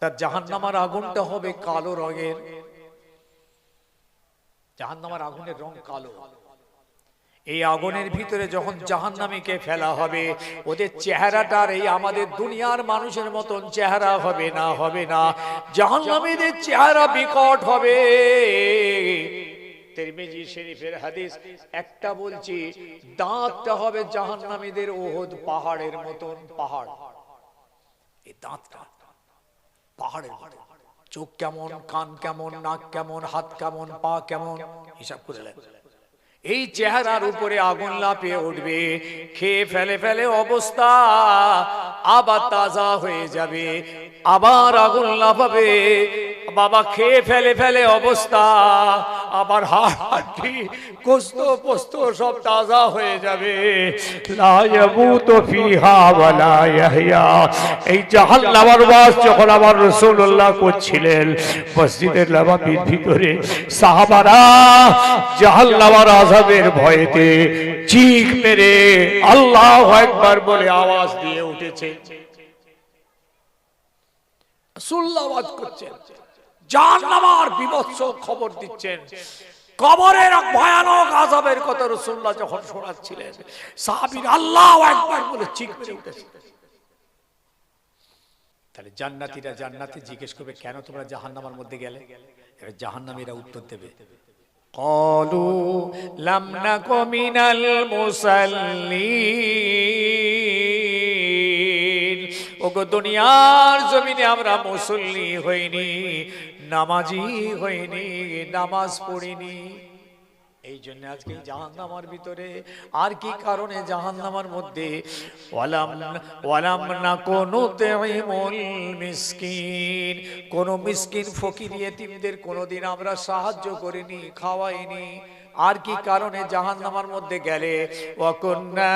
অর্থাৎ জাহান্নামের আগুনটা হবে কালো রঙের। জাহান্নামের আগুনের রং কালো। এই আগুনের ভিতরে যখন জাহান্নামীকে ফেলা হবে, ওদের চেহারাটার এই আমাদের দুনিয়ার মানুষের মতন চেহারা হবে না, হবে না। জাহান্নামীদের চেহারা বিকট হবে। তিরমিজি শরীফের হাদিস একটা বলছি, দাঁতটা হবে জাহান্নামীদের উহুদ পাহাড়ের মতন। পাহাড়, এই দাঁতটা পাহাড়ের মতন। চোখ কেমন, কান কেমন, নাক কেমন, হাত কেমন, পা কেমন, হিসাব করে নেন। এই চেহারার উপরে আগুন লাফিয়ে উঠবে, খেয়ে ফেলে ফেলে অবস্থা আবার তাজা হয়ে যাবে, আবার আগুন লাফাবে। বাবা খেয়ে ফেলে ফেলে অবস্থা আবার হাড়ি গোস্ত পোস্ত সব তাজা হয়ে যাবে। লা ইয়ামুতু ফিহা ওয়া লা ইয়াহইয়া। এই জাহান্নামের বাস যখন আমার রাসূলুল্লাহ করছিলেন মসজিদের নববীর ভিতরে, সাহাবারা জাহান্নামের আযাবের ভয়েতে চিৎ মেরে আল্লাহু আকবার বলে আওয়াজ দিয়ে উঠেছে। রাসূলুল্লাহ আওয়াজ করছেন, জাহান্নামের বিভৎস খবর দিচ্ছেন, কবরের ভয়ানক আযাবের কথা রাসূলুল্লাহ যখন শোনাচ্ছিলেন, সাহাবীরা আল্লাহু আকবার বলে চিৎ মেরে উঠেছে। তাহলে জান্নাতীরা জান্নাতে জিজ্ঞেস করবে, কেন তোমরা জাহান্নামের মধ্যে গেলে? এবার জাহান্নামীরা উত্তর দেবে, ক্বালু লাম নাকু মিনাল মুসাল্লিন। ওগো দুনিয়ার জমিনে আমরা মুসল্লি হইনি, নামাজি হইনি, নামাজ পড়িনি। এই জন্য আজকে জাহান্নামের ভিতরে। আর কি কারণে জাহান্নামের মধ্যে? ওয়ালাম নাকু নুতঈমুল মিসকিন। কোন মিসকিন ফকির ইয়েতিমদের কোনদিন আমরা সাহায্য করিনি, খাওয়াইনি। আর কি কারণে জাহান্নামের মধ্যে গেলে? ওয়া কুন্না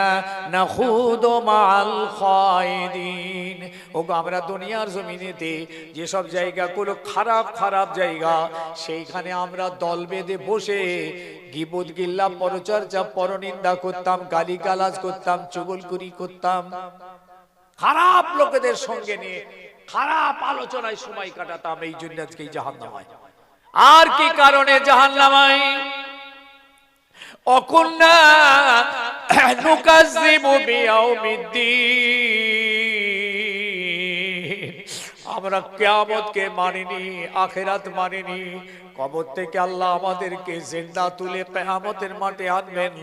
নাখুদু মাআল খায়দিন। ওগো আমরা দুনিয়ার জমিনেতে যেসব জায়গাগুলো খারাপ খারাপ জায়গা, সেইখানে আমরা দল বেঁধে বসে গীবত গিল্লা পরচর্চা পরনিন্দা করতাম, গালিগালাজ করতাম, চুগলখড়ি করতাম, খারাপ লোকেদের সঙ্গে নিয়ে খারাপ আলোচনায় সময় কাটাতাম। এই জন্য আজকে জাহান্নামায়। আর কি কারণে জাহান্নামায়? অকুন্না নুকাজ্জিবু বিয়াউমিদ্দিন। আমরা কিয়ামতকে মানিনি, আখিরাত মানিনি। কবর থেকে আল্লাহ আমাদেরকে জিন্দা তুলে কিয়ামতের মাঠে আনবেন,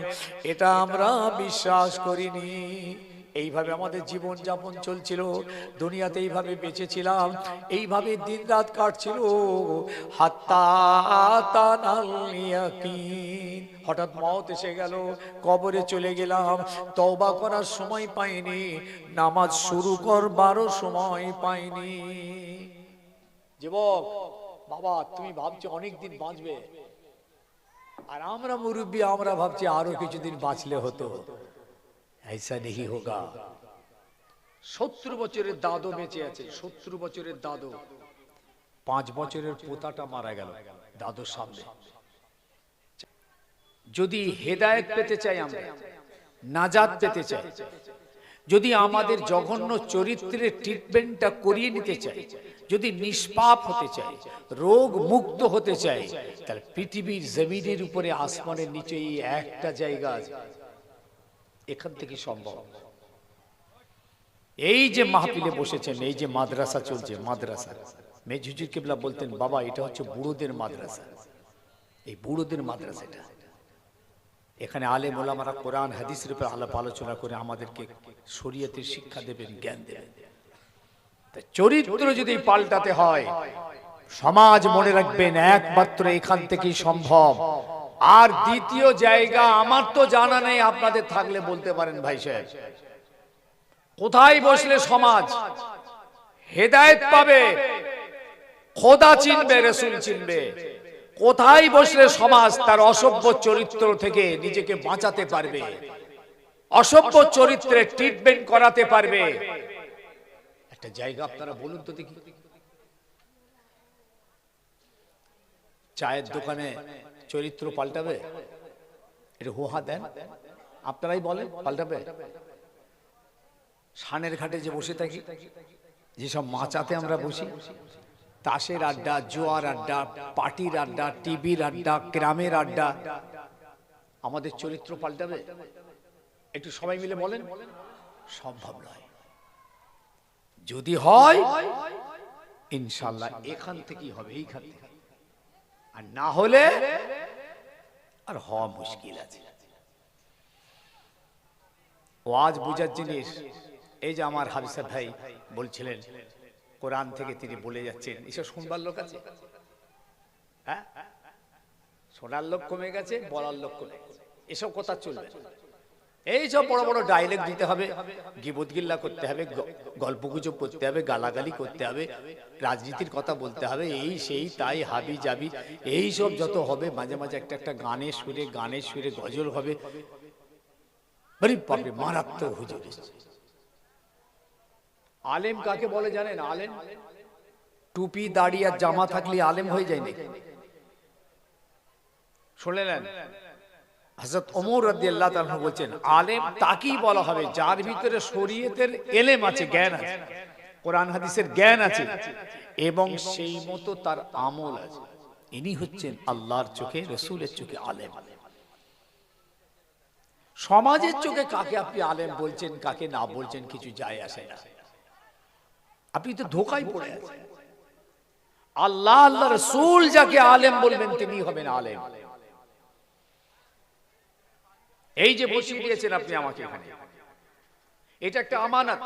এটা আমরা বিশ্বাস করিনি। এইভাবে আমাদের জীবন যাপন চলছিল, দুনিয়াতে এইভাবে বেঁচেছিলাম, এইভাবে দিন রাত কাটছিল। হাত্তা আতানাল ইয়াকিন। হঠাৎ মওত এসে গেল, কবরে চলে গেলাম, তওবা করার সময় পাইনি, নামাজ শুরু করবারও সময় পাইনি। যুবক বাবা, তুমি ভাবছো অনেক দিন বাঁচবে, আর আমরা মুরব্বী আমরা ভাবছি আরো কিছুদিন বাঁচলে হতো। ऐसा नहीं होगा। 70 বছরের দাদু বেঁচে আছে, 70 বছরের দাদু। 5 বছরের পোতাটা মারা গেল দাদুর সামনে। যদি হেদায়েত পেতে চাই, আমরা নাজাত পেতে চাই, যদি আমাদের জঘন্য চরিত্রের ট্রিটমেন্টটা করিয়ে নিতে চাই, যদি নিষ্পাপ হতে চাই, রোগ মুক্ত হতে চাই, তাহলে পৃথিবীর জমিনের উপরে আসমানের নিচে এই একটা জায়গা আছে, এখান থেকে সম্ভব। এই যে মাহফিলে বসেছেন, এই যে মাদ্রাসা চলছে, মাদ্রাসা মেজ হুজুর কিবলা বলতেন, বাবা এটা হচ্ছে বুড়োদের মাদ্রাসা। এই বুড়োদের মাদ্রাসাটা, এখানে আলেম ওলামারা কোরআন হাদিসের উপর আলাপ আলোচনা করে আমাদেরকে শরীয়তের শিক্ষা দেবেন, জ্ঞান দেবেন। চরিত্র যদি পাল্টাতে হয়, সমাজ মনে রাখবেন একমাত্র এখান থেকেই সম্ভব। আর দ্বিতীয় জায়গা আমার তো জানা নেই, আপনাদের থাকলে বলতে পারেন ভাই সাহেব। কোথায় বসলে সমাজ হেদায়েত পাবে, খোদা চিনবে, রাসূল চিনবে? কোথায় বসলে সমাজ তার অসভ্য চরিত্র থেকে নিজেকে বাঁচাতে পারবে, অসভ্য চরিত্রের ট্রিটমেন্ট করাতে পারবে? একটা জায়গা আপনারা বলুন তো দেখি। চায়ের দোকানে চরিত্র পাল্টাবে? এটা হোহা দেন, আপনারাই বলেন পাল্টাবে? সানের ঘাটে যে বসে থাকি, যেসব মাচাতে আমরা বসি, তাসের আড্ডা, জোয়ার আড্ডা, পার্টির আড্ডা, টিভির আড্ডা, গ্রামের আড্ডা, আমাদের চরিত্র পাল্টাবে? একটু সবাই মিলে বলেন। সম্ভব নয়। যদি হয় ইনশাআল্লাহ এখান থেকেই হবে, এইখান থেকে। আর না হলে আর হওয়া মুশকিল আছে। ওয়াজ বুঝার জিনিস। এই যে আমার হাবিব ভাই বলছিলেন, কোরআন থেকে তিনি বলে যাচ্ছেন, এসব শুনবার লোক আছে? হ্যাঁ, শোনার লোক কমে গেছে, বলার লোক কমে গেছে। এসব কথা চলবে। এই সব বড় বড় ডায়লগ দিতে হবে, গিবত গিল্লা করতে হবে, গল্পগুজব করতে হবে, গালাগালি করতে হবে, রাজনীতির কথা বলতে হবে, এই সেই তাই হাবি জাবি এই সব যত হবে, মাঝে মাঝে একটা একটা গানের সুরে গজল হবে। মারাত্মক হুজুর। আলেম কাকে বলে জানেন? আলেম টুপি দাড়ি আর জামা থাকলে আলেম হয়ে যায় নাকি? শুনলেন? হযরত ওমর রাদিয়াল্লাহু তাআলা বলছেন, আলেম তাকেই বলা হবে যার ভিতরে শরীয়তের ইলম আছে, জ্ঞান আছে, কোরআন হাদিসের জ্ঞান আছে এবং সেই মতো তার আমল আছে। ইনি হচ্ছেন আল্লাহর চোখে, রাসূলের চোখে আলেম। সমাজের চোখে কাকে আপনি আলেম বলছেন, কাকে না বলছেন, কিছু যায় আসে না। আপনি তো ধোঁকায় পড়ে আছেন। আল্লাহ, আল্লাহ রাসূল যাকে আলেম বলবেন তিনি হবেন আলেম। এই যে বসিয়ে দিয়েছেন আপনি আমাকে এখানে, এটা একটা আমানত।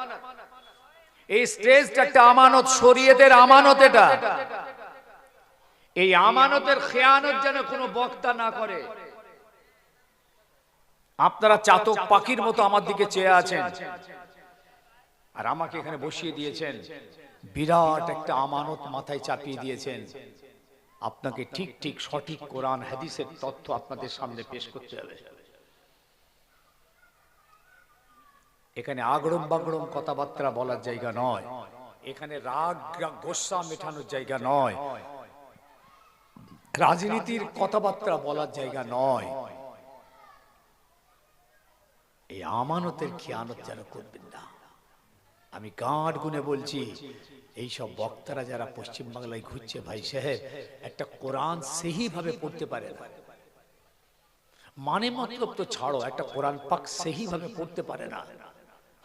এই স্টেজটা একটা আমানত, শরীয়তের আমানত এটা। এই আমানতের খেয়ানত যেন কোনো বক্তা না করে। আপনারা চাতক পাখির মতো আমার দিকে চেয়ে আছেন আর আমাকে এখানে বসিয়ে দিয়েছেন, বিরাট একটা আমানত মাথায় চাপিয়ে দিয়েছেন। আপনাকে ঠিক ঠিক সঠিক কোরআন হাদিসের তথ্য আপনাদের সামনে পেশ করতে হবে। এখানে আগড়ম বাগড়ম কথাবার্তা বলার জায়গা নয়, এখানে রাগ গোসা মেটানোর জায়গা নয়, রাজনীতির কথাবার্তা বলার জায়গা নয়। এই আমানতের খেয়ানত যেন করবেন না। আমি গাঁট গুনে বলছি, এই সব বক্তারা যারা পশ্চিম বাংলায় ঘুরছে, ভাই সাহেব, একটা কোরআন সহি ভাবে পড়তে পারে না। মানে মতলব তো ছাড়ো, একটা কোরআন পাক সহি ভাবে পড়তে পারে না,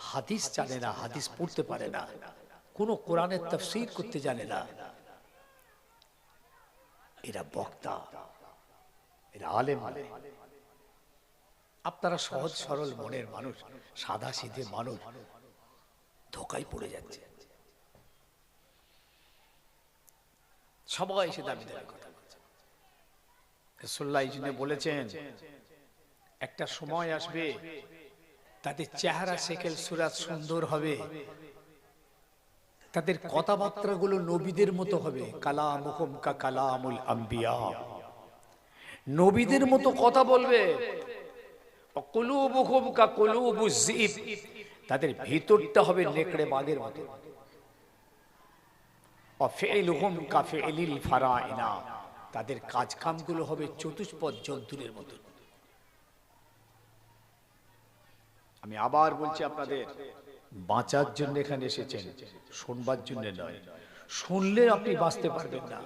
হাদিস জানে না, হাদিস পড়তে পারে না, কোন কোরআনের তাফসীর করতে জানে না। এরা বক্তা, এরা আলেম। আপনারা সহজ সরল মনের মানুষ, সাদা সিধে মানুষ, ধোকায় পড়ে যাচ্ছে। সবাই এসে দাবি দাবি কথা বলছে। রাসূলুল্লাহ এই জন্য বলেছেন, একটা সময় আসবে তাদের চেহারা শেকেল সুরাত সুন্দর হবে, তাদের কথাবার্তা গুলো নবীদের মতো হবে। কালামুহুম কা কালামুল আম্বিয়া, নবীদের মতো কথা বলবে। কুলুবুহুম কা কুলুবুজ যিব, তাদের ভিতরটা হবে নেকড়ে বাঘের মতো। ওয়াফিলুহুম কা ফিলিল ফারাইনা, তাদের কাজকামগুলো হবে চতুষ্পদ জন্তুর মতো। আমি আবার বলছি, আপনাদের বাঁচার জন্য এখানে এসেছেন, শুনবার জন্য নয়। শুনলে আপনি বাঁচতে পারবেন না,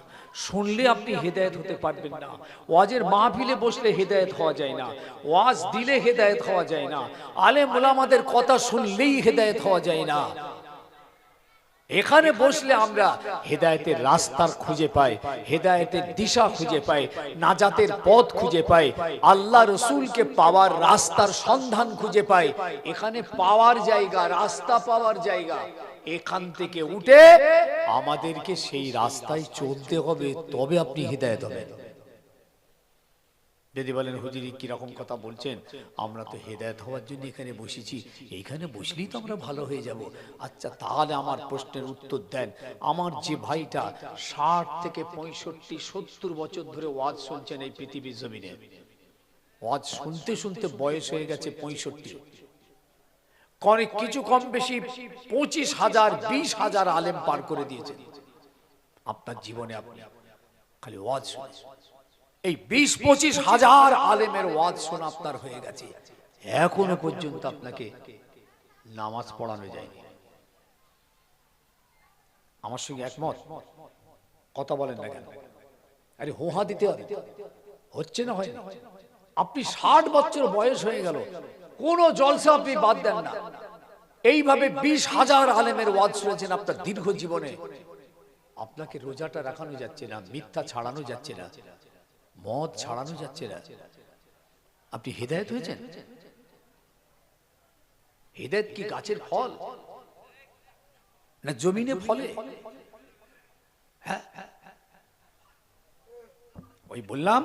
শুনলে আপনি হেদায়েত হতে পারবেন না। ওয়াজের মাহফিলে বসলে হেদায়েত হওয়া যায় না, ওয়াজ দিলে হেদায়েত হওয়া যায় না, আলেম ওলামাদের কথা শুনলেই হেদায়েত হওয়া যায় না। এখানে বসলে আমরা হেদায়েতের রাস্তার খুঁজে পাই, হেদায়েতের দিশা খুঁজে পাই, নাজাতের পথ খুঁজে পাই, আল্লাহ রসুলকে পাওয়ার রাস্তার সন্ধান খুঁজে পাই। এখানে পাওয়ার জায়গা, রাস্তা পাওয়ার জায়গা। এখান থেকে উঠে আমাদেরকে সেই রাস্তায় চলতে হবে, তবে আপনি হেদায়েত হবেন। যদি বলেন হুজুরি কিরকম কথা বলছেন, আমরা তো হেদায়েত হওয়ার জন্য এখানে বসেছি, এইখানে বসলেই তো আমরা ভালো হয়ে যাব। আচ্ছা, তাহলে আমার প্রশ্নের উত্তর দেন। আমার যে ভাইটা 60 থেকে 65 70 বছর ধরে ওয়াজ শুনছেন এই পৃথিবীর জমিনে, ওয়াজ শুনতে শুনতে বয়স হয়ে গেছে 65, কিছু কম বেশি 25,000 20,000 আলেম পার করে দিয়েছেন আপনার জীবনে। আপনি খালি ওয়াজ শুনছেন, এই 20-25 হাজার আলেমের ওয়াজ শোনা আপনার হয়ে গেছে, এখনো পর্যন্ত আপনাকে নামাজ পড়ানো যায়নি। আমার সঙ্গে একমত? কথা বলেন না কেন? আরে হোহা দিতে হবে, হচ্ছে না হয় না। আপনি 60 বছর বয়স হয়ে গেল, কোন জলসা আপনি বাদ দেন না। এইভাবে 20,000 আলেমের ওয়াজ শুনেছেন আপনার দীর্ঘ জীবনে। আপনাকে রোজাটা রাখানো যাচ্ছে না, মিথ্যা ছাড়ানো যাচ্ছে না, মদ ছাড়ানো যাচ্ছে না। আপনি হেদায়েত হয়েছেন? হেদায়েত কি গাছের ফল না জমিনে ফলে? হ্যাঁ, ওই বললাম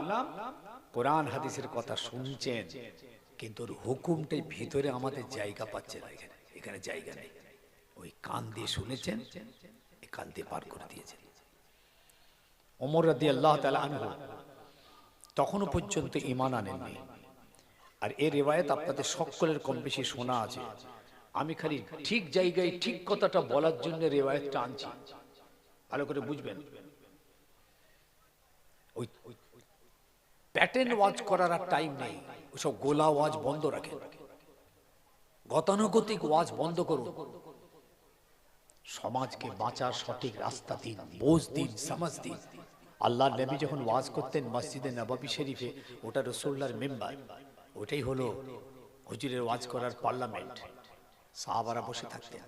কোরআন হাদিসের কথা শুনছেন, কিন্তু হুকুমটাই ভিতরে আমাদের জায়গা পাচ্ছে না। এখানে জায়গা নেই। ওই কান দিয়ে শুনেছেন, এই কান দিয়ে পার করে দিয়েছেন। ওমর রাদিয়াল্লাহু তাআলা আনহু তখনও পর্যন্ত ঈমান আনেননি। আর এই রিওয়ায়াত আপনাদের সকলের কম বেশি শোনা আছে। আমি খালি ঠিক জায়গায় ঠিক কথাটা বলার জন্য রিওয়ায়াতটা আনছি, ভালো করে বুঝবেন। ওই প্যাটার্ন ওয়াজ করার আর টাইম নেই। ওসব গোলা ওয়াজ বন্ধ রাখেন, গতানুগতিক ওয়াজ বন্ধ করুন। সমাজকে বাঁচার সঠিক রাস্তা দিন, বোঝ দিন, সমাজ দিন। আল্লাহর নবী যখন ওয়াজ করতেন মসজিদে নববী শরীফে, ওটা রাসূলুল্লাহর মিম্বার, ওটাই হলো হুজুরের ওয়াজ করার পার্লামেন্ট। সাহাবারা বসে থাকতেন,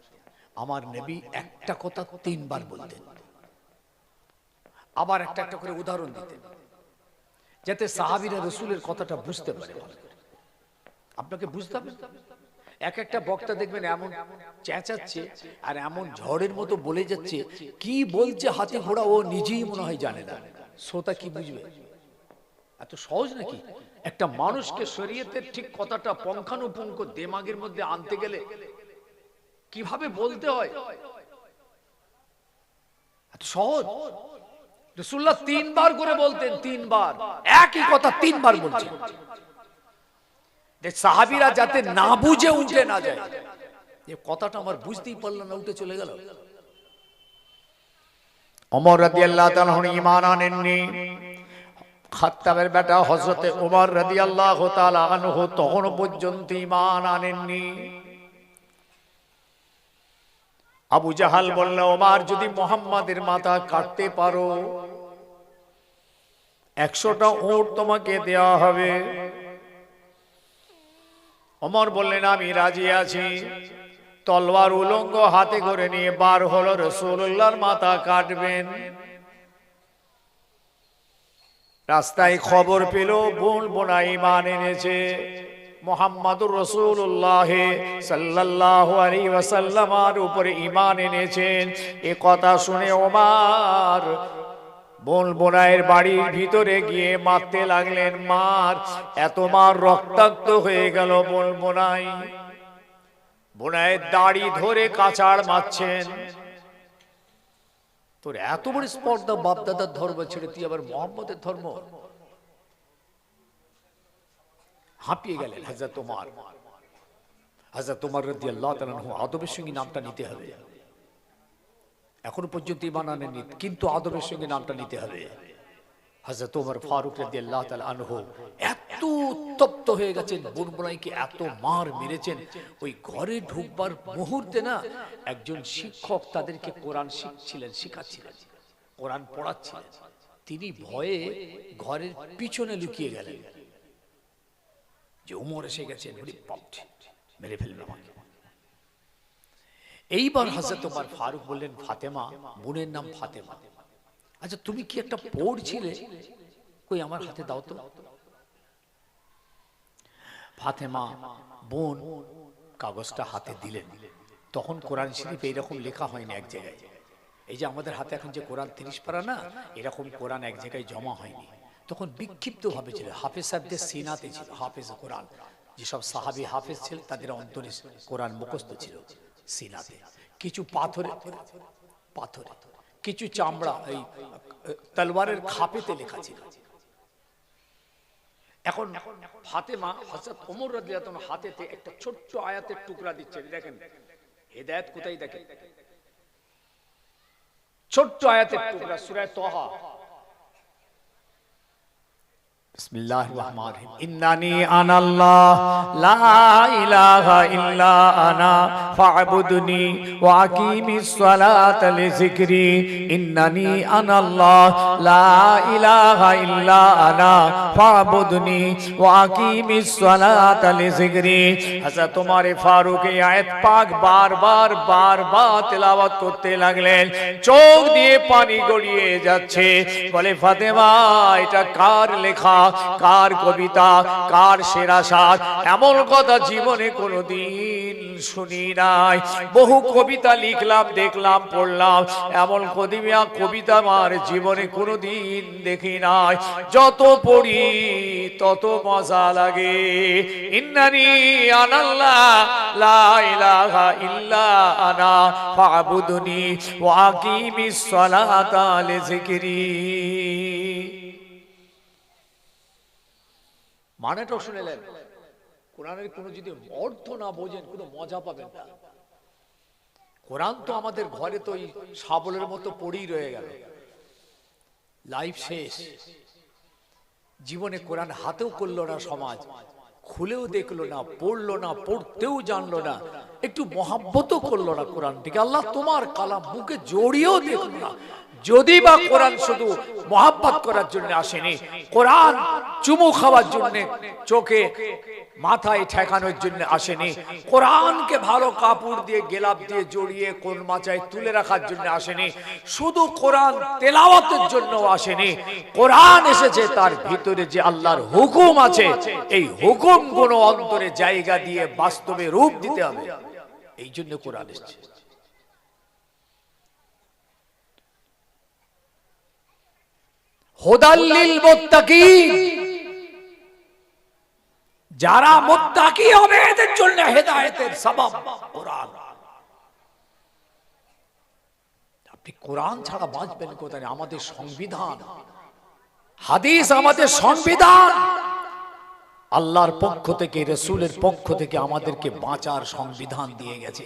আমার নবী একটা কথা 3 বার বলতেন, আবার একটা একটা করে উদাহরণ দিতেন, যাতে সাহাবীরা রাসূলের কথাটা বুঝতে পারে। আপনাকে বুঝতে হবে। এক একটা বক্তা দেখবেন এমন চেঁচাচ্ছে আর এমন ঝড়ের মতো বলে যাচ্ছে, কি বলছে হাতে ঘোড়া ও নিজেই মনে হয় জানে না। শ্রোতা কি বুঝবে? এত সহজ নাকি? একটা মানুষকে শরীয়তের ঠিক কথাটা পুঙ্খানুপুঙ্খ দিমাগের মধ্যে আনতে গেলে কিভাবে বলতে হয়, এত সহজ? রাসূলুল্লাহ 3 বার করে বলতেন, 3 বার একই কথা 3 বার বলছেন, সাহাবীরা যাতে না বুঝে উঠে না যায়। এই কথাটা আমার বুঝতেই পারলাম না, উঠে চলে গেল। ওমর রাদিয়াল্লাহু তাআলা ঈমান আনেননি। খাত্তাবের বেটা হযরতে ওমর রাদিয়াল্লাহু তাআলা আনহু তখনও পর্যন্ত ঈমান আনেননি। আবু জাহাল বলল, ওমর যদি মুহাম্মাদের মাথা কাটতে পারো 100টা উট তোমাকে দেওয়া হবে। ওমর বললেন, আমি রাজি আছি। তলোয়ার উলঙ্গ হাতে করে নিয়ে বার হলো, রাসূলুল্লাহর মাথা কাটবেন। রাস্তায় খবর পেল বোন বোনা ঈমান এনেছে, মুহাম্মাদুর রাসূলুল্লাহ সাল্লাল্লাহু আলাইহি ওয়াসাল্লামের উপরে ঈমান এনেছেন। এই কথা শুনে ওমর বোন বোনাইয়ের বাড়ির ভিতরে গিয়ে মারতে লাগলেন। মার এত মার রক্তাক্ত হয়ে গেল। বোন বোনাই বোনাইয়ের দাড়ি ধরে কাঁচাড় মারছেন। তোর এত বড় স্পর্ধা, বাপ দাদার ধর্ম ছেড়ে তুই আবার মুহাম্মদের ধর্ম? হাঁপিয়ে গেলেন হযরত ওমর। হযরত ওমর রাদিয়াল্লাহু তাআলা আনহু আদবের সঙ্গে নামটা নিতে হবে। এখনো পর্যন্ত ঈমান আনেননি, কিন্তু আদবের সঙ্গে নামটা নিতে হবে। হযরত ওমর ফারুক রাদিয়াল্লাহু তাআলা আনহু এত উত্তপ্ত হয়ে গেছেন, বোন বোনাইকে এত মার মেরেছেন। ওই ঘরে ঢুকবার মুহূর্তে না একজন শিক্ষক তাদেরকে কোরআন শিখাচ্ছিলেন, কোরআন পড়াচ্ছিলেন। তিনি ভয়ে ঘরের পিছনে লুকিয়ে গেলেন যে ওমর এসে গেছেন, মেরে ফেলবে আমাকে। এইবার হযরত ওমর ফারুক বললেন, ফাতেমা, বোনের নাম ফাতেমা, আচ্ছা তুমি কি একটা পড়ছিলে, কই আমার হাতে দাও তো। ফাতেমা বোন কাগজটা হাতে দিলেন। তখন কোরআন শরীফ এইরকম লেখা হয়নি এক জায়গায়। এই যে আমাদের হাতে এখন যে কোরআন 30 পারা না, এরকম কোরআন এক জায়গায় জমা হয়নি। তখন বিক্ষিপ্ত ভাবে ছিল, হাফেজ সাহেবদের সিনাতে ছিল হাফেজ কোরআন। যেসব সাহাবী হাফেজ ছিল তাদের অন্তরে কোরআন মুখস্থ ছিল সিনাতে। কিছু পাথরে, কিছু চামড়া এই তলোয়ারের খাপেতে লেখা ছিল। এখন ফাতেমা হযরত ওমর রাদিয়াল্লাহু আনহু হাতেতে একটা ছোট্ট আয়াতের টুকরা দিচ্ছেন। দেখেন হেদায়েত কোথায়, দেখেন ছোট্ট আয়াতের টুকরা সূরা তাহা। বিসমিল্লাহির রহমানির রহিম। ইন্নানি আনাল্লাহ লা ইলাহা ইল্লা আনা ফা'বুদনি ওয়া আকিমিস সালাতা লিযিকরি। ইন্নানি আনাল্লাহ লা ইলাহা ইল্লা আনা ফা'বুদনি ওয়া আকিমিস সালাতা লিযিকরি। হযরত ওমর ফারুক এই আয়াত পাক বারবার তেলাওয়াত করতে লাগলেন, চোখ দিয়ে পানি গড়িয়ে যাচ্ছে। বলে, ফাতেমা, এটা কার লেখা, কার কবিতা, কার সেরাসাদ? এমন কথা জীবনে কোনোদিন শুনি নাই। বহু কবিতা লিখলাম, দেখলাম, পড়লাম, এমন কবিতা আমার জীবনে কোনোদিন দেখি নাই। যত পড়ি তত মজা লাগে। ইন্নানি আনাল্লাহ লা ইলাহা ইল্লা আনা ফা'বুদনি ওয়া আকিমিস সালাতা লিযিকরি। মানেটা শুনেলেন? কোরআনের কোনো যদি অর্থ না বোঝেন কোনো মজা পাবেন না। কোরআন তো আমাদের ঘরে তো এই শাবলের মতো পড়েই রয়ে গেল, লাইফ শেষ। জীবনে কোরআন হাতেও করলো না সমাজ, খুলেও দেখলো না, পড়লো না, পড়তেও জানলো না, একটু মহাব্বতও করলো না কোরআনটিকে। আল্লাহ তোমার কালাম বুকে জড়িয়েও দেখলো না। যদি বা কোরআন শুধু মহাব্বত করার জন্য আসেনি, কোরআন চুমু খাওয়ার জন্য, চোখে মাথায় ঠেকানোর জন্য আসেনি, কোরআনকে ভালো কাপড় দিয়ে গেলাপ দিয়ে জড়িয়ে কোন মাচায় তুলে রাখার জন্য আসেনি, শুধু কোরআন তেলাওয়াতের জন্য আসেনি। কোরআন এসেছে তার ভিতরে যে আল্লাহর হুকুম আছে, এই হুকুমগুলো অন্তরে জায়গা দিয়ে বাস্তবে রূপ দিতে হবে। এই জন্য কোরআন এসেছে। হুদাল্লিল মুত্তাকিন, যারা মুত্তাকি হবে এদের জন্য হেদায়েতের সবব কোরআন। আপনি কোরআন ছাড়া বাঁচবেন কোথায়? আমাদের সংবিধান, হাদিস আমাদের সংবিধান। আল্লাহর পক্ষ থেকে, রাসূলের পক্ষ থেকে আমাদেরকে বাঁচার সংবিধান দিয়ে গেছে।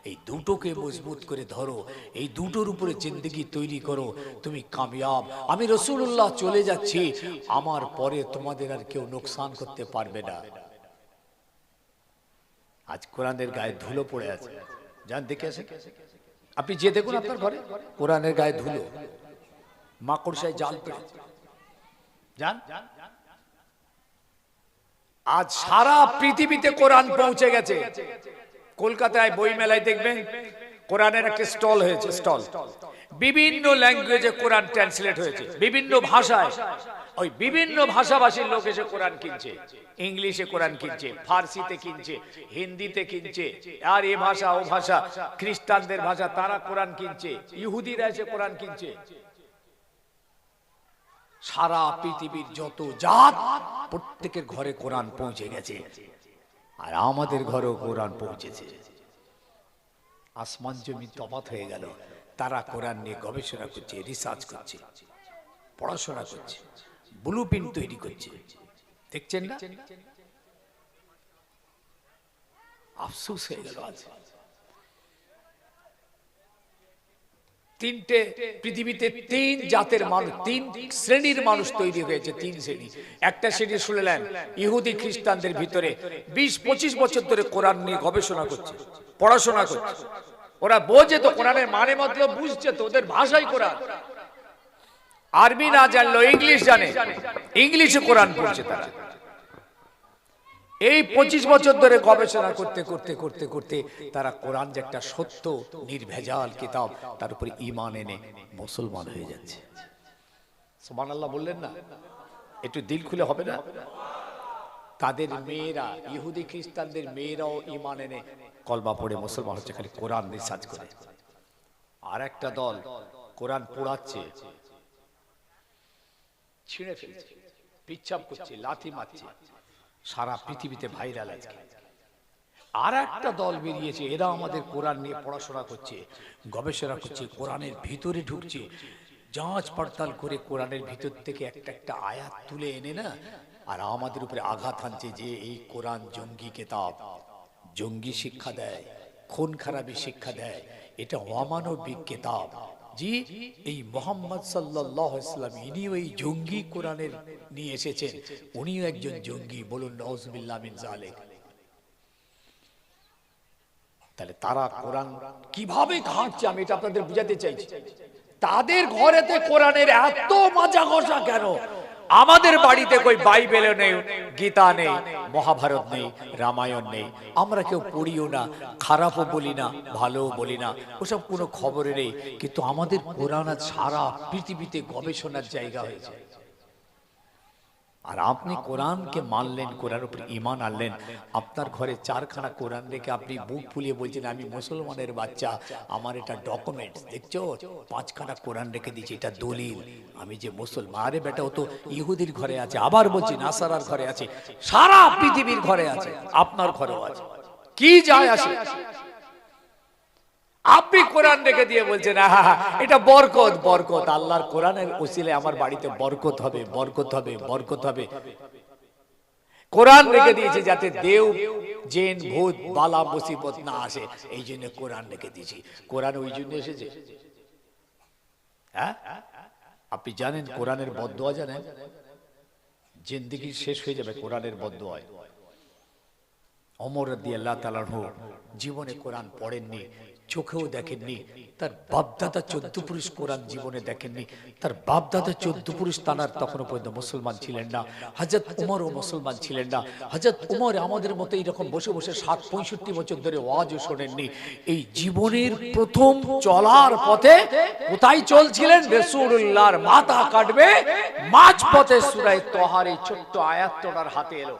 এই দুটোকে মজবুত করে ধরো, এই দুটোর উপরে জিন্দেগি তৈরি করো, তুমি কামিয়াব। আমি রাসূলুল্লাহ চলে যাচ্ছি, আমার পরে তোমাদের আর কেউ নোকসান করতে পারবে না। আজ কোরআনের গায়ে ধুলো পড়ে আছে, যান দেখে আসেন। আপনি যে দেখুন আপনার ঘরে কোরআনের গায়ে ধুলো, মাকড়সায় জাল পড়ে, যান। আজ সারা পৃথিবীতে কোরআন পৌঁছে গেছে। কলকাতায় বই মেলায় দেখবেন কোরআনের একটা স্টল হয়েছে, স্টল। বিভিন্ন ল্যাঙ্গুয়েজে কোরআন ট্রান্সলেট হয়েছে, বিভিন্ন ভাষায়। ওই বিভিন্ন ভাষাভাষীর লোক এসে কোরআন কিনছে, ইংলিশে কোরআন কিনছে, ফার্সিতে কিনছে, হিন্দিতে কিনছে, আর এ ভাষা ও ভাষা, খ্রিস্টানদের ভাষা, তারা কোরআন কিনছে, ইহুদিরা এসে কোরআন কিনছে। সারা পৃথিবীর যত জাত, প্রত্যেকের ঘরে কোরআন পৌঁছে গেছে। আর আমাদের ঘরেও কোরআন পৌঁছেছে। আসমান জমি তফাৎ হয়ে গেল। তারা কোরআন নিয়ে গবেষণা করছে, রিসার্চ করছে, পড়াশোনা করছে, ব্লুপ্রিন্ট তৈরি করছে। দেখছেন না? আফসোস হয়ে গেল। আজ তিনটে পৃথিবীতে তিন জাতের মানুষ, তিন শ্রেণীর মানুষ তৈরি হয়েছে। তিন শ্রেণী। একটা শ্রেণী শুনলেন ইহুদি খ্রিস্টানদের ভিতরে 20-25 বছর ধরে কোরআন নিয়ে গবেষণা করছে, পড়াশোনা করছে। ওরা বোঝে তো, কোরআনের মানে মতলব বুঝছে তো, ওদের ভাষাই কোরআন। আরবি না জানলো ইংলিশ জানে, ইংলিশে কোরআন পড়ছে তারা। এই 25 বছর ধরে গবেষণা করতে করতে করতে করতে তারা কোরআন যে একটা সত্য নির্ভেজাল কিতাব, তার উপরে ঈমান এনে মুসলমান হয়ে যাচ্ছে। সুবহানাল্লাহ বললেন না? একটু দিল খুলে হবে না? তাদের মেয়েরা, ইহুদি খ্রিস্টানদের মেয়েরাও ঈমান এনে কলমা পড়ে মুসলমান হচ্ছে, খালি কোরআন রিসার্চ করে। আর একটা দল কোরআন পোড়াচ্ছে, ছিঁড়ে ফেলছে, পিচ্ছাপ করছে, লাথি মারছে, সারা পৃথিবীতে ভাইরাল আজকে। আর একটা দল বেরিয়েছে, এরা আমাদের কোরআন নিয়ে পড়াশোনা করছে, গবেষণা করছে, কোরআনের ভিতরে ঢুকছে, যাঁচ পড়তাল করে কোরআনের ভিতর থেকে একটা একটা আয়াত তুলে এনে না, আর আমাদের উপরে আঘাত হানছে যে এই কোরআন জঙ্গি কিতাব, জঙ্গি শিক্ষা দেয়, খুন খারাপি শিক্ষা দেয়, এটা অমানবিক কিতাব, জি এই মুহাম্মদ সাল্লাল্লাহু আলাইহি ওয়াসাল্লাম ইনি ওই জঙ্গি কোরআনের নিয়ে এসেছেন, উনিও একজন জঙ্গি, বলুন নাউজুবিল্লাহ মিন যালিক। তাহলে তারা কোরআন কিভাবে ঘাঁটছে আমি এটা আপনাদের বুঝাতে চাইছি। তাদের ঘরেতে কোরআনের এত মাজা ঘষা কেন? আমাদের বাড়িতে কই বাইবেল নেই, গীতা নেই, মহাভারত নেই, রামায়ণ নেই, আমরা কেউ পড়িও না, খারাপও বলি না, ভালোও বলি না, ওসব কোনো খবরে নেই। কিন্তু আমাদের কোরআন আজ সারা পৃথিবীতে গবেষণার জায়গা হয়েছে। আর আপনি কোরআনকে মানলেন, কোরআনের উপর ঈমান আনলেন, আপনার ঘরে 4খানা কোরআন রেখে আপনি বুক ফুলিয়ে বলছেন আমি মুসলমানের বাচ্চা, আমার এটা ডকুমেন্টস, দেখছো 5খানা কোরআন রেখে দিয়েছি, এটা দলিল আমি যে মুসলমান। আরে বেটা, ও তো ইহুদির ঘরে আছে, আবার বলছি নাসারার ঘরে আছে, সারা পৃথিবীর ঘরে আছে, আপনার ঘরেও আছে, কি যায় আসে? আপনি কোরআন রেখে দিয়ে বলছেন এটা বরকত, বরকত, আল্লাহর কোরআনের ওসিলায় আমার বাড়িতে বরকত হবে, বরকত হবে, বরকত হবে। কোরআন রেখে দিয়েছে যাতে দেব জিন ভূত বালা মুসিবত না আসে, এই জন্য কোরআন রেখে দিয়েছি। কোরআন ওই জন্য এসেছে। হ্যাঁ, আপনি জানেন কোরআনের বদদোয়া জানেন? জিন্দেগি শেষ হয়ে যাবে কোরআনের বদদোয়ায়। ওমর রাদিয়াল্লাহু তাআলা আনহু জীবনে কোরআন পড়েননি, চোখেও দেখেননি, তার বাপদাদা 14 পুরুষ কোরআন জীবনে দেখেননি, তার বাপদাদা 14 পুরুষ তানার তখনও পর্যন্ত মুসলমান ছিলেন না। হযরত উমরও মুসলমান ছিলেন না। হযরত উমর আমাদের মতো এরকম বসে বসে 60-65 বছর ধরে ওয়াজও শোনেননি। এই জীবনের প্রথম চলার পথে কোথায় চলছিলেন? রাসূলুল্লাহর মাথা কাটবে, মাঝ পথে সূরা তাহার এই ছোট্ট আয়াত ওনার হাতে এলো,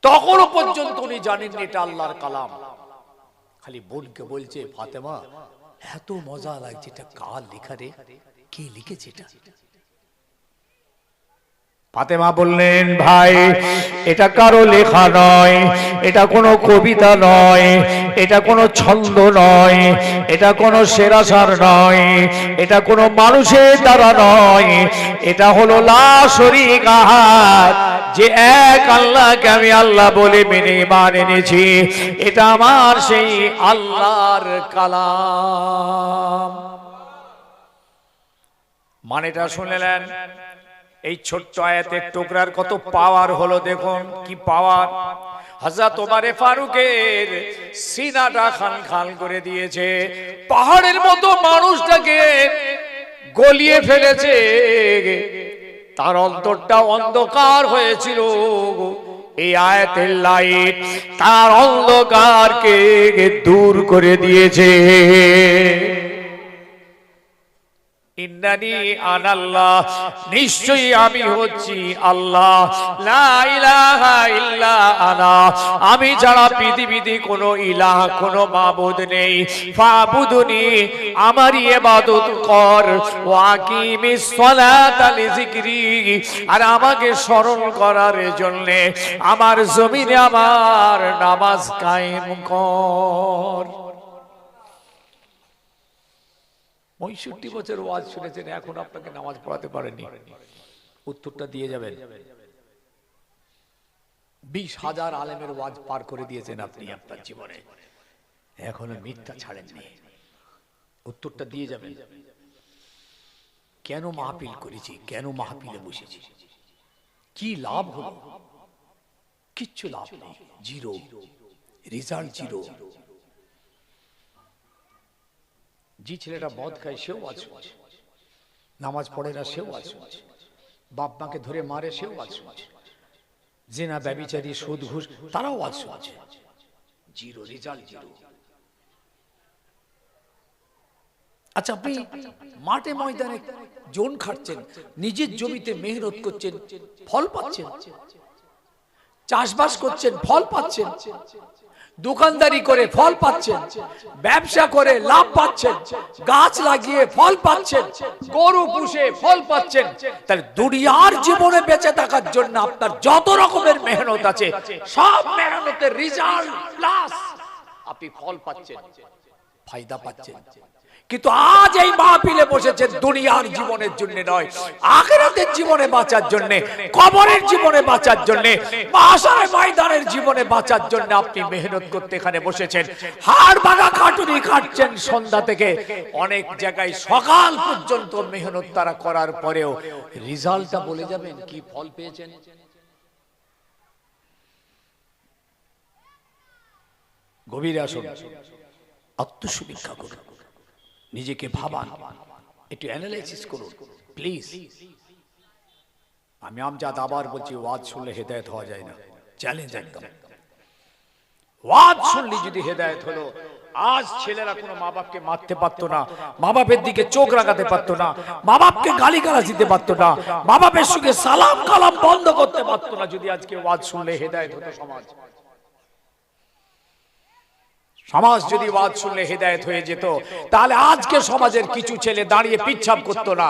তখনও পর্যন্ত উনি জানেননি এটা আল্লাহর কালাম। খালি বোনকে বলছে ফাতেমা এত মজা লাগছে, এটা কার লেখা রে, কে লিখেছে এটা? ফাতেমা বললেন ভাই এটা কারো লেখা নয়, এটা কোনো কবিতা নয়, এটা কোনো ছন্দ নয়, এটা কোনো সেরাসার নয়, এটা কোনো মানুষের দ্বারা নয়, এটা হলো লা শরীকা আহাদ, যে এক আল্লাহকে আমি আল্লাহ বলে মেনে ঈমান এনেছি, এটা আমার সেই আল্লাহর কালাম। মানেটা শুনলেন? এই ছোট্ট আয়াতের টুকরার কত পাওয়ার হলো দেখুন, কি পাওয়ার। হযরত ওমর ফারুকের সিনাটা খান খান করে দিয়েছে, পাহাড়ের মতো মানুষটাকে গলিয়ে ফেলেছে, তার অন্তরটা অন্ধকার হয়েছিল, এই আয়াতের লাইট তার অন্ধকারকে দূর করে দিয়েছে। ইন্নানি আনাল্লাহ, নিশ্চয়ই আমি হচ্ছি আল্লাহ, লা ইলাহা ইল্লা আনা, আমি ছাড়া পৃথিবীতে কোনো ইলাহ কোনো মাবুদ নেই, ফাবুদুনি, আমারই ইবাদত কর, ওয়াকিমিস সালাতা লিযিকরি, আর আমাকে স্মরণ করার জন্য আমার জমিনে আমার নামাজ কায়েম কর। 65 বছর ওয়াজ শুনেছেন, এখন আপনাকে নামাজ পড়াতে পারেনি, উত্তরটা দিয়ে যাবেন। 20,000 আলেমের ওয়াজ পার করে দিয়েছেন আপনি আপনার জীবনে, এখনো মিথ্যা ছাড়েননি, উত্তরটা দিয়ে যাবেন। কেন মাহফিল করেছি, কেন মাহফিলে বসেছি, কি লাভ হলো? কিচ্ছু লাভ নেই, জিরো রেজাল্ট, জিরো। যে ছেলেটা মদ খায় সেও ওয়াজ শুনছে, নামাজ পড়ে না সেও ওয়াজ শুনছে, বাপ মাকে ধরে মারে সেও ওয়াজ শুনছে, জিনা ব্যভিচারী সুদ ঘুষ তারাও ওয়াজ শুনছে, জিরো রেজাল্ট, জিরো। আচ্ছা, আপনি মাঠে ময়দানে জোন খাটছেন, নিজের জমিতে মেহনত করছেন, ফল পাচ্ছেন, চাষবাস করছেন, ফল পাচ্ছেন, দোকানদারি করে ফল পাচ্ছেন, ব্যবসা করে লাভ পাচ্ছেন, গাছ লাগিয়ে ফল পাচ্ছেন, গরু পুষে ফল পাচ্ছেন, তাহলে দুনিয়ার জীবনে বেঁচে থাকার জন্য আপনার যত রকমের মেহনত আছে সব মেহনতের রেজাল্ট প্লাস আপনি ফল পাচ্ছেন, ফায়দা পাচ্ছেন। কিন্তু আজ এই মাহফিলে বসেছে দুনিয়ার জীবনের জন্য নয়, আখিরাতের জীবনে বাঁচার জন্য, কবরের জীবনে বাঁচার জন্য, মাহশার ময়দানের জীবনে বাঁচার জন্য আপনি মেহনত করতে এখানে বসেছেন। হাড় ভাঙা খাটুনি খাটছেন সন্ধ্যা থেকে, অনেক জায়গায় সকাল পর্যন্ত মেহনত তারা করার পরেও রেজাল্টটা বলে যাবেন কি ফল পেয়েছেন? গভীরে আসুন, আত্মসমীক্ষা করুন, নিজেকে ভাবান, একটু অ্যানালাইসিস করুন প্লিজ। আমি আমজাদ আবার বলছি, ওয়াজ শুনলে হেদায়েত হওয়া যায় না, চ্যালেঞ্জ একদম। ওয়াজ শুনলে যদি হেদায়েত হলো, আজ ছেলেরা কোনো মা বাপকে মারতে পারতো না, মা বাপের দিকে চোখ রাখাতে পারতো না, মা বাপকে গালিগালাজ দিতে পারতো না, মা বাপের সঙ্গে সালাম কালাম বন্ধ করতে পারতো না, যদি আজকে ওয়াজ শুনলে হেদায়েত হতো সমাজ। সমাজ যদি ওয়াজ শুনলে হেদায়েত হয়ে যেত, তাহলে আজকে সমাজের কিছু ছেলে দাঁড়িয়ে পিচ্ছাপ করতো না,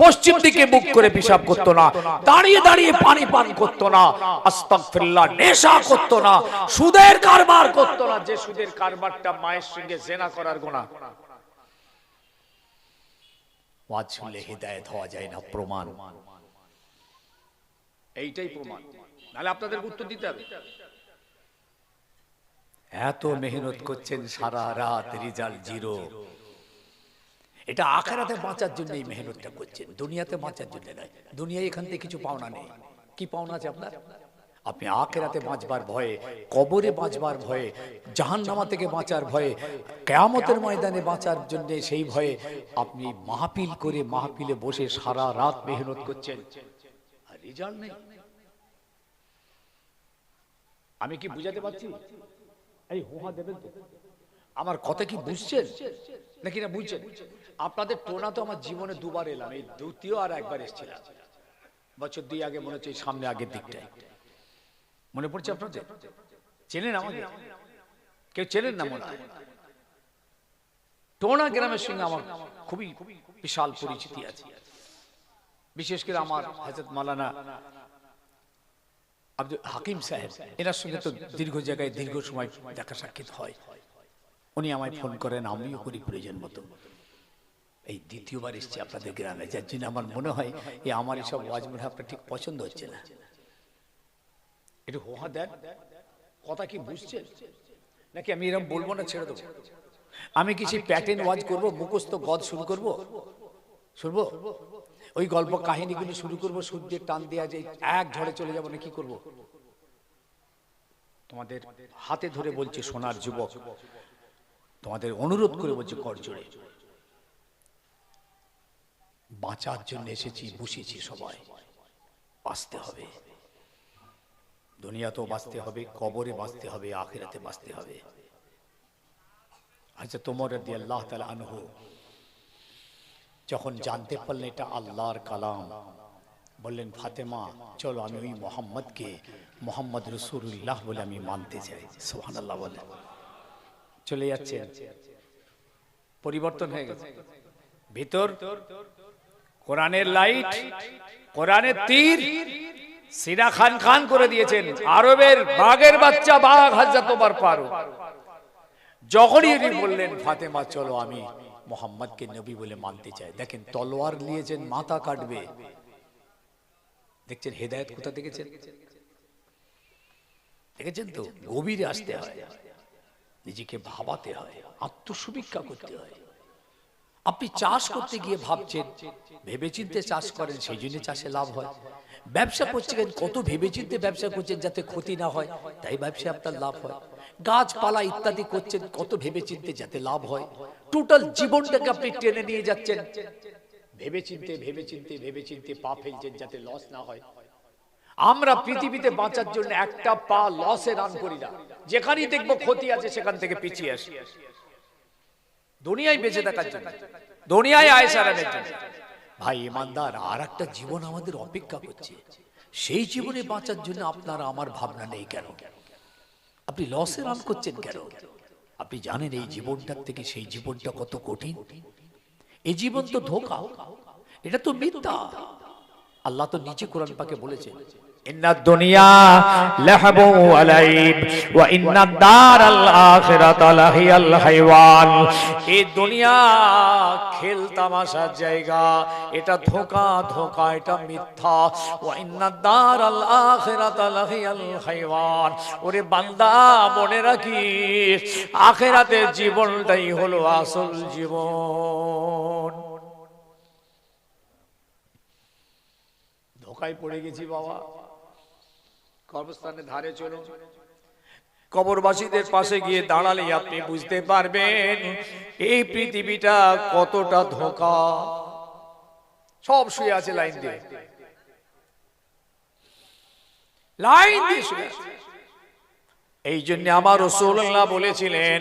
পশ্চিম দিকে মুখ করে পিশাব করতো না, দাঁড়িয়ে দাঁড়িয়ে পানি পান করতো না, আস্তাগফিরুল্লাহ নেশা করতো না, সুদের কারবার করতো না, যে সুদের কারবারটা মায়ের সঙ্গে জিনা করার গুনাহ। ওয়াজ শুনলে হেদায়েত হওয়া যায় না, প্রমাণ এইটাই প্রমাণ। নাহলে আপনাদের উত্তর দিতে হবে। এত মেহনত করছেন সারা রাত, রেজাল্ট জিরো। এটা আখিরাতে বাঁচার জন্য এই মেহনতটা করছেন, দুনিয়াতে বাঁচার জন্য নয়। দুনিয়ায় এখান থেকে কিছু পাওনা নেই। কি পাওনা আছে আপনার? আপনি আখিরাতে বাঁচবার ভয়ে, কবরে বাঁচবার ভয়ে, জাহান্নামা থেকে বাঁচার ভয়ে, কিয়ামতের ময়দানে বাঁচার জন্য সেই ভয়ে আপনি মাহফিল করে মাহফিলে বসে সারা রাত মেহনত করছেন, আর রেজাল্ট নেই। আমি কি বুঝাতে পারছি? এই হোহা দেবেন তো? আমার কথা কি বুঝছেন নাকি না বুঝছেন? আপনাদের টোনা তো আমার জীবনে দুবার এলাম, এই দ্বিতীয় আর একবার এসেছিলাম বছর 2 আগে, মনে হচ্ছে সামনে আগের দিকটায়। মনে পড়ছে আপনাদের? চেনেন আমাকে? কেউ চেনেন না মনে হয়? টোনা গ্রামের সঙ্গে আমার খুবই বিশাল পরিচিতি আছে। বিশেষ করে আমার হযরত মাওলানা আব্দুল হাকিম সাহেব, এনার সঙ্গে তো দীর্ঘ জায়গায় দীর্ঘ সময় দেখা সাক্ষাৎ হয়। উনি আমায় ফোন করেন, আমিও করি প্রয়োজন মতো। এই দ্বিতীয়বার এসেছি আপনাদের গ্রামে, যার জন্য আমার মনে হয় আমার এসব ওয়াজ মনে আপনার ঠিক পছন্দ হচ্ছে না। একটু হোহা দেন, কথা কি বুঝছেন নাকি আমি এরকম বলবো না, ছেড়ে দেবো? আমি কিছু প্যাটার্ন ওয়াজ করবো, মুখস্থ গদ শুরু করবো, শুনবো ওই গল্প কাহিনীগুলো শুরু করবো, সূর্যের টান দেওয়া যে এক ঝড়ে চলে যাবো না, কি করবো? তোমাদের হাতে ধরে বলছি সোনার যুবক, তোমাদের অনুরোধ করে বলছি করজোড়ে, বাঁচার জন্য এসেছি, বসেছি সবাই। বাঁচতে হবে, দুনিয়াতেও বাঁচতে হবে, কবরে বাঁচতে হবে, আখিরাতে বাঁচতে হবে। হযরত ওমর রাদিয়াল্লাহু তাআলা আনহু যখন জানতে পারলেন এটা আল্লাহর কালাম, বললেন ফাতেমা চলো আমি ওই মোহাম্মদকে মোহাম্মদ রাসূলুল্লাহ বলে আমি মানতে চাই। সুবহানাল্লাহ বলে চলে যাচ্ছেন, পরিবর্তন হয়ে গেছে। ভিতর কোরআনের লাইট, কোরআনের তীর সিনা খান খান করে দিয়েছেন। আরবের বাঘের বাচ্চা বাঘ হযরত ওমর ফারুক যখনই উনি বললেন ফাতেমা চলো আমি মোহাম্মদকে নবী বলে মানতে চাই, দেখেন তলোয়ার নিয়েছেন, মাথা কাটবে। দেখছেন হেদায়েত কোথা দেখেছেন? দেখেছেন তো? গভীরে আসতে হয়, নিজেকে ভাবাতে হয়, আত্মসমীক্ষা করতে হয়। আপনি চাষ করতে গিয়ে ভাবছেন, ভেবেচিন্তে চাষ করেন, সেই জন্য চাষে লাভ হয়। ব্যবসা করছেন, কত ভেবেচিন্তে ব্যবসা করছেন যাতে ক্ষতি না হয়, তাই ব্যবসায় আপনার লাভ হয়। গাছপালা ইত্যাদি করছেন, কত ভেবেচিন্তে যাতে লাভ হয়। টোটাল জীবনটাকে আপনি টেনে নিয়ে যাচ্ছেন, ভেবেচিন্তে ভেবেচিন্তে ভেবেচিন্তে পা ফেলছেন যাতে লস না হয়। আমরা পৃথিবীতে বাঁচার জন্য একটা পা লসে রান করি না, যেখানেই দেখবো ক্ষতি আছে সেখান থেকে পিছিয়ে আসি। দুনিয়ায় বেঁচে থাকার জন্য, দুনিয়ায় আয়েশ আরামের জন্য। ভাই ইমানদার, আর একটা জীবন আমাদের অপেক্ষা করছে, সেই জীবনে বাঁচার জন্য আপনার আমার ভাবনা নেই কেন? আপনি লসে রান করছেন কেন? আপনি জানেন এই জীবনটার থেকে সেই জীবনটা কত কঠিন? এই জীবন তো ধোঁকা, এটা তো মিথ্যা। আল্লাহ তো নিচে কোরআন পাকে বলেছেন ইন্নাদ দুনিয়া লাহবু ওয়া লাইব ওয়া ইন্নাদ দারাল আখিরাতা লাহিয়াল হাইওয়ান। এই দুনিয়া খেল তামাশার জায়গা, এটা ধোঁকা ধোঁকা, এটা মিথ্যা। ওয়া ইন্নাদ দারাল আখিরাতা লাহিয়াল হাইওয়ান। ওরে বান্দা মনে রাখিস, আখিরাতের জীবনটাই হলো আসল জীবন। ধোঁকায় পড়ে গেছি বাবা। কবরস্থানের ধারে চলুন, কবরবাসীদের পাশে গিয়ে দাঁড়ালে আপনি বুঝতে পারবেন এই পৃথিবীটা কতটা ধোঁকা। সব শুয়ে আছে লাইন দিয়ে, লাইন দিয়ে শুয়ে আছে। এই জন্য আমার রাসূলুল্লাহ বলেছিলেন,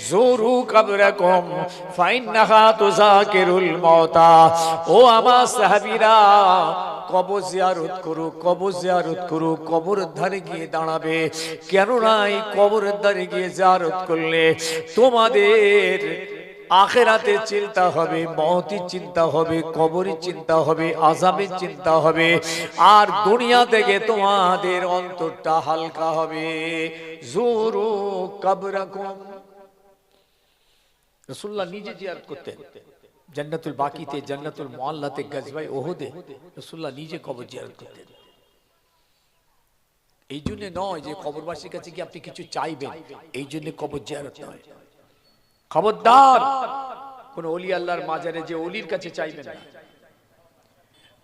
জুরু কবরাকুম ফাইন্নাহা তুযাকিরুল মাউতা। ও আমার সাহাবীরা, কবর জিয়ারত করো, কবর জিয়ারত করো। কবরের ধারে গিয়ে দাঁড়াবে, কেননা এই কবরের ধারে গিয়ে জিয়ারত করলে তোমাদের আখিরাতের চিন্তা হবে, মওতের চিন্তা হবে, কবরের চিন্তা হবে, আযাবের চিন্তা হবে, আর দুনিয়া থেকে তোমাদের অন্তরটা হালকা হবে। জুরু কবরাকুম। রাসূলুল্লাহ নিজে জিয়ারত করতেন, জান্নাতুল বাকিতে, জান্নাতুল মুআল্লাতে, গজওয়ায়ে উহুদে রাসূলুল্লাহ নিজে কবর জিয়ারত করতেন। এই জন্য নয় যে কবরবাসীর কাছে গিয়ে আপনি কিছু চাইবেন, এই জন্য কবর জিয়ারত নয়। খবরদার কোন ওলি আল্লাহর মাজারে যে ওলির কাছে চাইবেন না।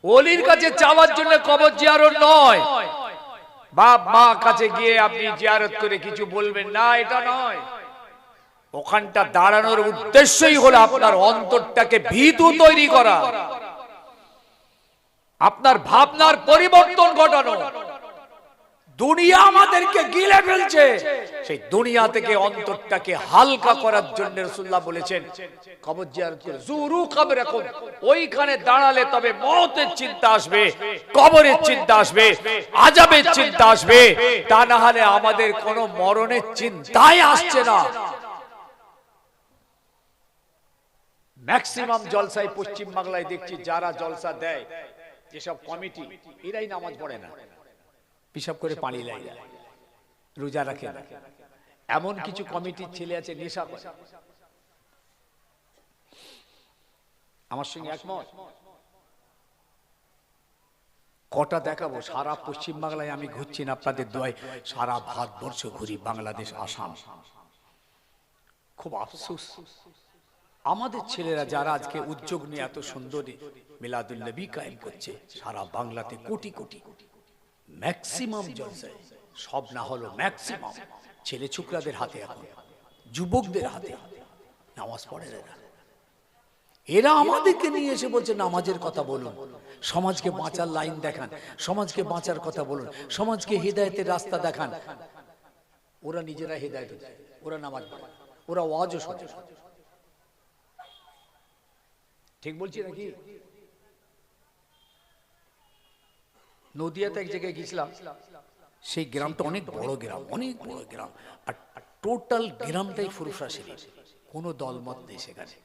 ওলির কাছে চাওয়ার জন্য কবর জিয়ারত নয়। বাপ মা কাছে গিয়ে আপনি জিয়ারত করে কিছু বলবেন না, এটা নয়। ওখানটা দাঁড়ানোর উদ্দেশ্যই হলো আপনার অন্তরটাকে ভীতু তৈরি করা, আপনার ভাবনার পরিবর্তন ঘটানো। দুনিয়া আমাদেরকে গিলে ফেলছে, সেই দুনিয়া থেকে অন্তরটাকে হালকা করার জন্য রাসূলুল্লাহ বলেছেন কবর জিয়ারত করো। জুরু কবরাকুম। ওইখানে দাঁড়ালে তবে মওতের চিন্তা আসবে, কবরের চিন্তা আসবে, আযাবের চিন্তা আসবে। তা না হলে আমাদের কোনো মরণের চিন্তাই আসছে না। ম্যাক্সিমাম জলসায় পশ্চিম বাংলায় দেখছি যারা জলসা দেয়, যেসব কমিটি, এরাই নামাজ পড়ে না, পিশাব করে পানি লাগে, রোজা রাখে না। এমন কিছু কমিটির ছেলে আছে নেশা করে। আমার সঙ্গে একমত? কটা দেখাবো? সারা পশ্চিম বাংলায় আমি ঘুরছি না, আপনাদের দোয়ায় সারা ভারতবর্ষ ঘুরি, বাংলাদেশ, আসাম। খুব আফসোস, আমাদের ছেলেরা যারা আজকে উদ্যোগ নিয়ে এত সুন্দরী মিলাদুল নবী কায়েম করছে সারা বাংলাতে, কোটি কোটি, ম্যাক্সিমাম জলসায়, সব না হলো ম্যাক্সিমাম ছেলে ছোকরাদের হাতে, এখন যুবকদের হাতে নামাজ পড়ে না। এরা আমাদেরকে নিয়ে এসে বলছে নামাজের কথা বলুন, সমাজকে বাঁচার লাইন দেখান, সমাজকে বাঁচার কথা বলুন, সমাজকে হেদায়েতের রাস্তা দেখান। ওরা নিজেরা হেদায়েত হচ্ছে, ওরা নামাজ পড়ে, ওরা ওয়াজও শোনে। ঠিক বলছি নাকি? নদিয়াতে এক জায়গায় গেছিলাম, সেই গ্রামটা অনেক বড় গ্রাম, অনেক বড় গ্রাম, আর টোটাল গ্রামটাই ফুরফুরা শরীফ, কোনো দলমত নেই সেখানে।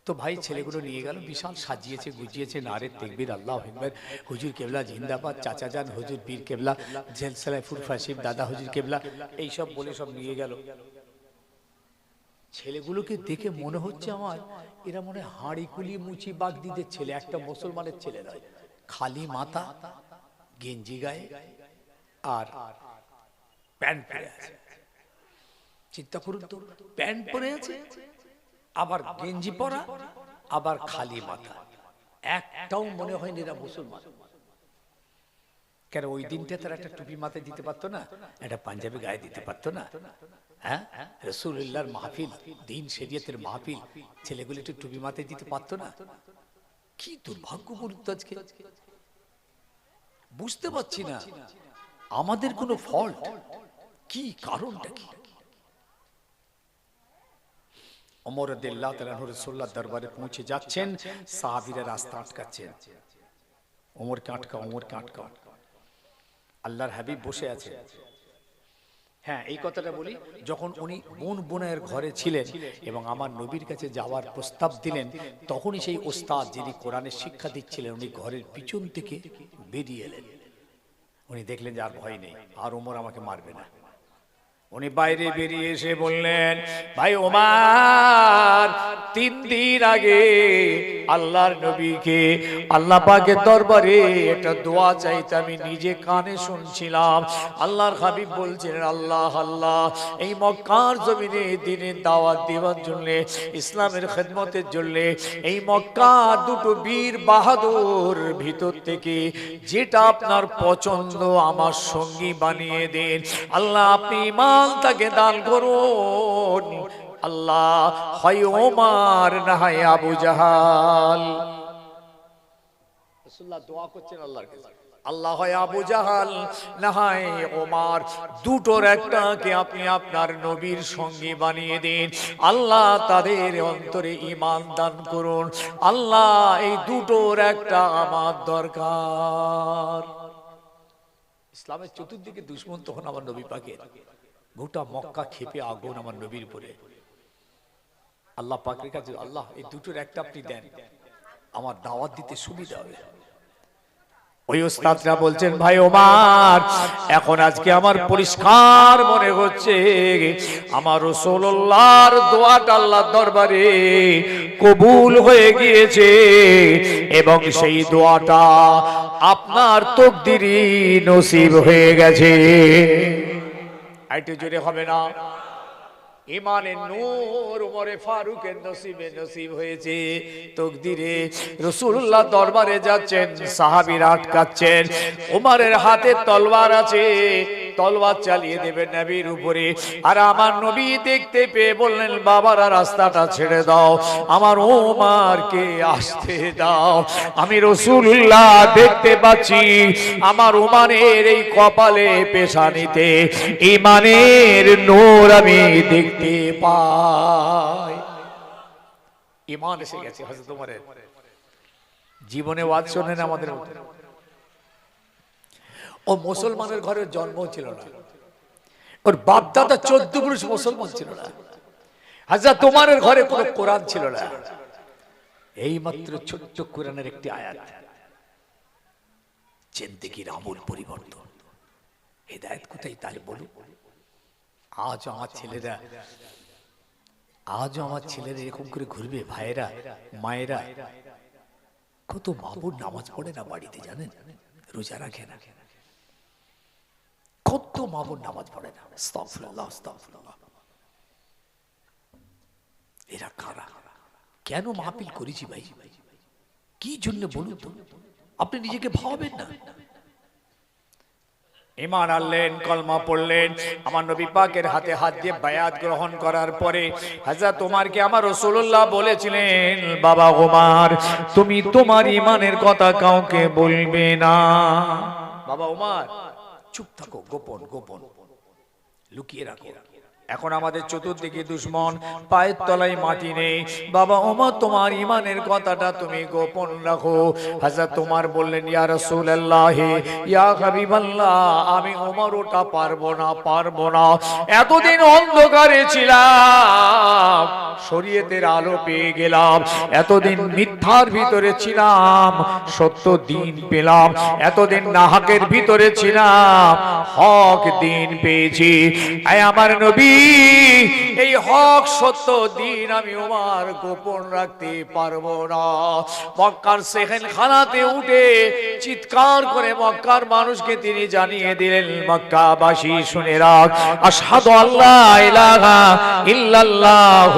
তো ভাই ছেলেগুলো নিয়ে গেল, বিশাল সাজিয়েছে গুজিয়েছে, নারে তাকবীর, আল্লাহু আকবার, হুজুর কেবলা জিন্দাবাদ, চাচা জান হুজুর পীর কেবলা, জেলসালায় ফুরফুরা শরীফ, দাদা হুজুর কেবলা, এইসব বলে সব নিয়ে গেল। ছেলেগুলোকে দেখে মনে হচ্ছে আমার এরা মনে হাঁড়ি কুলি মুচি বাগদিদের ছেলে, একটা মুসলমানের ছেলে নয়। খালি মাথা, গেঞ্জি গায়ে আর প্যান্ট পরে আছে। চিন্তা করুন তো, প্যান্ট পরে আছে, আবার গেঞ্জি পরা, আবার খালি মাথা। একটাও মনে হয়নি এরা মুসলমান। কেন ওই দিনটা তারা একটা টুপি মাথায় দিতে পারতো না, একটা পাঞ্জাবি গায়ে দিতে পারতো না? হ্যাঁ, রাসূলুল্লাহর মাহফিল, দ্বীন শরীয়তের মাহফিল, ছেলেগুলো একটু টুপি মাথায় দিতে পারতো না? কি দুর্ভাগ্যপূর্ণ আজকে। বুঝতে পারছি না আমাদের কোনো ফল্ট কি, কারণটা কি? ওমর রাদিয়াল্লাহু তাআলা রাসূলুল্লাহর দরবারে পৌঁছে যাচ্ছেন, সাহাবীরা রাস্তা আটকাচ্ছেন, ওমরকে আটকাও, ওমরকে আটকাও। আল্লাহর হাবিব বসে আছে। হ্যাঁ, এই কথাটা বলি, যখন উনি বোনের ঘরে ছিলেন এবং আমার নবীর কাছে যাওয়ার প্রস্তাব দিলেন, তখনই সেই ওস্তাদ যিনি কোরআনের শিক্ষা দিচ্ছিলেন উনি ঘরের পিছন থেকে বেরিয়ে এলেন। উনি দেখলেন যে আর ভয় নেই, আর ওমর আমাকে মারবে না। উনি বাইরে বেরিয়ে এসে বললেন, ভাই ওমর, 3 দিন আগে আল্লাহর নবীকে আল্লাহ পাকের দরবারে একটা দোয়া চাইতে আমি নিজে কানে শুনছিলাম। আল্লাহর হাবিব বলছিলেন, আল্লাহ আল্লাহ, এই মক্কার জমিনে দ্বীনের দাওয়াত দেওয়ার জন্য, ইসলামের খেদমতের জন্য, এই মক্কার দুটো বীর বাহাদুর ভিতর থেকে যেটা আপনার পছন্দ আমার সঙ্গী বানিয়ে দেন। আল্লাহ আপনি তাকে দান করুন। আল্লাহ হয় ওমর না হয় আবু জাহাল। রাসূলুল্লাহ দোয়া করছেন আল্লাহর কাছে, আল্লাহ হয় আবু জাহাল না হয় ওমর, দুটোর একটাকে আপনি আপনার নবীর সঙ্গী বানিয়ে দিন। আল্লাহ তাদের অন্তরে ঈমান দান করুন। আল্লাহ এই দুটোর একটা আমার দরকার। ইসলামের চতুর্দিকে দুশমন তখন আমার নবী পাকের, গোটা মক্কা খেপে আগুন আমার নবীর উপরে। আল্লাহ পাকের কাছে, আল্লাহ এই দুটোর একটা আপনি দেন, আমার দাওয়াত দিতে সুবিধা হবে। ওই ওস্তাদরা বলছেন, ভাই ওমর, এখন আজকে আমার পরিষ্কার মনে হচ্ছে আমার রাসূলুল্লাহর দোয়াটা আল্লাহর দরবারে কবুল হয়ে গিয়েছে, এবং সেই দোয়াটা আপনার তাকদীরে নসিব হয়ে গেছে। আইটু জোরে হবে না? ইমানের নূর ওমরে ফারুকের নসিবে নসিব হয়েছে। তাকদীরে রাসূলুল্লাহ দরবারে যাচ্ছেন, সাহাবীরা আটকাচ্ছেন। ওমরের হাতে তলোয়ার আছে, তলোয়ার চালিয়ে দেবেন নবীর উপরে। আর আমার নবী দেখতে পেয়ে বললেন, বাবারা রাস্তাটা ছেড়ে দাও, আমার ওমরকে আসতে দাও। আমি রাসূলুল্লাহ দেখতে পাচ্ছি আমার ওমরের এই কপালে পেশানিতে ইমানের নূর আমি দেখতে পাই। ঈমান এসে গেছে হযরত ওমরের জীবনে। ওয়াজ শোনেন আমাদের মতো। ও মুসলমানের ঘরে জন্ম ছিল না, ওর বাপ দাদা 14 পুরুষ মুসলমান ছিল না। হযরত ওমরের ঘরে কোনো কোরআন ছিল না, এই মাত্র ছোট্ট কোরআনের একটি আয়াত, জিন্দেগির আমূল পরিবর্তন। হিদায়াত কোথায় তাহলে বলুন? আজ আমার ছেলেরা এরকম করে ঘুরবে। ভাইয়েরা, মায়েরা, কত মা বোন নামাজ পড়ে না বাড়িতে, জানেন? রোজা রাখে না, কত মা বোন নামাজ পড়ে না। আস্তাগফিরুল্লাহ, আস্তাগফিরুল্লাহ। এরা কারা? কেন মাহফিল করেছি ভাই? কি জন্য বলুন তো? আপনি নিজেকে ভাবেন না। ঈমান আনলেন, কলমা পড়লেন, আমার নবী পাকের হাতে হাত দিয়ে বায়াত গ্রহণ করার পরে হযরত ওমরকে আমার রাসূলুল্লাহ বলেছিলেন, বাবা ওমর, তুমি তোমার ঈমানের কথা কাউকে বলবে না। বাবা ওমর, চুপ থাকো, গোপন গোপন লুকিয়ে রাখো। এখন আমাদের চতুর্দিকে দুশমন, পায়ের তলায় মাটি নেই। বাবা ওমর, তোমার ঈমানের কথাটা তুমি গোপন রাখো। হযরত ওমর বললেন, ইয়া রাসূলুল্লাহ, ইয়া হাবিবাল্লাহ, আমি ওমর ওটা পারবো না। এতদিন অন্ধকারে ছিলাম, শরীয়তের আলো পেয়ে গেলাম। এতদিন মিথ্যার ভিতরে ছিলাম, সত্য দিন পেলাম। এতদিন নাহকের ভিতরে ছিলাম, হক দিন পেয়েছি। আয় আমার নবী, এই হক সত্য দিন আমি ওমর গোপন রাখতে পারবো না। মক্কার সেখানখানাতে উঠে চিৎকার করে মক্কার মানুষকে তিনি জানিয়ে দিলেন, মক্কাবাসী শুনে রাখ, আশহাদু আল্লা ইলাহা ইল্লাল্লাহ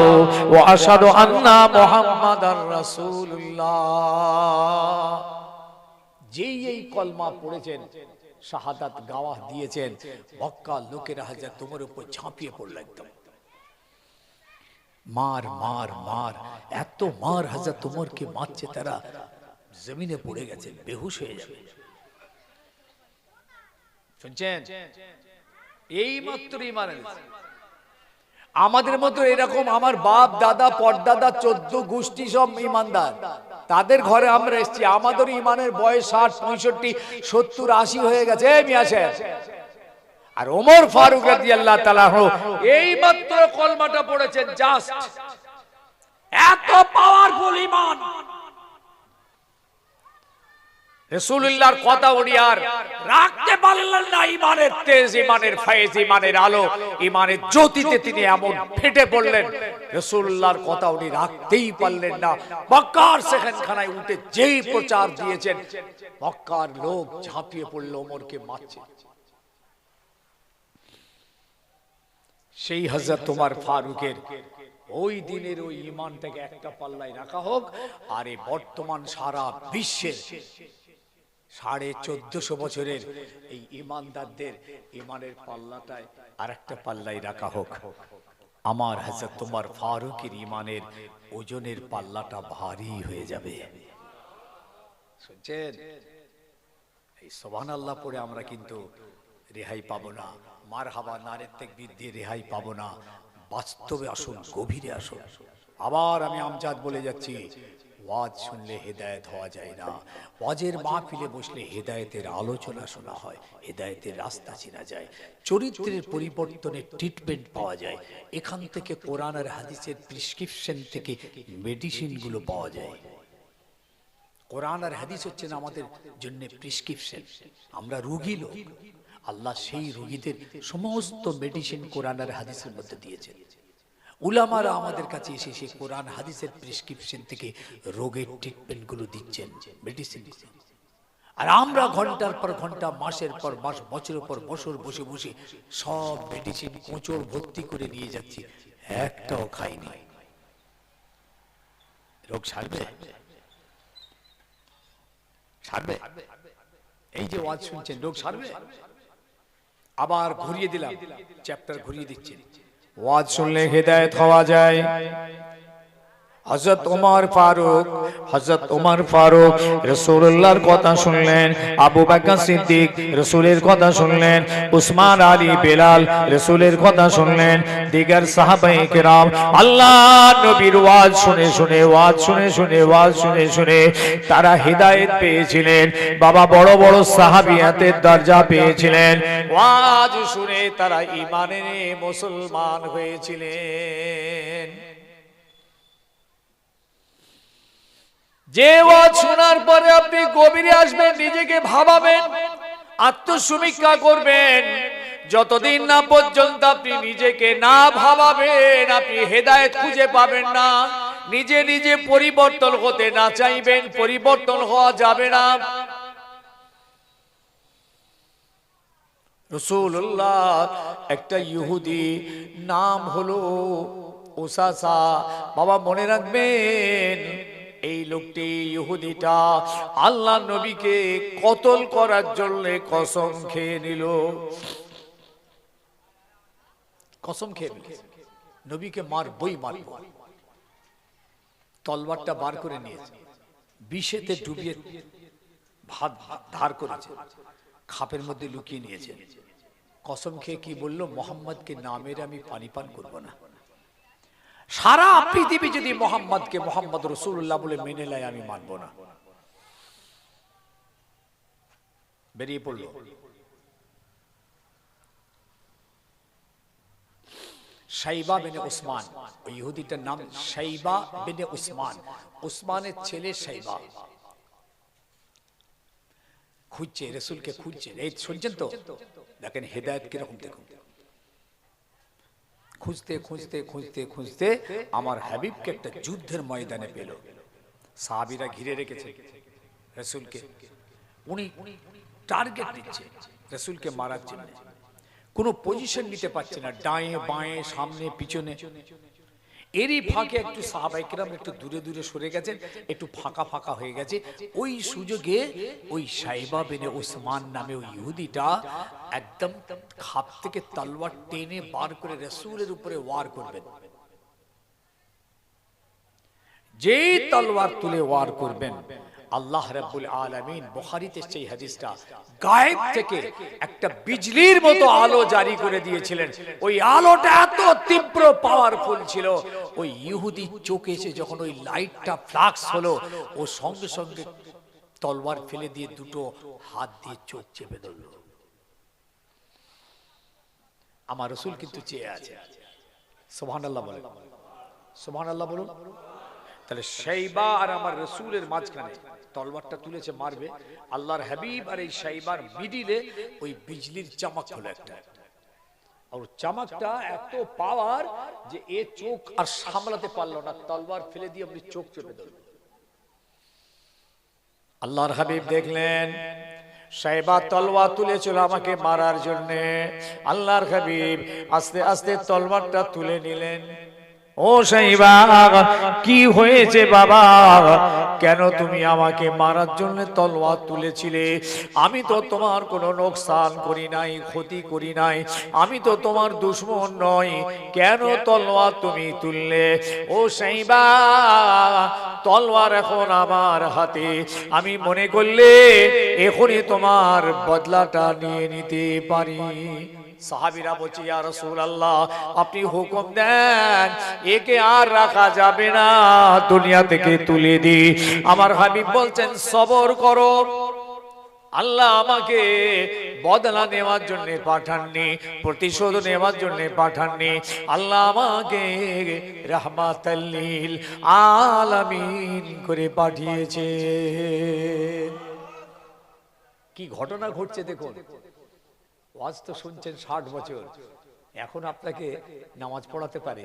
ওয়া আশহাদু আন্না মুহাম্মাদার রাসূলুল্লাহ। যেই এই কলমা পড়েছেন, শাহাদাত গাওয়াহ দিয়েছেন, মক্কার লোকেরা হযরত ওমরের উপর ঝাঁপিয়ে পড়ল। একদম মার মার মার, এত মার হযরত ওমরকে মারছে, তারা জমিনে পড়ে গেছে, বেহুশ হয়ে যাবে। শুনছেন? এই মাত্র ঈমান এনেছে। আমাদের মতো এরকম আমার বাপ দাদা পরদাদা 14 গোষ্ঠী সব ঈমানদার, তাদের ঘরে আমরা এসেছি। আমাদের ঈমানের বয়স 60, 65, 70, 80 হয়ে গেছে। মিয়া সাহেব, আর ওমর ফারুক রাদিয়াল্লাহু তাআলা এই মাত্র কলমাটা পড়েছেন, জাস্ট এত পাওয়ারফুল ঈমান। রাসূলুল্লাহর কথা উনি আর রাখতে পারলেন না। ইমানের তেজ, ইমানের ফয়েজ, ইমানের আলো, ইমানের জ্যোতিতে তিনি এমন ফেটে পড়লেন, রাসূলুল্লাহর কথা উনি রাখতেই পারলেন না। মক্কার সেখানখানায় উঠে যেই প্রচার দিয়েছেন, মক্কার লোক ঝাঁপিয়ে পড়ল, ওমরকে মারছে। সেই হযরত ওমর ফারুকের ওই দিনের ওই ঈমানটাকে একটা পাল্লায় রাখা হোক, আর এই বর্তমান সারা বিশ্বের 1450 বছরের এই ঈমানদারদের ঈমানের পাল্লাটায় আরেকটা পাল্লায় রাখা হোক। আমার হযরত ওমর ফারুকের ঈমানের ওজনের পাল্লাটা ভারী হয়ে যাবে। শুনছেন? এই সুবহানাল্লাহ পড়ে আমরা কিন্তু রেহাই পাবো না, মারহাবা নারে তাকবীর দিয়ে রেহাই পাবো না। বাস্তবে আসুন, গভীরে আসুন। আবার আমি আমজাদ বলে যাচ্ছি, ওয়াজ শুনলে হেদায়েত হওয়া যায় না। ওয়াজের মাহফিলে বসলে হেদায়েতের আলোচনা শোনা হয়, হেদায়েতের রাস্তা চেনা যায়, চরিত্রের পরিবর্তনের ট্রিটমেন্ট পাওয়া যায়। এখান থেকে কোরআন আর হাদিসের প্রেসক্রিপশন থেকে মেডিসিনগুলো পাওয়া যায়। কোরআন আর হাদিস হচ্ছেন আমাদের জন্য প্রেসক্রিপশন। আমরা রোগী লোক, আল্লাহ সেই রোগীদের সমস্ত মেডিসিন কোরআন আর হাদিসের মধ্যে দিয়েছেন। উলামারা আমাদের কাছে এসে সেই কোরআন হাদিসের প্রেসক্রিপশন থেকে রোগের ট্রিটমেন্ট গুলো দিচ্ছেন, মেডিসিন। আর আমরা ঘন্টার পর ঘন্টা, মাসের পর মাস, বছরের পর বছর বসে বসে সব মেডিসিন কোঁচড় ভর্তি করে নিয়ে যাচ্ছি, একটাও খাইনি। রোগ সারবে? সারবে? এই যে ওয়াজ শুনছেন, রোগ সারবে? আবার ঘুরিয়ে দিলাম, চ্যাপ্টার ঘুরিয়ে দিচ্ছি। ওয়াজ শুনলে হেদায়েত হওয়া যায়। হযরত ওমর ফারুক রাসূলুল্লাহর কথা শুনলেন, আবু বকর সিদ্দিক রাসূলের কথা শুনলেন, উসমান আলী বেলাল রাসূলের কথা শুনলেন, দিগার সাহাবায়ে কেরাম আল্লাহর নবীর ওয়াজ শুনে তারা হেদায়েত পেয়েছিলেন। বাবা, বড় বড় সাহাবিয়াতের দরজা পেয়েছিলেন। ওয়াজ শুনে তারা ঈমানে মুসলমান হয়েছিলেন। যে ওয়াজ শোনার পরে আপনি গভীরে আসবেন, নিজেকে ভাবাবেন, আত্মসমীক্ষা করবেন, যতদিন না পর্যন্ত আপনি নিজেকে না ভাবাবেন, আপনি হেদায়েত খুঁজে পাবেন না। নিজে নিজে পরিবর্তন হতে না চাইবেন, পরিবর্তন হওয়া যাবে না। রাসূলুল্লাহ একটা ইহুদি, নাম হলো উসাসা। বাবা মনে রাখবেন, এই লোকটি ইহুদিটা আল্লাহ নবীকে কতল করার জন্য কসম খেয়ে নিল। কসম খেয়ে নিল, নবীকে মারবই মারব। তলবারটা বার করে নিয়েছে, বিষেতে ডুবিয়ে ভাত ধার করেছে, খাপের মধ্যে লুকিয়ে নিয়েছে। কসম খেয়ে কি বলল? মোহাম্মদকে নামের আমি পানি পান করব না। সারা পৃথিবী যদি মোহাম্মদকে মোহাম্মদ রাসূলুল্লাহ বলে মেনে নেয়, আমি মানব না। বেরিয়ে পড়ল। শাইবা বিনে উসমান, ওই ইহুদিটার নাম শাইবা বিনে উসমান, উসমানের ছেলে শাইবা। খুঁজছে, রাসূলকে খুঁজছে। এই শুনছেন তো? দেখেন হেদায়েত কিরকম, দেখুন। খুঁজতে খুঁজতে খুঁজতে খুঁজতে আমার হাবিবকে একটা যুদ্ধের ময়দানে পেল। সাহাবীরা ঘিরে রেখেছে রাসূলকে, উনি টার্গেট দিচ্ছে রাসূলকে মারার জন্য। কোনো পজিশন নিতে পারছে না, ডায়ে বাঁয়ে, সামনে পিছনে। এরই ফাঁকে একটু সাহাবায়ে কেরাম একটু দূরে দূরে সরে গেছেন, একটু ফাঁকা ফাঁকা হয়ে গেছে। ওই সুযোগে ওই শাইবা বিনে উসমান নামে ওই ইহুদিটা একদম খাপ থেকে তলোয়ার টেনে বার করে রাসূলের উপরে ওয়ার করবেন। যেই তলোয়ার তুলে ওয়ার করবেন, আল্লাহ রাব্বুল আলামিন, বুখারীতে সেই হাদিসটা, গায়েব থেকে একটা বিজলির মতো আলো জারি করে দিয়েছিলেন। ওই আলোটা এত তীব্র পাওয়ারফুল ছিল, ওই ইহুদি চোখে এসে যখন ওই লাইটটা ফ্লাক্স হলো, ও সঙ্গে সঙ্গে তলোয়ার ফেলে দিয়ে দুটো হাত দিয়ে চোখ চেপে ধরল। আমার রাসূল কিন্তু চেয়ে আছে। সুবহানাল্লাহ বলেন, সুবহানাল্লাহ বলুন। তাহলে শাইবা আর আমার রাসূলের মাঝখানে তলোয়ারটা তুলেছে মারবে, আল্লাহর হাবিব আর এই শাইবার মিডিলে ওই বিজলির চামক হলো একটা, আর চামকটা এত পাওয়ার যে এ চোখ আর সামলাতে পারলো না, তলোয়ার ফেলে দিয়ে আপনি চোখ চেপে ধরবে। আল্লাহর হাবিব দেখলেন শাইবা তলোয়ার তুলেছিল আমাকে মারার জন্য, আল্লাহর হাবিব আস্তে আস্তে তলোয়ারটা তুলে নিলেন। ও শাইবা, কি হয়েছে বাবা, কেন তুমি আমাকে মারার জন্য তলোয়ার তুলেছিলে? আমি তো তোমার কোনো নোকসান করি নাই, ক্ষতি করি নাই, আমি তো তোমার দুশমন নই, কেন তলোয়ার তুমি তুললে? ও শাইবা, তলোয়ার এখন আমার হাতে, আমি মনে করলে এখনই তোমার বদলাটা নিয়ে নিতে পারি। সাহাবীরা বলছে, ইয়া রাসূলুল্লাহ, আপনি হুকুম দেন, একে আর রাখা যাবে না, দুনিয়া থেকে তুলে দি। আমার হাবিব বলছেন, সবর করো, আল্লাহ আমাকে বদলা নেওয়ার জন্য পাঠাননি, প্রতিশোধ নেওয়ার জন্য পাঠাননি, আল্লাহ আমাকে রাহমাতাল লিল আলামিন করে পাঠিয়েছে। কি ঘটনা ঘটছে দেখুন। ওয়াজ তো শুনছেন 60 বছর, এখন আপনাকে নামাজ পড়াতে পারে?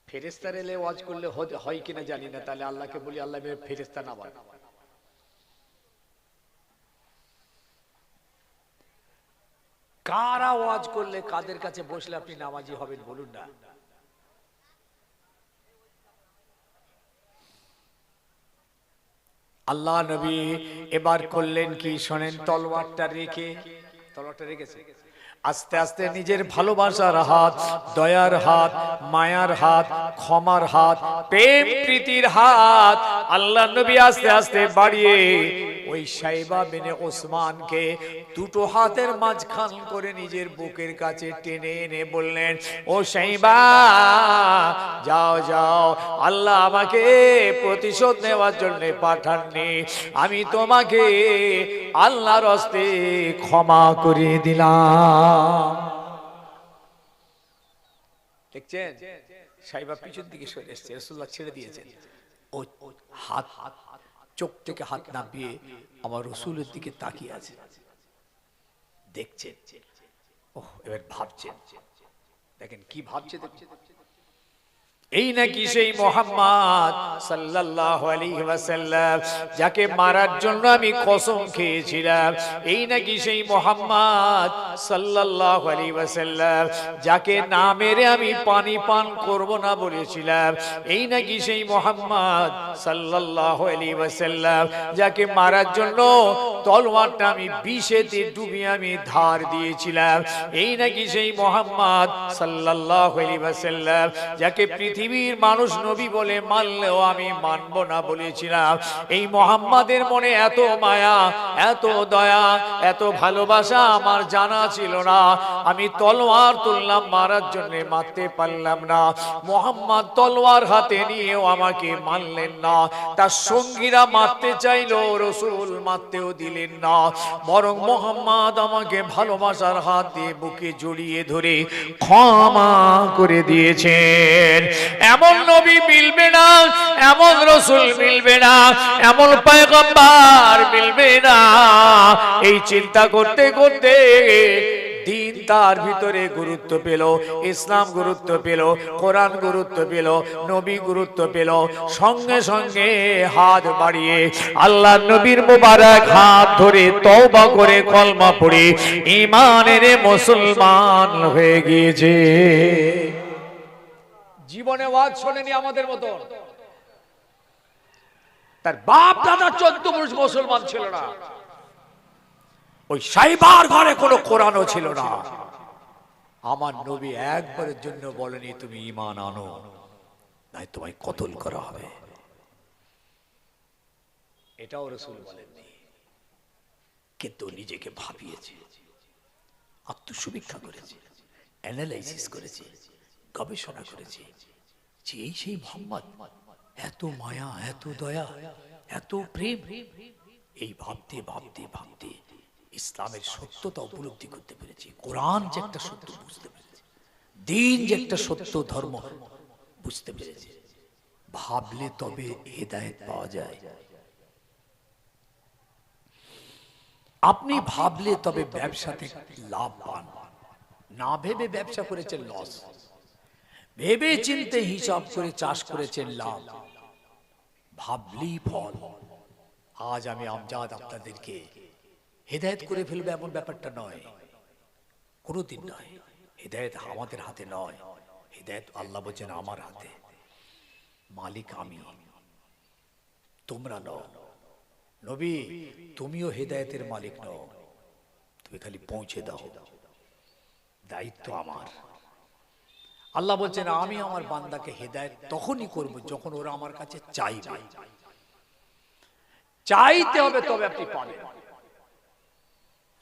ফেরেশতা এলে ওয়াজ করলে হয় কিনা জানি না, তাহলে আল্লাহকে বলি আল্লাহ ফেরেশতা নামান। কারা ওয়াজ করলে, কাদের কাছে বসলে আপনি নামাজি হবেন বলুন না? আল্লাহ নবী এবার করলেন কি শোনেন, তলোয়ারটা রেখেছে, আস্তে আস্তে নিজের ভালোবাসার হাত, দয়ার হাত, মায়ার হাত, ক্ষমার হাত, প্রেম প্রীতির হাত আল্লাহ নবী আস্তে আস্তে বাড়িয়ে ওই শাইবা বিনে ওসমানকে দুটো হাতের মাঝখান করে নিজের বুকের কাছে টেনে এনে বললেন, ও শাইবা, যাও যাও, আল্লাহ আমাকে প্রতিশোধ নেওয়ার জন্য পাঠাননি, আমি তোমাকে আল্লাহর হস্তে ক্ষমা করে দিলাম। দেখছেন, শাইবা পিছন দিকে সরে এসেছে, রাসূলুল্লাহ ছেড়ে দিয়েছেন, ও হাত চোখ থেকে হাত নামিয়ে আমার রাসূলের দিকে তাকিয়ে আছে, দেখছেন, ও এবার ভাবছেন, দেখেন কি ভাবছে, এই নাকি সেই মুহাম্মদ সাল্লাল্লাহু আলাইহি ওয়াসাল্লাম যাকে মারার জন্য আমি কসম খেয়েছিলাম, এই নাকি সেই মুহাম্মদ সাল্লাল্লাহু আলাইহি ওয়াসাল্লাম যাকে না মেরে আমি পানি পান করব না বলেছিলাম, এই নাকি সেই মুহাম্মদ সাল্লাল্লাহু আলাইহি ওয়াসাল্লাম যাকে মারার জন্য তলোয়ারটা আমি বিষেতে ডুবিয়ে আমি ধার দিয়েছিলাম, এই নাকি সেই মুহাম্মদ সাল্লাল্লাহু আলাইহি ওয়াসাল্লাম যাকে পৃথিবীর মানুষ নবী বলে মানলেও আমি মানব না বলেছিলাম। এই মুহাম্মাদের মনে এত মায়া, এত দয়া, এত ভালোবাসা আমার জানা ছিল না, আমি তলোয়ার তুললাম মারার জন্য, মারতে পারলাম না। মুহাম্মদ তলোয়ার হাতে নিয়েও আমাকে মানলেন না, তার সঙ্গীরা মারতে চাইলো, রাসূল মারতেও দিলেন না, বরং মুহাম্মদ আমাকে ভালোবাসার হাত দিয়ে বুকে জড়িয়ে ধরে ক্ষমা করে দিয়েছেন। এমন নবী মিলবে না, এমন রাসূল মিলবে না, এমন পয়গম্বর মিলবে না। এই চিন্তা করতে করতে দিন তার ভিতরে গুরুত্ব পেল, ইসলাম গুরুত্ব পেল, কোরআন গুরুত্ব পেল, নবী গুরুত্ব পেল। সঙ্গে সঙ্গে হাত বাড়িয়ে আল্লাহ নবীর মোবারক হাত ধরে তওবা করে কলমা পড়ে ঈমানের মুসলমান হয়ে গিয়েছে। জীবনে ওয়াজ শোনেনি আমাদের মতো, তার বাপ দাদা 14 বছর মুসলমান ছিল না, ওই শাইবার ঘরে কোনো কোরআনও ছিল না। আমার নবী একবারের জন্য বলেনি তুমি ঈমান আনো, নাই তোমায় কতল করা হবে, এটাও রাসূল বলেননি। কিন্তু নিজেকে ভাবিয়েছে, আত্মসমীক্ষা করেছে, অ্যানালাইসিস করেছে, গবেষণা করেছে যে এই সেই মুহাম্মদ, এত মায়া, এত দয়া, এত প্রেম। এই ভাবতে ভাবতে ভাবতে ইসলামের সত্যতা উপলব্ধি করতে পেরেছি, কোরআন যে একটা সত্য বুঝতে পেরেছে, দ্বীন যে একটা সত্য ধর্ম বুঝতে পেরেছে। ভাবলে তবে হেদায়েত পাওয়া যায়। আপনি ভাবলে তবে ব্যবসাতে লাভ পান, না ভেবে ব্যবসা করেছেন লস, ভেবে চিন্তে হিসাব করে চাষ করেছেন লাভ, ভাবলেই ফল। আজ আমি আমজাদ আপনাদেরকে হেদায়েত করে ফেলবে এমন ব্যাপারটা নয়, কোনোদিন নয়। হেদায়েত আমাদের হাতে নয়, হেদায়েত আল্লাহ বলছেন আমার হাতে, মালিক আমি, তোমরা নও। নবী তুমিও হেদায়েতের মালিক নও, তুমি খালি পৌঁছে দাও, দায়িত্ব আমার। আল্লাহ বলছেন আমি আমার বান্দাকে হেদায়েত তখনই করব যখন ওরা আমার কাছে চাইবে। চাইতে হবে তবে আপনি পাবেন।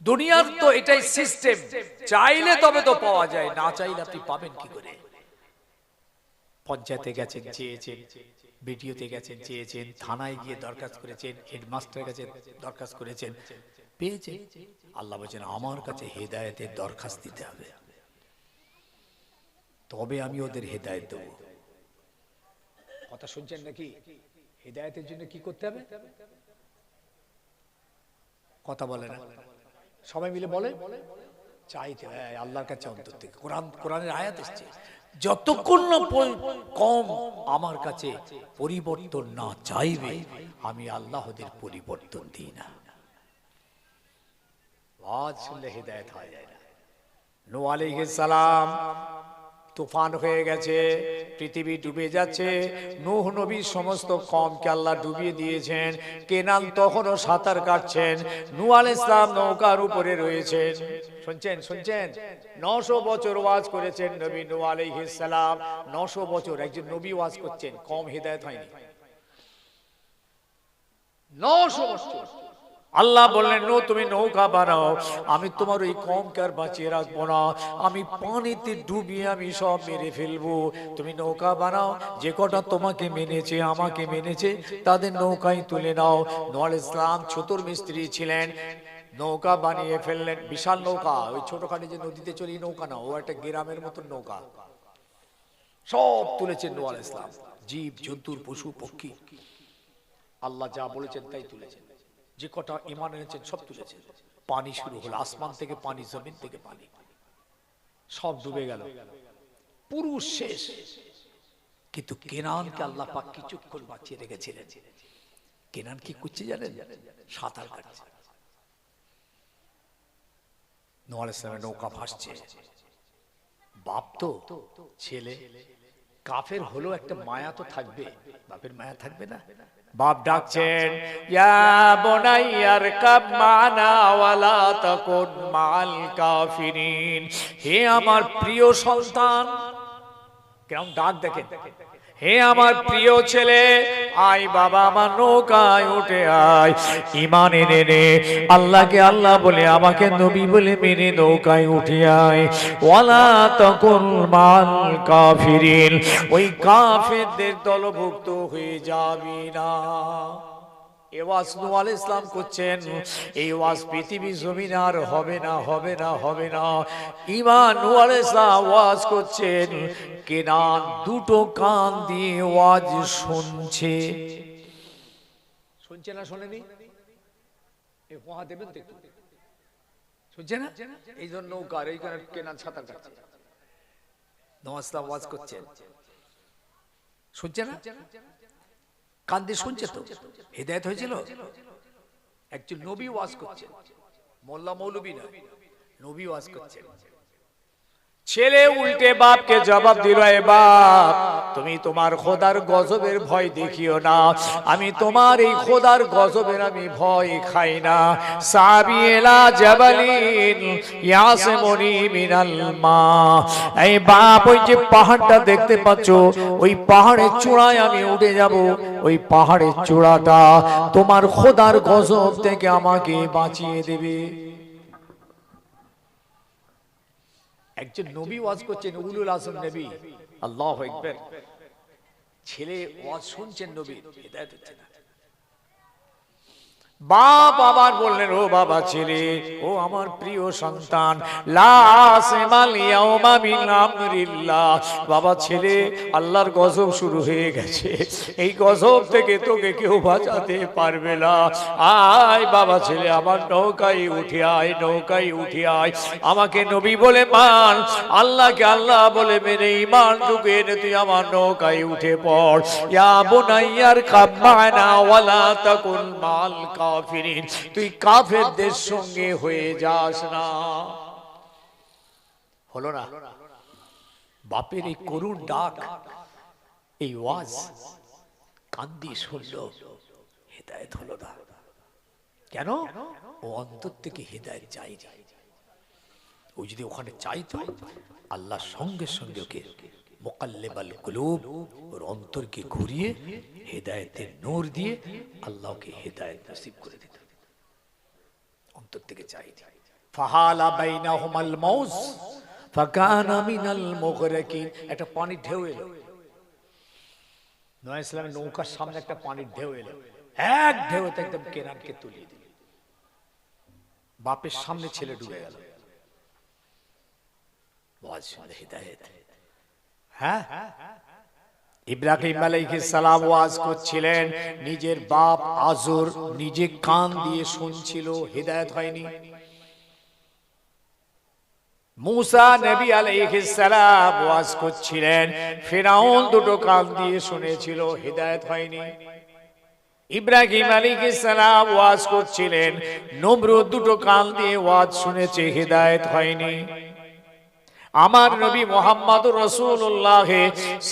দুনিয়ার তো এটাই সিস্টেম, চাইলে তবে তো পাওয়া যায়, না চাইলে আপনি পাবেন কি করে? পঞ্চায়েতে গেছেন চেয়েছেন, বিডিওতে গেছেন চেয়েছেন, থানায় গিয়ে দরখাস্ত করেছেন, হেডমাস্টারের কাছে দরখাস্ত করেছেন, পেয়েছেন। আল্লাহ বলছেন আমার কাছে হেদায়েতের দরখাস্ত দিতে হবে, তবে আমি ওদের হেদায়েত দেব। কথা শুনছেন নাকি? হেদায়েতের জন্য কি করতে হবে? কথা বলে না, সবাই মিলে বলে চাইতে হবে আল্লাহর কাছে অন্তর থেকে। কোরআনের আয়াত এসেছে, যতক্ষণ না কম আমার কাছে পরিবর্তন না চাইবে আমি আল্লাহ ওদের পরিবর্তন দিই না। আওয়াজ শুনলে হেদায়েত হয়ে যায় না। নূহ আলাইহিস সালাম, তুফান হয়ে গেছে, পৃথিবী ডুবে যাচ্ছে, নূহ নবীর সমস্ত কওমকে আল্লাহ ডুবিয়ে দিয়েছেন। কেনান তখনও সাঁতার কাটছেন, নূহ আলাইহিস সালাম নৌকার উপরে রয়েছেন। শুনছেন শুনছেন 900 বছর ওয়াজ করেছেন নবী নূহ আলাইহিস সালাম। 900 বছর একজন নবী ওয়াজ করছেন, কম হেদায়েত হয়নি। 900 বছর আল্লাহ বললেন নূহ তুমি নৌকা বানাও, আমি তোমার ওই কওমকে আর বাঁচিয়ে রাখবো না, আমি পানিতে ডুবিয়ে আমি সব মেরে ফেলবো। তুমি নৌকা বানাও, যে কটা তোমাকে মেনেছে আমাকে মেনেছে তাদের নৌকায় তুলে নাও। নূহ আলাইহিস সালাম চতুর মিস্ত্রি ছিলেন, নৌকা বানিয়ে ফেললেন, বিশাল নৌকা। ওই ছোটখাটো যে নদীতে চলি নৌকা না, ও একটা গ্রামের মতন নৌকা। সব তুলেছেন নূহ আলাইহিস সালাম, জীব জন্তুর পশু পক্ষী, আল্লাহ যা বলেছেন তাই তুলেছেন। যে কটা ঈমান এনেছেন সব তুলেছেন। পানি শুরু হলো, আসমান থেকে পানি, জমিন থেকে পানি, সব ডুবে গেল, পুরো শেষ। কিন্তু কেনানকে আল্লাহ পাক কিছুক্ষণ বাঁচিয়ে রেখেছিলেন। কেনান কি করছে জানেন? সাঁতার কাটছে। নূহ আলাইহিস সালামের নৌকা ভাসছে, বাপ তো ছেলে কাফের হলো, একটা মায়া তো থাকবে, বাপের মায়া থাকবে না? বাপ ডাকছেন, ইয়া বুনাইয়ার কাব মানা ওয়ালা তাকুন মাল কাফিরিন। হে আমার প্রিয় সন্তান, কেমন ডাক দেখেন, হে আমার প্রিয় ছেলে, আয় বাবা আমার নৌকায় উঠে আয়, ঈমান এনে নে, আল্লাহকে আল্লাহ বলে আমাকে নবী বলে মেনে নৌকায় উঠে আয়। ওয়ালা তাকুন মাল কাফিরিন, ওই কাফেরদের দলভুক্ত হয়ে যাবি না। এই ওয়াজ নূহ আলাইহিস সালাম করছেন, এই ওয়াজ পৃথিবী জমিন আর হবে না, হবে না, হবে না। ঈমান নূহ আলাইহিস সালাম ওয়াজ করছেন, কেনান দুটো কান দিয়ে ওয়াজ শুনছে। শুনছে না শোনেনি? এই ওয়াজ দেবেন তো একটু, শুনছে না? এই জন্য নৌকার এই কারণে কেনান সাঁতার কাটছে। নূহ আলাইহিস সালাম ওয়াজ করছেন, শুনছে না? কান দিয়ে শুনছে তো, হেদায়েত হয়েছিল। একজন নবী ওয়াজ করছেন, মোল্লা মৌলবী না, নবী ওয়াজ করছেন। ছেলে উল্টে বাপকে জবাব দিল, এ বাপ তুমি তোমার খোদার গজবের ভয় দেখিও না, আমি তোমার এই খোদার গজবের আমি ভয় খাই না। সাবি ইলা জাবালিন ইয়াসমুনি মিনাল মা। এই বাপ ওই যে পাহাড়টা দেখতে পাচ্ছ, ওই পাহাড়ের চূড়ায় আমি উঠে যাব, ওই পাহাড়ের চূড়াটা তোমার খোদার গজব থেকে আমাকে বাঁচিয়ে দেবে। একজন নবী ওয়াজ করছেন, উলুল আজম নবী, আল্লাহু আকবার। ছেলে ওয়াজ শুনছেন, নবী হেদায়েত হচ্ছে না। বাপ আবার বললেন, ও বাবা ছেলে, ও আমার প্রিয় সন্তান, বাবা ছেলে, আল্লাহর গজব শুরু হয়ে গেছে, এই গজব থেকে তোকে কেউ বাঁচাতে পারবে না। আয় বাবা ছেলে, আমার নৌকায় উঠে আয়, নৌকায় উঠে আয়, আমাকে নবী বলে মান, আল্লাহকে আল্লাহ বলে মেনে ঈমান ঢুকে এনে তুই আমার নৌকায় উঠে পড়। ইয়া বুনাইয়ার কাবমানা ওয়ালা তাকুন মাল কাফিরিন, তুই কাফেরদের সঙ্গে হয়ে যাস না। হলো না? বাপের এই করুণ ডাক, এই ওয়াজ কান দিয়ে শুনলো, হেদায়েত হলো না। কেন? ও অন্তর থেকে হেদায়েত চাইনি। ও যদি ওখানে চাইতো, আল্লাহ সঙ্গে সঙ্গে ওকে মুকাল্লিবাল কুলুব, ওর অন্তরকে ঘুরিয়ে হেদায়েতের নূর দিয়ে আল্লাহকে হেদায়েত নসিব করে দিত। অন্তর থেকে চাইনি। ফাহালা বাইনাহুমাল মাউজ ফাকানা মিনাল মুগরাকিন, একটা পানির ঢেউ এলো, নূহ আলাইহিস সালামের নৌকার সামনে একটা পানির ঢেউ এলো, এক ঢেউতে একদম কেনানকে তুলিয়ে দিল। বাপের সামনে ছেলে ডুবে গেল। ওয়াজ শুনে হিদায়াত। হ্যাঁ, ইব্রাহিম আলাইহিস সালাম ওয়াজ করছিলেন, নিজের বাপ আযর নিজে কান দিয়ে শুনছিল, হিদায়াত হয়নি। মুসা নবী আলাইহিস সালাম ওয়াজ করছিলেন, ফিরাউন দুটো কান দিয়ে শুনেছিল, হিদায়াত হয়নি। ইব্রাহিম আলাইহিস সালাম ওয়াজ করছিলেন, নমরুদ দুটো কান দিয়ে ওয়াজ শুনেছে, হিদায়াত হয়নি। আমার নবী মুহাম্মদুর রাসূলুল্লাহ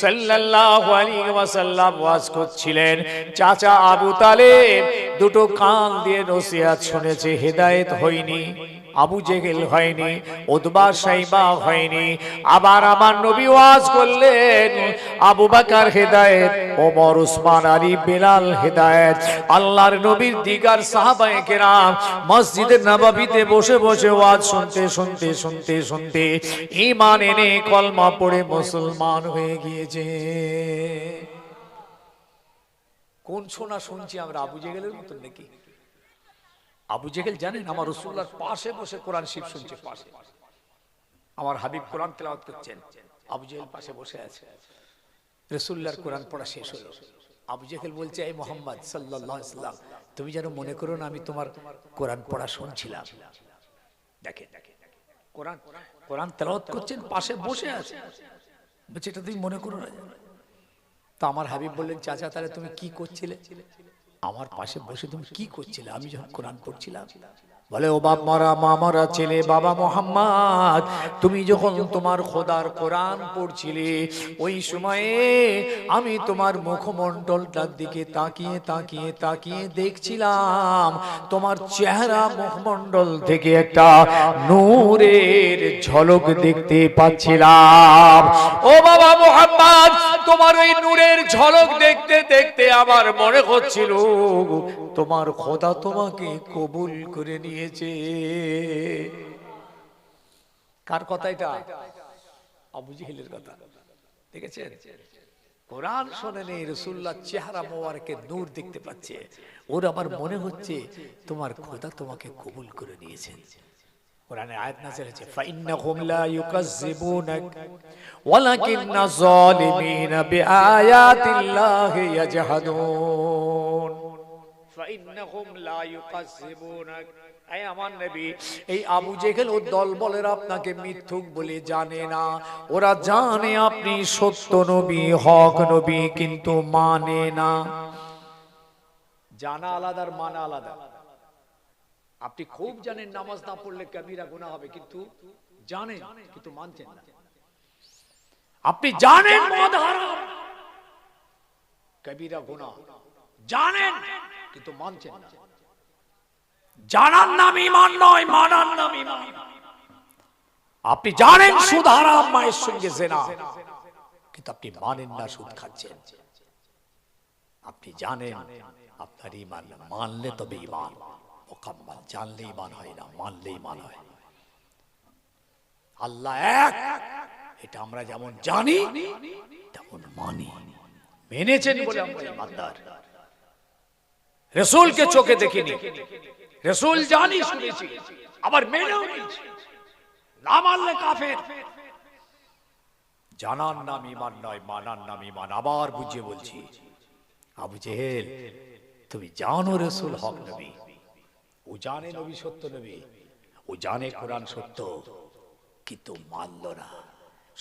সাল্লাল্লাহু আলাইহি ওয়াসাল্লাম ওয়াজ করছিলেন, চাচা আবু তালেব দুটো কান দিয়ে নসিহত শুনেছে, হিদায়াত হয়নি। আবু জেহেল হয়নি, উতবা সাইবা হয়নি। আবার আমার নবী ওয়াজ করলেন, আবু বকর হিদায়াত, ওমর, উসমান, আলী, বিলাল হিদায়াত। আল্লাহর নবীর দিগার সাহাবায়ে কেরাম মসজিদে নববীতে বসে বসে ওয়াজ শুনতে শুনতে শুনতে শুনতে ঈমান এনে কলমা পড়ে মুসলমান হয়ে গিয়েছে। কোন শোনা শুনছি আমরা? আবু জেহেলের মতন নাকি? আবু জেহেল জানেন, আমার রাসূলুল্লাহর পাশে বসে কোরআন শরীফ শুনছে, পাশে আমার হাবিব কোরআন তেলাওয়াত করছেন, আবু জেহেল পাশে বসে আছে। রাসূলুল্লাহর কোরআন পড়া শেষ হলো, আবু জেহেল বলছে, এই মুহাম্মদ সাল্লাল্লাহু আলাইহি ওয়াসাল্লাম, তুমি যেন মনে করো না আমি তোমার কোরআন পড়া শুনছিলাম। দেখেন, কোরআন কোরআন তেলাওয়াত করছেন, পাশে বসে আছে, বলছে এটা তুমি মনে করো না। তো আমার হাবিব বললেন, চাচা তাহলে তুমি কি করছিলে? আমার পাশে বসে তুমি কি করছিলে আমি যখন কোরআন পড়ছিলাম? বলে, ও বাপ মারা মা মারা ছেলে বাবা মুহাম্মদ, তুমি যখন তোমার খোদার কোরআন পড়ছিলে, ওই সময়ে আমি তোমার মুখমণ্ডলটার দিকে তাকিয়ে তাকিয়ে তাকিয়ে দেখছিলাম, তোমার চেহারা মুখমণ্ডল থেকে একটা নূরের ঝলক দেখতে পাচ্ছিলাম। ও বাবা মুহাম্মদ, তোমার ওই নূরের ঝলক দেখতে দেখতে আমার মনে হচ্ছিল তোমার খোদা তোমাকে কবুল করে নিয়েছে। কার কথা এটা? আবু জেহেলের কথা। দেখেছেন, কোরআন শোনেনি, রাসূলুল্লাহর চেহারা মোবারকের নূর দেখতে পাচ্ছে, ওর আবার মনে হচ্ছে তোমার খোদা তোমাকে কবুল করে নিয়েছেন। কোরআনে আয়াত নাযিল হয়েছে, ফাইন্নাহুম লা ইউকাযযিবুনাক ওয়ালাকিন্না যালিমিনা বিআয়াতিল্লাহি ইয়াজহাদুন। ফাইন্নাহুম লা ইউকাযযিবুনাক, এই আমার নবী, এই আবু জেহেল ও দলবলের আপনাকে মিথ্যুক বলে জানে না, ওরা জানে আপনি সত্য নবী, হক নবী, কিন্তু মানে না। জানা আলাদা আর মানা আলাদা। আপনি খুব জানেন নামাজ না পড়লে কবিরা গুনাহ হবে, কিন্তু জানেন কিন্তু মানছেন না। আপনি জানেন মদ হারাম, কবিরা গুনাহ, জানেন কিন্তু মানছেন না। জানার নাম ঈমান নয়, মানার নাম ঈমান। আপনি জানেন সুদ হারাম, মায়ের সঙ্গে জিনা, কিন্তু আপনি মানেন না, সুদ খাচ্ছেন। আপনি জানেন আপনার ঈমান, মানলে তবে ঈমান মুকাম্মাল। জানলে ঈমান হয় না, মানলে ঈমান হয়। আল্লাহ এক, এটা আমরা যেমন জানি তেমন মানি, মেনেছেন বলে আমরা ঈমানদার। রসুলকে চোখে দেখিনি, রসুল জানি শুনেছি, আবার মেনেও নিয়েছি, না মানলে কাফের। জানার নাম ঈমান নয়, মানার নাম ঈমান। আবার বুঝিয়ে বলছি, আবু জেহেল তুমি জানো রসুল হক নবী, ও জানে নবী সত্য নবী, ও জানে কোরআন সত্য, কিন্তু মানল না।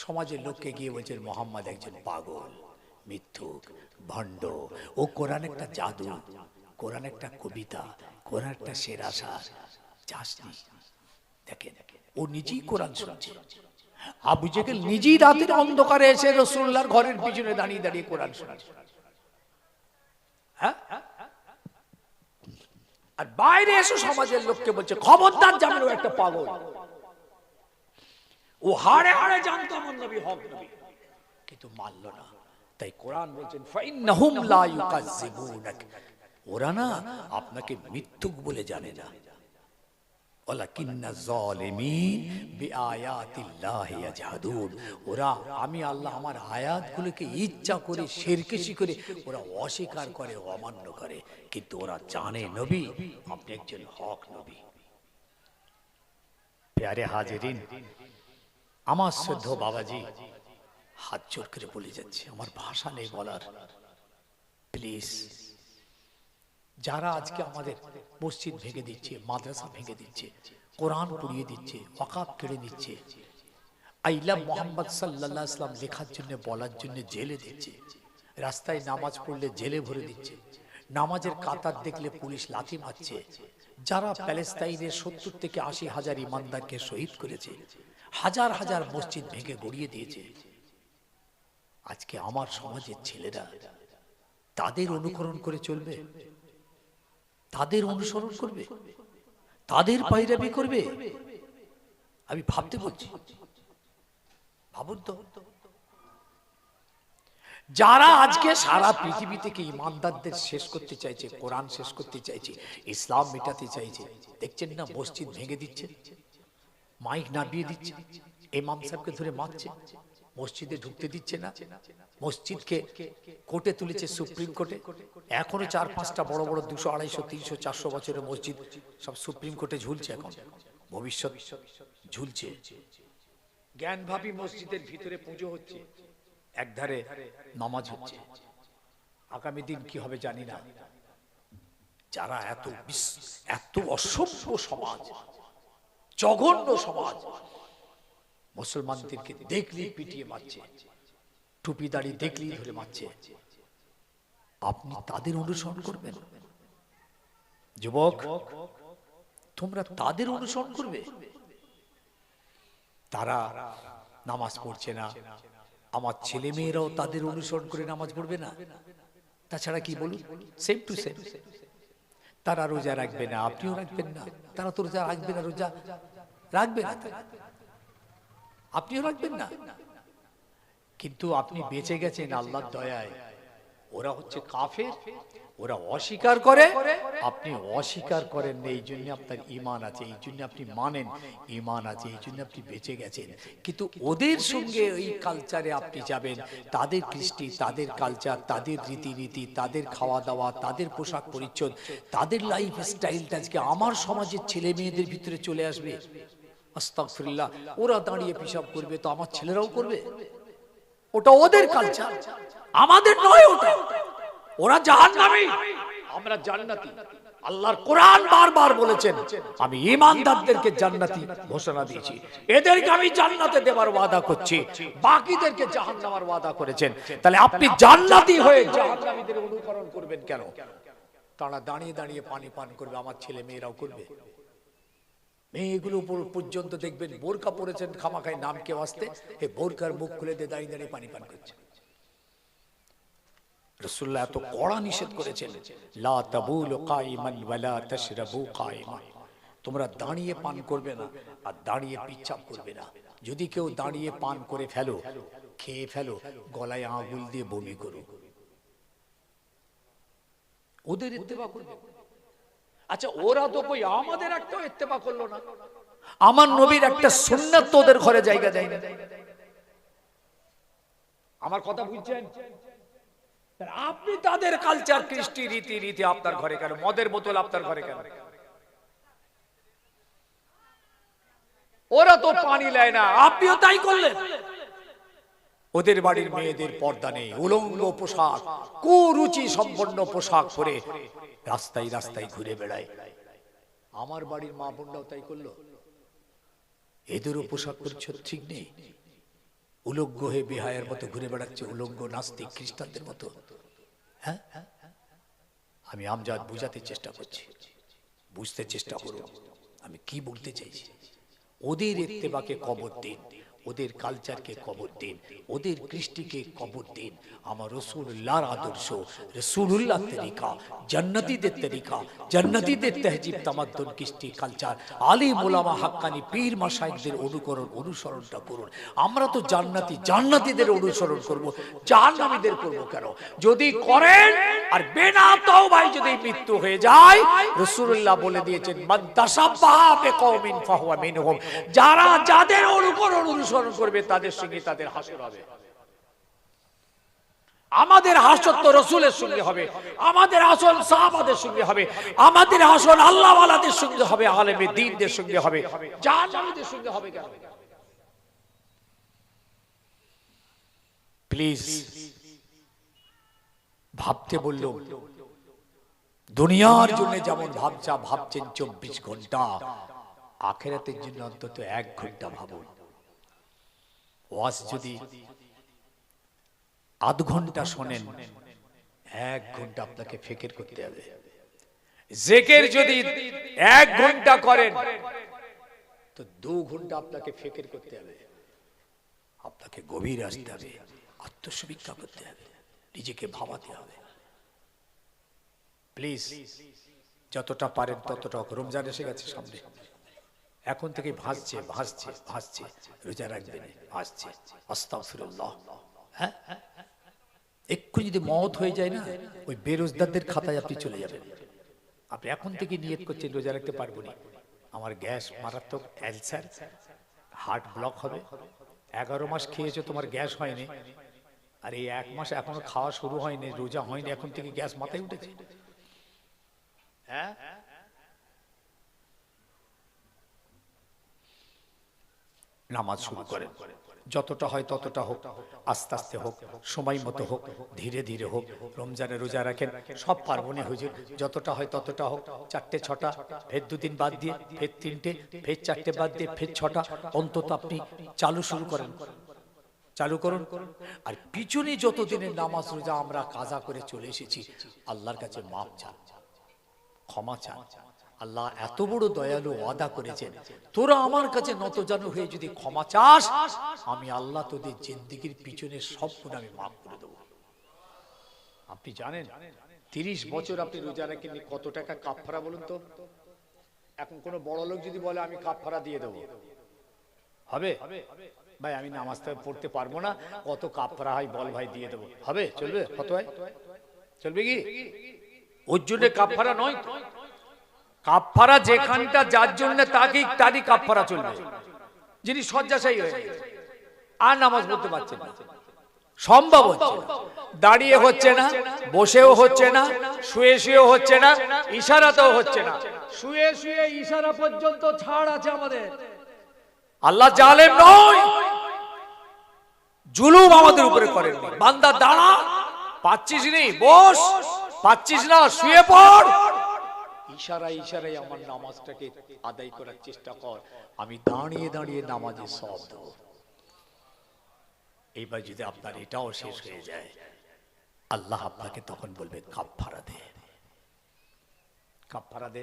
সমাজের লোককে গিয়ে বলছেন মোহাম্মদ একজন পাগল, মিথ্যুক, ভণ্ড, ও কোরআন একটা জাদু, কোরআন একটা কবিতা, কোরআন একটা সেরা সার, চাষনি। দেখেন ও নিজেই কোরআন শুনছে। আবু জেহেল নিজেই রাতের অন্ধকারে এসে রাসূলুল্লাহর ঘরের পিছনে দাঁড়িয়ে দাঁড়িয়ে কোরআন শোনাচ্ছে। হ্যাঁ, আর বাইরে এসে সমাজের লোককে বলছে খবরদার যাবেন, ও একটা পাগল, ও হাড়ে হাড়ে জানতো আমার নবী হক নবী, কিন্তু মানল না। তাই কোরআন বলছেন ফাইন্নাহুম লা ইউকাযযিবুনাক, ওরা না আপনাকে মিথ্যুক বলে জানে না, ওয়ালাকিন্নাজ যালিমিন বিআয়াতিল্লাহি ইয়াজহাদুন, ওরা আমি আল্লাহ আমার আয়াতগুলোকে ইচ্ছা করে শিরকিশি করে ওরা অস্বীকার করে, অমান্য করে, কিন্তু ওরা জানে নবী আপনি একজন হক নবী। প্যারে হাজিরিন, আমার শ্রদ্ধ বাবাজি হাত জোর করে বলে যাচ্ছে, আমার ভাষা নেই বলার, প্লিজ যারা আজকে আমাদের মসজিদ ভেঙে দিচ্ছে, মাদ্রাসা ভেঙে দিচ্ছে, কোরআন পুড়িয়ে দিচ্ছে, ওয়াকাফ কেড়ে দিচ্ছে, আই লাভ মোহাম্মদ সাল্লাল্লাহু আলাইহি ওয়াসাল্লাম লেখার জন্য বলার জন্য জেলে দিচ্ছে, রাস্তায় নামাজ পড়লে জেলে ভরে দিচ্ছে, নামাজের কাতার দেখলে পুলিশ লাথি মারছে, যারা প্যালেস্তাইনের 70 থেকে 80 হাজার ইমানদারকে শহীদ করেছে, হাজার হাজার মসজিদ ভেঙে গড়িয়ে দিয়েছে, আজকে আমার সমাজের ছেলেরা তাদের অনুকরণ করে চলবে, তাদের অনুসরণ করবে, তাদের পায়রাবি করবে? আমি ভাবতে বলছি, ভাবুন তো, যারা আজকে সারা পৃথিবী থেকে ইমানদারদের শেষ করতে চাইছে, কোরআন শেষ করতে চাইছে, ইসলাম মেটাতে চাইছে, দেখছেন না মসজিদ ভেঙে দিচ্ছে, মাইক নামিয়ে দিচ্ছে, ইমাম সাহেবকে ধরে মারছে, মসজিদে ঢুকতে দিচ্ছে না, মসজিদকে কোর্টে তুলেছে, সুপ্রিম কোর্টে, এখনো 4-5টা বড় বড় 200, 250, 300, 400 বছরের মসজিদ সব সুপ্রিম কোর্টে ঝুলছে, এখন ভবিষ্যৎ ঝুলছে। জ্ঞানভাবী মসজিদের ভিতরে পুজো হচ্ছে, একধারে নামাজ হচ্ছে, আগামী দিন কি হবে জানি না। যারা এত অসভ্য সমাজ, জঘন্য সমাজ, মুসলমানদেরকে দেখলেই পিটিয়ে মারছে, টুপি দাড়ি দেখলেই ধরে মারছে, আপনি তাদের অনুসরণ করবেন? যুবক, তোমরা তাদের অনুসরণ করবে? তারা নামাজ পড়ছে না, আমার ছেলে মেয়েরাও তাদের অনুসরণ করে নামাজ পড়বে না? তাছাড়া কি বলুন, সেম টু সেম। তারা রোজা রাখবে না, আপনিও রাখবেন না, তারা তো রোজা রাখবে না, রোজা রাখবে না, আপনিও রাখবেন না, কিন্তু আপনি বেঁচে গেছেন আল্লাহর দয়ায়। ওরা হচ্ছে কাফের, ওরা অস্বীকার করে, আপনি অস্বীকার করেন, এই জন্য আপনার ঈমান আছে, এই জন্য আপনি মানেন ঈমান আছে, এই জন্য আপনি বেঁচে গেছেন। কিন্তু ওদের সঙ্গে এই কালচারে আপনি যাবেন, তাদের কৃষ্টি, তাদের কালচার, তাদের রীতিনীতি, তাদের খাওয়া দাওয়া, তাদের পোশাক পরিচ্ছদ, তাদের লাইফ স্টাইলটা আজকে আমার সমাজের ছেলে মেয়েদের ভিতরে চলে আসবে। আস্তাগফিরুল্লাহ, ওরা দাঁড়িয়ে পিশাব করবে তো আমার ছেলেরাও করবে? ওটা ওদের কালচার, আমাদের নয় ওটা। ওরা জাহান্নামী, আমরা জান্নাতি। আল্লাহর কোরআন বারবার বলেছেন আমি ঈমানদারদেরকে জান্নাতি ঘোষণা দিয়েছি, এদেরকে আমি জান্নাতে দেওয়ার ওয়াদা করছি, বাকিদেরকে জাহান্নামের ওয়াদা করেছেন। তাহলে আপনি জান্নাতি হয়ে জাহান্নামীদের অনুকরণ করবেন কেন? তারা দাঁড়িয়ে দাঁড়িয়ে পানি পান করবে, আমার ছেলে মেয়েরাও করবে। মেয়েগুলো পর্যন্ত দেখবেন বোরকা পরেছেন খামাখাই নামকে ওয়াস্তে, এই বোরকার মুখ খুলে দিয়ে দাঁড়িয়ে দাঁড়িয়ে পানি পান করছে। রাসূলুল্লাহ এত কড়া নিষেধ করেছেন, লা তাবুলু কাইমান ওয়ালা তাশরাবু কাইমান, তোমরা দাঁড়িয়ে পান করবে না আর দাঁড়িয়ে পিচ্ছাপ করবে না। যদি কেউ দাঁড়িয়ে পান করে ফেলো, খেয়ে ফেলো, গলায় আঙুল দিয়ে বমি করো, ওদের ইত্তেবা করবে। আচ্ছা, ওরা তো কই আমাদের একটা ইত্তেবা করলো না, আমার নবীর একটা সুন্নাত তো ওদের ঘরে জায়গা দেয় না। আমার কথা বুঝছেন? আপনি তাদের কালচার, কৃষ্টি, রীতি রীতি আপনার ঘরে কেন? মদের বোতল আপনার ঘরে কেন? ওরা তো পানি নেয় না, আপনিও তাই করলেন। ওদের বাড়ির মেয়েদের পর্দা নেই, উলঙ্গ পোশাক, কুরুচি সম্পন্ন পোশাক পরে রাস্তায় রাস্তায় ঘুরে বেড়ায়। আমার বাড়ির মা বোনরাও তাই করলো। এদেরও পোশাক পরিচ্ছদ ঠিক নেই, উলঙ্গ হয়ে বেহায়ার মতো ঘুরে বেড়াচ্ছে, উলঙ্গ নাস্তিক খ্রিস্টানদের মতো। হ্যাঁ, আমি আমজাদ বুঝাতে চেষ্টা করছি, বুঝতে চেষ্টা করুন আমি কি বলতে চাইছি। ওদের ইত্তেবাকে কবর দিন, ওদের কালচারকে কবর দিন, ওদের কৃষ্টিকে কবর দিন। আমার রাসূলুল্লাহর আদর্শ, রাসূলুল্লাহ তরিকা, জান্নাতীদের তরিকা, জান্নাতীদের তাহজিব, তামাদ্দুন, কৃষ্টি, কালচার, আলিম ওলামা হাক্কানি পীর মাশায়েখদের অনুসরণটা করুন। আমরা তো জান্নাতীদের অনুসরণ করব, জাহান্নামীদের করব কেন? যদি করেন আর বেনা তওবায় যদি মৃত্যু হয়ে যায়, রাসূলুল্লাহ বলে দিয়েছেন মান তাশাব্বাহা বিকওমিন ফাহুয়া মিনহুম, যারা যাদের অনুসরণ করবে তাদের সঙ্গে তাদের হাসর হবে। আমাদের হাসর তো রাসূলের সঙ্গে হবে, আমাদের হাসর সাহাবাদের সঙ্গে হবে, আমাদের হাসর আল্লাহওয়ালাদের সঙ্গে হবে, আলেমে দ্বীনদের সঙ্গে হবে, জাহান্নামীদের সঙ্গে হবে কেন? প্লিজ ভাবতে বলল, দুনিয়ার জন্য যেমন ভাবছেন 24 ঘন্টা, আখিরাতের জন্য অন্তত 1 ঘন্টা ভাবুন। ওয়াজ যদি আধ ঘন্টা শোনেন, 1 ঘন্টা আপনাকে ফিকির করতে হবে। জিকির যদি 1 ঘন্টা করেন তো 2 ঘন্টা আপনাকে ফিকির করতে হবে। আপনাকে গভীর আসতে হবে, আত্মসমীক্ষা করতে হবে, নিজেকে ভাবাতে হবে। প্লিজ যতটা পারেন ততটা। রমজান এসে গেছে সামনে, এখন থেকে ভাসছে রোজা রাখবেন, ভাসছে আস্তাগফিরুল্লাহ। হ্যাঁ, একটু যদি মওত হয়ে যায় না, ওই বেরোজগারদের খাতায় আপনি চলে যাবেন। আপনি এখন থেকে নিয়ত করছেন রোজা রাখতে পারবো না, আমার গ্যাস মারাত্মক, অ্যালসার, হার্ট ব্লক হবে। 11 মাস খেয়েছো, তোমার গ্যাস হয়নি, আর এই 1 মাস এখনো খাওয়া শুরু হয়নি, রোজা হয়নি, এখন থেকে গ্যাস মাথায় উঠেছে। হ্যাঁ, নামাজ শুরু করেন, যতটা হয় ততটা হোক, আস্তে আস্তে হোক, সময় মতো হোক, ধীরে ধীরে হোক। রমজানে রোজা রাখেন, সব পার্বণে হুজুর যতটা হয় ততটা হোক। 4টে 6টা, ফের 2 দিন বাদ দিয়ে ফের 3টে, ফের 4টে বাদ দিয়ে ফের 6টা, অন্তত আপনি শুরু করুন। আর পিছনে যত দিনের নামাজ রোজা আমরা কাজা করে চলে এসেছি, আল্লাহর কাছে মাপ চান, ক্ষমা চান। আল্লাহ এত বড় দয়ালু, ওয়াদা করেছেন, তোরা আমার কাছে নতজানু হয়ে যদি ক্ষমা চাস, আমি আল্লাহ তোদের জিন্দেগির পিছনে সব গুনাহ আমি মাফ করে দেব। আপনি জানেন 30 বছর আপনি রোজা রাখেননি, কত টাকা কাফারা বলুন তো? এখন কোন বড় লোক যদি বলে আমি কাফারা দিয়ে দেব, হবে? ভাই আমি নামাজ পড়তে পারবো না, কত কাফারা হয় বল ভাই, দিয়ে দেব, হবে? চলবে? কত হয়? চলবে কি? ওর জন্য কাফারা নয়। কাফারা যেখানটা যার জন্য তারই কাফারা চলবে। যিনি শয্যাশায়ী হয়ে আর নামাজ পড়তে পারছেন না, সম্ভব হচ্ছে না, দাঁড়িয়ে হচ্ছে না, বসেও হচ্ছে না, শুয়েও হচ্ছে না, ইশারাতেও হচ্ছে না। শুয়ে ইশারা পর্যন্ত ছাড় আছে আমাদের। আল্লাহ জালেম নয়, জুলুম আমাদের উপরে করেন। বান্দা দাঁড়া, পাচ্ছিস নি বস, পাচ্ছিস না শুয়ে পড়। ইশারায় আমার নামাজটাকে আদায় করার চেষ্টা কর, আমি দাঁড়িয়ে নামাজে সওয়াব দেব। এইবার যদি আপনার এটাও শেষ হয়ে যায়, আল্লাহ আপনাকে তখন বলবে কাফারা দে।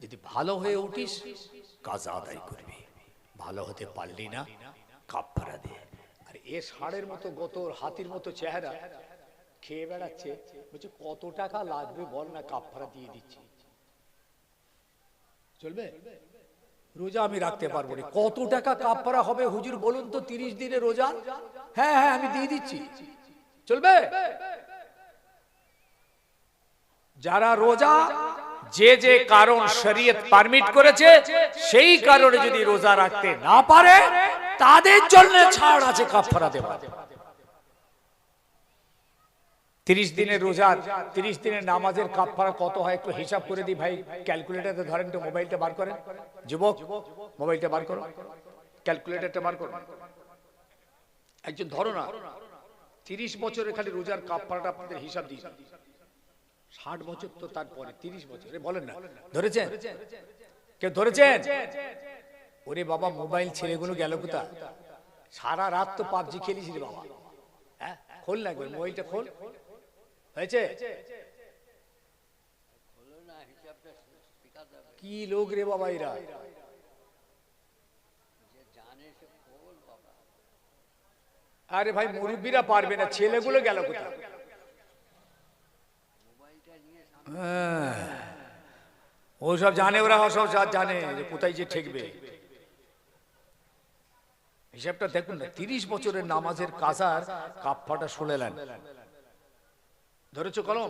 যদি ভালো হয়ে উঠিস কাজা আদায় করবি, ভালো হতে পারলি না কাফারা দে। আর এ ষাঁড়ের মতো গতর, হাতির মতো চেহারা, খেয়ে বেড়াচ্ছে, বলছে কত টাকা লাগবে বল না, কাফারা দিয়ে দিচ্ছি। চলবে? রোজা আমি রাখতে পারবো না, কত টাকা কাফারা হবে হুজুর বলুন তো 30 দিনের রোজা? হ্যাঁ আমি দিয়ে দিচ্ছি, চলবে? যারা রোজা যে কারণ শরীয়ত পারমিট করেছে, সেই কারণে যদি রোজা রাখতে না পারে, তাদের জন্য ছাড় আছে কাফারা দেওয়া। 30 দিনের রোজার 30 দিনের নামাজের কাফারা কত হয় একটু হিসাব করে দিই ভাই। ক্যালকুলেটরতে ধরেন তো, মোবাইলটা বার করেন যুবক, মোবাইলটা বার করো, ক্যালকুলেটরটা বার করো। একজন ধরো না 30 বছরের খালি রোজার কাফারাটা আপনাদের হিসাব দিই। 60 বছর তো তারপরে 30 বছর বলেন না, ধরেছেন কেউ ধরেছেন? ওরে বাবা মোবাইল ছেলেগুলো গেল কোথায়? সারা রাত তো পাবজি খেলিস রে বাবা। হ্যাঁ খোল না মোবাইলটা খোল, হয়েছে? কি লোক রে বাবা এরা। আরে ভাই মুরব্বীরা পারবে না, ছেলেগুলো গেল কোথায়? ও সব জানে, ওরা সব জানে যে কোথায় যে ঠেকবে। হিসাবটা দেখুন না, 30 বছরের নামাজের কাজার কাফারাটা শুনেলেন। ধরেছো কলম?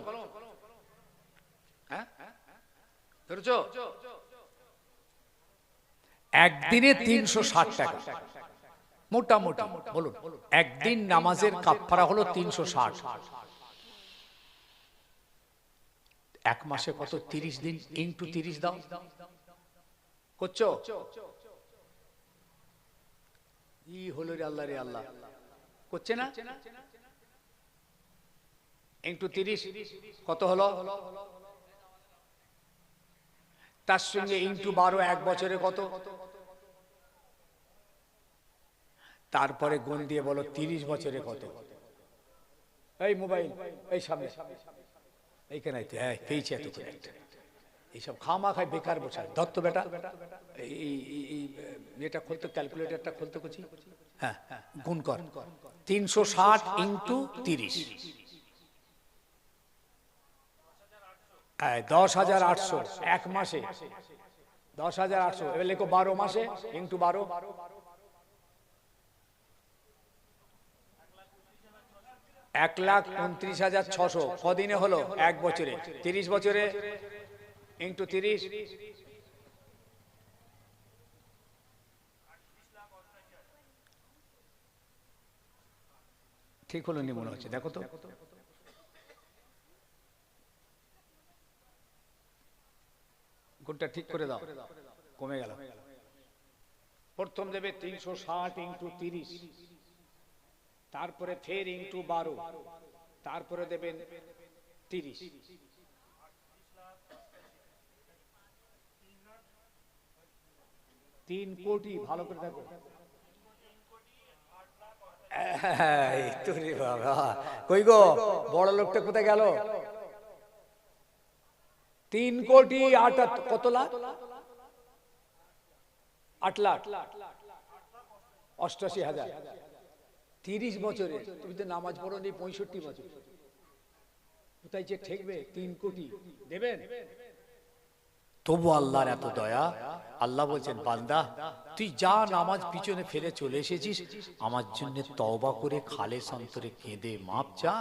হ্যাঁ ধরেছো? একদিনে 360 টাকা মোটামুটি বলুন। একদিন নামাজের কাফারা হলো 360। এক মাসে কত? 30 দিন ইনটু 30 দাও, করছো? ই হলো রে আল্লাহ রে আল্লাহ, করছে না? ইনটু 30 কত হলো? তার সঙ্গে ইনটু 12 এক বছরে কত? তারপরে গুণ দিয়ে বলো 30 বছরে কত? এই মোবাইল এই সামনে এইখানে পেয়েছি এত করে একটা। এইসব খামা খাই বেকার বসায়। দত্ত বেটা এটা খুলতো, ক্যালকুলেটরটা খুলতে করছি। হ্যাঁ গুণ কর 360 ইন্টু 30, 10,800 এক মাসে। 10,800 এবার লেখো 12 মাসে ইন্টু 12, 1,29,600 কদিনে হলো? এক বছরে। 30 বছরে ইন্টু 30, ঠিক হলো নি মনে হচ্ছে, দেখো তো। গুণটা ঠিক করে দাও, কমে গেল। প্রথম দেবে 360 ইন্টু 30, তারপরে ফের ইন্টু 12, তারপরে দেবেন 30। 3 কোটি, ভালো করে দেখো। কই গো বড় লোকটা কোথায় গেল? 3 কোটি 8 কত লাখ? 8 লাখ 88,000। 30 বছরে তুমি তো নামাজ পড়ো নি 65 বছর, কোথায় যে ঠেকবে? 3 কোটি দেবেন? তবু আল্লাহর এত দয়া, আল্লাহ বলছেন বান্দা তুই যা নামাজ পিছনে ফেলে চলে এসেছিস, আমার জন্য তওবা করে খালেস অন্তরে কেঁদে মাপ চা,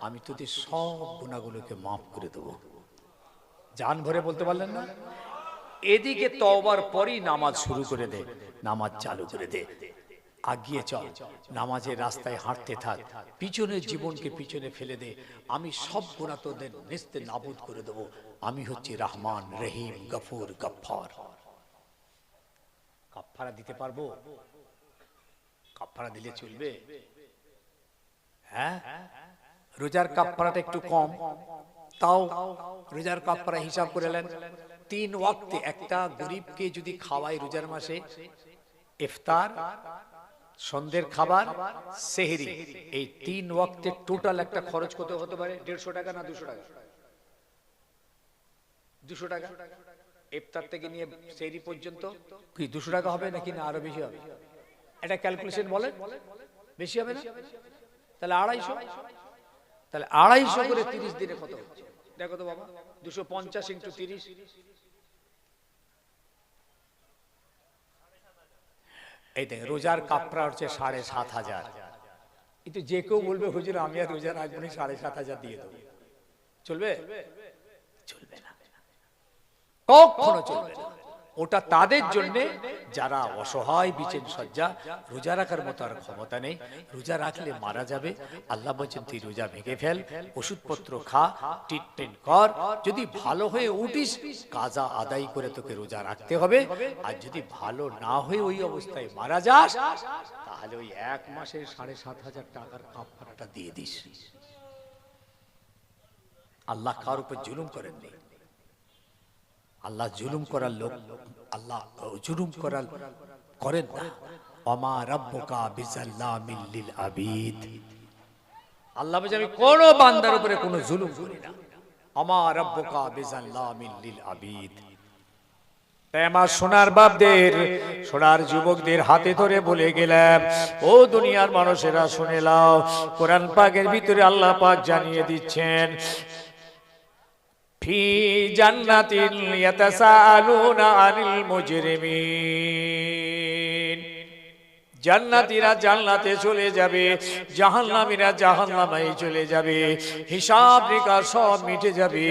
আমি তোদের সব গুনাহগুলোকে মাফ করে দেবো। জান ভরে বলতে পারলেন না? এদিকে তওবার পরই নামাজ শুরু করে দে, নামাজ চালু করে দে, আগিয়ে চল, নামাজের রাস্তায় হাঁটতে থাক, পিছনের জীবনকে পিছনে ফেলে দে, আমি সব গুনাহ তোদের নেস্তে নাবুদ করে দেবো। আমি হচ্ছি রহমান, রহিম, গফুর, গফফার। কাফারা দিতে পারবো? কাফারা দিলে চলবে? হ্যাঁ রোজার কাফারাটা একটু কম, তাও রোজার কাফারা হিসাব করে নেন। 3 ওয়াক্তে একটা গরিবকে যদি খাওয়াই রোজার মাসে, ইফতার, সন্ধ্যের খাবার, সেহরি, এই 3 ওয়াক্তে টোটাল একটা খরচ কত হতে পারে? 150 টাকা না 200 টাকা? 200 টাকা। ইফতার থেকে নিয়ে সেহরি পর্যন্ত কি 200 টাকা হবে নাকি না আরো বেশি হবে? এটা ক্যালকুলেশন বলেন, বেশি হবে না? তাহলে 250, তাহলে 250 করে 30 দিনে কত হচ্ছে দেখো তো বাবা। 250 ইন্টু 30, এই দেখ রোজার কাফারা হচ্ছে 7,500। কিন্তু যে কেউ বলবে হুজুর আমি আর রোজা রাখবো না, 7,500 দিয়ে দেবো, চলবে? চলবে না, কখনো চলবে না। ওটা তাদের জন্য যারা অসহায় বিচেন সজ্জা, রোজা রাখার মতো আর ক্ষমতা নেই, রোজা রাখলে মারা যাবে। আল্লাহ বলছেন তুই রোজা ভেঙে ফেল, ওষুধপত্র খা, ট্রিটমেন্ট কর, যদি ভালো হয়ে উঠিস কাজা আদায় করে তোকে রোজা রাখতে হবে। আর যদি ভালো না হয়ে ওই অবস্থায় মারা যাস তাহলে ওই 1 মাসের 7,500 টাকার কাফারাটা দিয়ে দিস। আল্লাহ কার উপর জুলুম করেননি। আল্লাহ জুলুম করার লোক, আল্লাহ জুলুম করার করেন না। ওমা রাব্বুকা বিযাল্লামিল লিল আবিদ। আল্লাহ বলে আমি কোন বান্দার উপরে কোনো জুলুম করি না। ওমা রাব্বুকা বিযাল্লামিল লিল আবিদ। তাই আমার সোনার বাপদের, সোনার যুবকদের হাতে ধরে বলে গেলাম, ও দুনিয়ার মানুষেরা শুনে নাও, কোরআন পাকের ভিতরে আল্লাহ পাক জানিয়ে দিচ্ছেন ফি জান্নাতিন ইয়াতাসাআলুনা আনিল মুজরিমিন। জান্নাতীরা জান্নাতে চলে যাবে, জাহান্নামীরা জাহান্নামে চলে যাবে, হিসাব নিকাশ সব মিটে যাবে,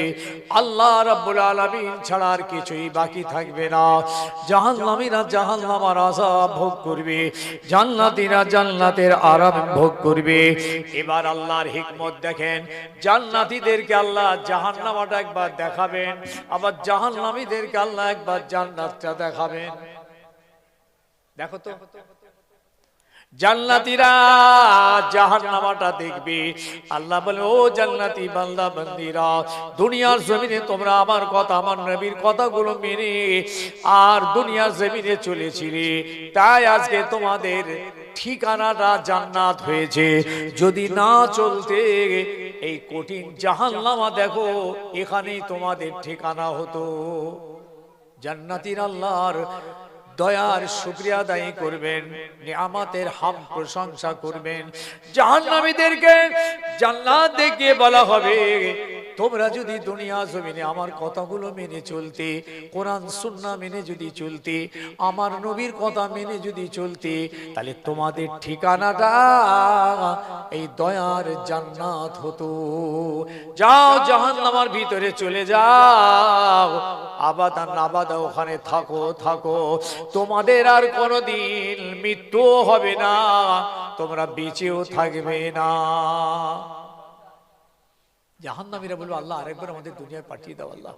আল্লাহ রাব্বুল আলামিন ছাড়া আর কিছুই বাকি থাকবে না। জাহান্নামীরা জাহান্নামের আযাব ভোগ করবে, জান্নাতীরা জান্নাতের আরাম ভোগ করবে। এবার আল্লাহর হিকমত দেখেন, জান্নাতীদেরকে আল্লাহ জাহান্নামটা একবার দেখাবেন, আবার জাহান্নামীদেরকে আল্লাহ একবার জান্নাতটা দেখাবেন। দেখো তো, জান্নাতীরা জাহান্নামটা দেখবে, আল্লাহ বলে ও জান্নাতি বান্দা বান্দীরা, দুনিয়ার জমিনে তোমরা আমার কথা, আমার নবীর কথাগুলো মেনে আর দুনিয়ার জমিনে চলেছিলে, তাই আজকে তোমাদের ঠিকানাটা জান্নাত হয়েছে। যদি না চলতে এই কঠিন জাহান্নামা দেখো, এখানেই তোমাদের ঠিকানা হতো। জান্নাতীরা আল্লাহর দয়ার শুকরিয়া আদায় করবেন, নিয়ামতের হাম প্রশংসা করবেন। জাহান্নামীদেরকে জান্নাত দেখিয়ে বলা হবে, তোমরা যদি দুনিয়া জমিনে আমার কথাগুলো মেনে চলতে, কোরআন সুন্নাহ মেনে যদি চলতে, আমার নবীর কথা মেনে যদি চলতে, তাহলে তোমাদের ঠিকানাটা এই দয়ার জান্নাত হতো। যাও জাহান্নামের ভিতরে চলে যাও, আবাদান আবাদা ওখানে থাকো থাকো, তোমাদের আর কোনোদিন মৃত্যু হবে না, তোমরা বেঁচেও থাকবে না। জাহান্নামীরা বলবো আল্লাহ আরেকবার আমাদের দুনিয়ায় পাঠিয়ে দাও, আল্লাহ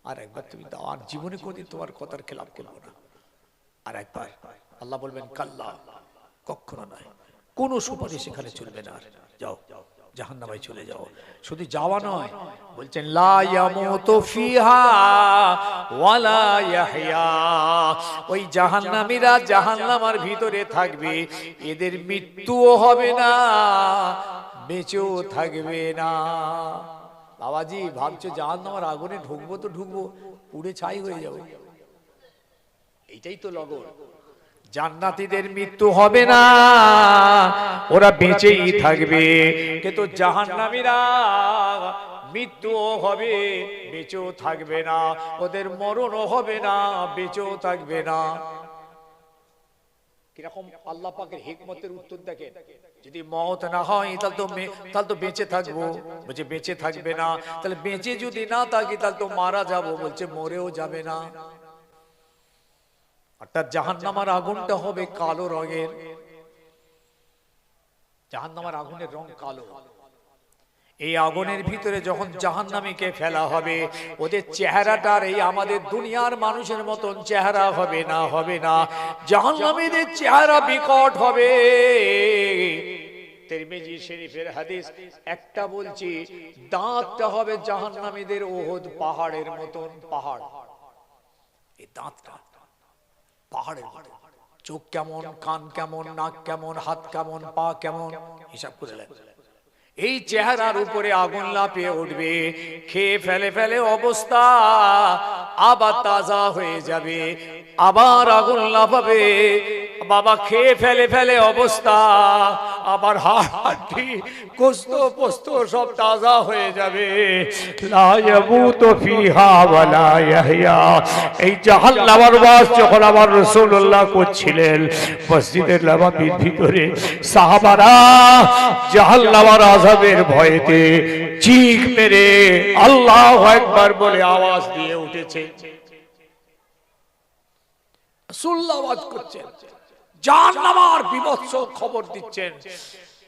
আর একবার তুমি দাও, আর জীবনে কোনদিন তোমার কথার খেলাপ করবো না, আর একবার। আল্লাহ বলবেন কাল্লা, কখনো নয়, কোন সুপারিশ এখানে চলবে না, যাও জাহান্নামে চলে যাও। শুধু যাওয়া নয়, বলছেন লা ইয়ামুতু ফিহা ওয়ালা ইয়াহইয়া। ওই জাহান্নামীরা জাহান্নামের ভিতরে থাকবে, এদের মৃত্যুও হবে না, বেঁচেও থাকবে না। বাবাজি ভাবছো জাহান্নামের আগুনে ঢুকবো তো ঢুকবো, পুড়ে ছাই হয়ে যাবে, এইটাই তো লগন। জান্নাতীদের মৃত্যু হবে না, ওরা বেঁচেই থাকবে, কিন্তু জাহান্নামীরা মৃত্যুও হবে, বেঁচেও থাকবে না, ওদের মরণও হবে না, বেঁচেও থাকবে না। কিরকম আল্লাহ পাকের হিকমতের উত্তর দেখেন, যদি মওত না হয় তাহলে তো বেঁচে থাকবো, বলছে বেঁচে থাকবে না, তাহলে বেঁচে যদি না থাকি তাহলে তো মারা যাবো, বলছে মরেও যাবে না। অর্থাৎ জাহান্নামের আগুনটা হবে কালো রঙের, জাহান্নামের আগুনের রং কালো। এই আগুনের ভিতরে যখন জাহান্নামীকে ফেলা হবে, ওদের চেহারাটার এই আমাদের দুনিয়ার মানুষের মতন চেহারা হবে না, হবে না। জাহান্নামীদের চেহারা বিকট হবে। তিরমিজি শরীফের হাদিস একটা বলছি, দাঁতটা হবে জাহান্নামীদের ওহদ পাহাড়ের মতন, পাহাড়। এই দাঁতটা পাহাড়ের মতো, চোখ কেমন, কান কেমন, নাক কেমন, হাত কেমন, পা কেমন, হিসাব করে নেন। এই চেহারার উপরে আগুন লাফিয়ে উঠবে, খেয়ে ফেলে ফেলে অবস্থা আবার তাজা হয়ে যাবে, আবার আগুন লাফাবে, বাবা খেয়ে ফেলে ফেলে অবস্থা আবার হাড়ি গোস্ত পোস্ত সব তাজা হয়ে যাবে। লা ইয়ামুতু ফিহা ওয়ালা ইয়াহইয়া। এই জাহান্নামের বাস যখন আমার রাসূলুল্লাহ করছিলেন মসজিদের নববীর ভিতরে, সাহাবারা জাহান্নামের আযাবের ভয়েতে চিৎ মেরে আল্লাহু আকবার বলে আওয়াজ দিয়ে উঠেছে। রাসূলুল্লাহ ওয়াজ করছেন, জাহান্নামের বিভৎস খবর দিচ্ছেন,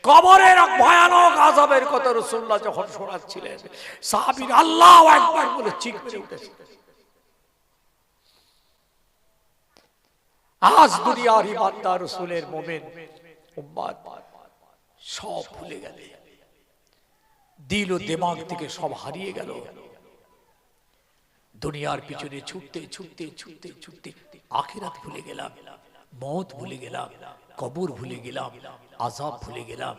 কবরের ভয়ানক আযাবের কথা রাসূলুল্লাহ যখন শোনাচ্ছিলেন, সাহাবীরা আল্লাহু আকবার বলে চিৎকার উঠেছে। আজ দুনিয়ার ইমানদার রাসূলের মুমিন উম্মত সব ভুলে গেল, দিল ও দিমাগ থেকে সব হারিয়ে গেল। দুনিয়ার পিছনে ছুটতে ছুটতে ছুটতে ছুটতে আখিরাত ভুলে গেলাম, মওত ভুলে গেলাম, কবর ভুলে গেলাম, আযাব ভুলে গেলাম।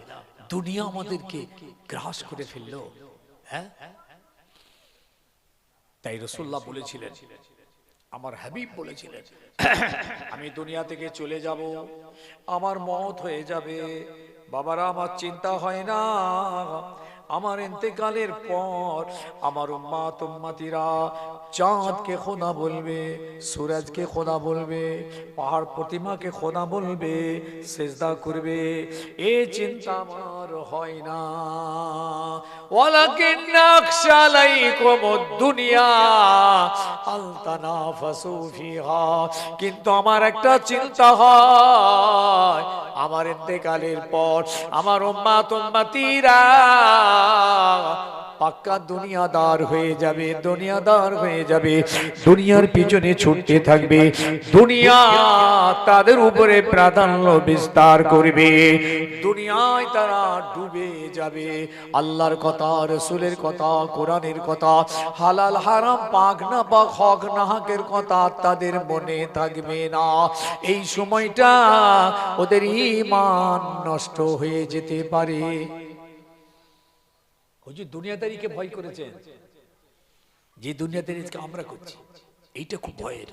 দুনিয়া আমাদেরকে গ্রাস করে ফেললো। হ্যাঁ, তাই রাসূলুল্লাহ বলেছিলেন, আমার হাবিব বলেছিলেন, আমি দুনিয়া থেকে চলে যাব, আমার মওত হয়ে যাবে, বাবারা আমার চিন্তা হয় না, আমার ইন্তেকালের পর আমার উম্মত উম্মতিরা চাঁদকে খোদা বলবে, সূরজকে খোদা বলবে, পাহাড় প্রতিমাকে খোদা বলবে, সিজদা করবে, এই চিন্তা আমার হয় না। ওয়ালাকিন নাখশা আলাইকুমুদ দুনিয়া আল তানাফাসু ফিহা, কিন্তু আমার একটা চিন্তা হয়, আমার ইন্তেকালের পর আমার উম্মত উম্মতিরা পাক্কা দুনিয়াদার হয়ে যাবে, দুনিয়াদার হয়ে যাবে, দুনিয়ার পিছনে ছুটতে থাকবে, দুনিয়া তাদের উপরে প্রাধান্য বিস্তার করবে, দুনিয়ায় তারা ডুবে যাবে। আল্লাহর কথা, রাসূলের কথা, কোরআনের কথা, হালাল হারাম, পাক না পাক, হক না হকের কথা তাদের মনে থাকবে না। এই সময়টা ওদের ঈমান নষ্ট হয়ে যেতে পারে। হুজুর দুনিয়াদারিকে ভয় করেছেন, যে দুনিয়াদারি আমরা করছি এইটা খুব ভয়ের।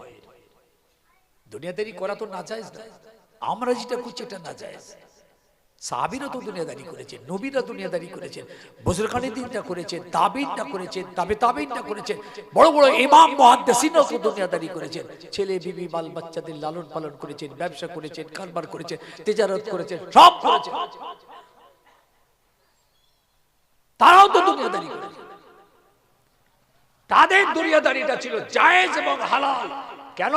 দুনিয়াদারি করা তো নাজায়েজ না, আমরা যেটা করছি এটা নাজায়েজ। সাহাবীরা তো দুনিয়াদারি করেছেন, নবীরা দুনিয়াদারি করেছেন, বুজুর্গানে দিনটা করেছেন, তাবিনটা করেছেন, তাবিনটা করেছেন, বড় বড় ইমাম মুহাদ্দিসিনও তো দুনিয়াদারি করেছেন, ছেলে বিবি বাল বাচ্চাদের লালন পালন করেছেন, ব্যবসা করেছেন, কারবার করেছেন, তিজারত করেছেন, সব করেছেন। তারাও তো দুনিয়াদারি করেছে, তাদের দুনিয়াদারিটা ছিল জায়েজ এবং হালাল। কেন?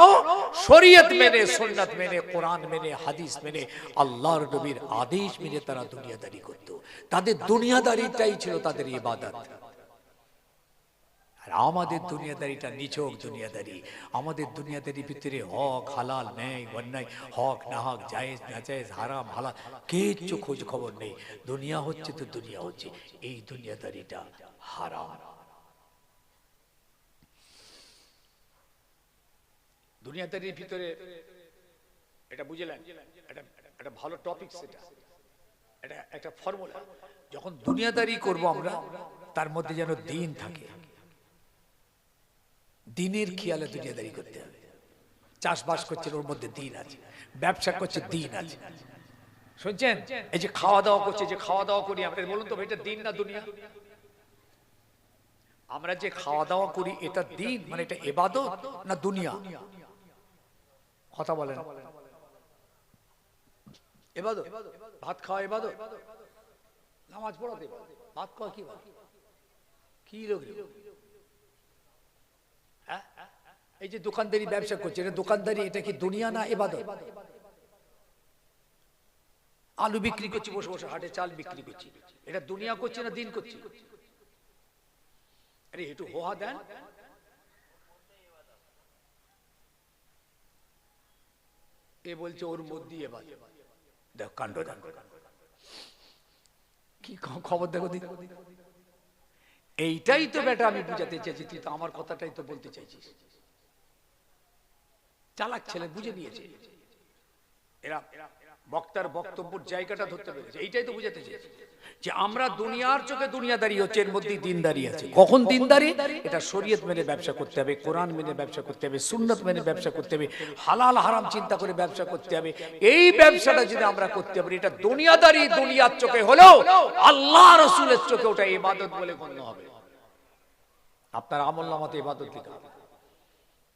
শরীয়ত মেনে, সুন্নাত মেনে, কোরআন মেনে, হাদিস মেনে, আল্লাহর নবীর আদেশ মেনে তারা দুনিয়াদারি করত। তাদের দুনিয়াদারিটাই ছিল তাদের ইবাদত। আর আমাদের দুনিয়াদারিটা নিছক দুনিয়াদারি। আমাদের দুনিয়াদারির ভিতরে হক হালাল, ন্যায় অন্যায়, হক না হক, জায়েজ না জায়েজ, হারাম হালাল কিচ্ছু খোঁজ খবর নেই। দুনিয়া হচ্ছে তো দুনিয়া হচ্ছে, এই দুনিয়াদারিটা হারাম। দুনিয়াদারির ভিতরে এটা বুঝলেন, এটা ভালো টপিক, সেটা এটা একটা ফর্মুলা। যখন দুনিয়াদারি করব আমরা, তার মধ্যে যেন দিন থাকে, দিনের খেয়ালে দুনিয়াদারি করতে হবে। চাষবাস করছেন, ওর মধ্যে দিন আছে, ব্যবসা করছে, দিন আছে। শুনছেন, এই যে খাওয়া দাওয়া করছে, যে খাওয়া দাওয়া করি আমরা, বলুন তো এটা দিন না দুনিয়া? আমরা যে খাওয়া দাওয়া করি এটা দিন, মানে এটা ইবাদত না দুনিয়া? কথা বলেন। ইবাদত। ভাত খাওয়া ইবাদত, নামাজ পড়া ইবাদত, ভাত খাওয়া কি কি লোক? এই যে দোকানদারি ব্যবসা করছে, এটা দোকানদারি, এটা কি দুনিয়া না ইবাদত? আলু বিক্রি করছি বসে বসে, হাটে চাল বিক্রি করছি, এটা দুনিয়া করছে না দিন করছি? আরে একটু হোহা দেন। এ বলছে ওর মধ্যে দেখো কাণ্ড, কি খবর দেখো। এইটাই তো বেটা আমি বুঝাতে চাইছি, তুই তো আমার কথাটাই তো বলতে চাইছিস। চালাক ছেলে বুঝে নিয়েছে, এরা বক্তার বক্তব্যের জায়গাটা ধরতে পেরেছে। এইটাই তো বুঝাতে চাইছি যে আমরা দুনিয়ার চোখে দুনিয়াদারি হচ্ছে, এর মধ্যে দিনদারি আছে। কখন দিনদারি? এটা শরীয়ত মেনে ব্যবসা করতে হবে, কোরআন মেনে ব্যবসা করতে হবে, সুন্নাত মেনে ব্যবসা করতে হবে, হালাল হারাম চিন্তা করে ব্যবসা করতে হবে। এই ব্যবসাটা যদি আমরা করতে পারি, এটা দুনিয়াদারি দুনিয়ার চোখে হলেও আল্লাহ রাসূলের চোখে ওটা ইবাদত বলে গণ্য হবে। আপনার আমলনামাতে ইবাদত লিখা হবে।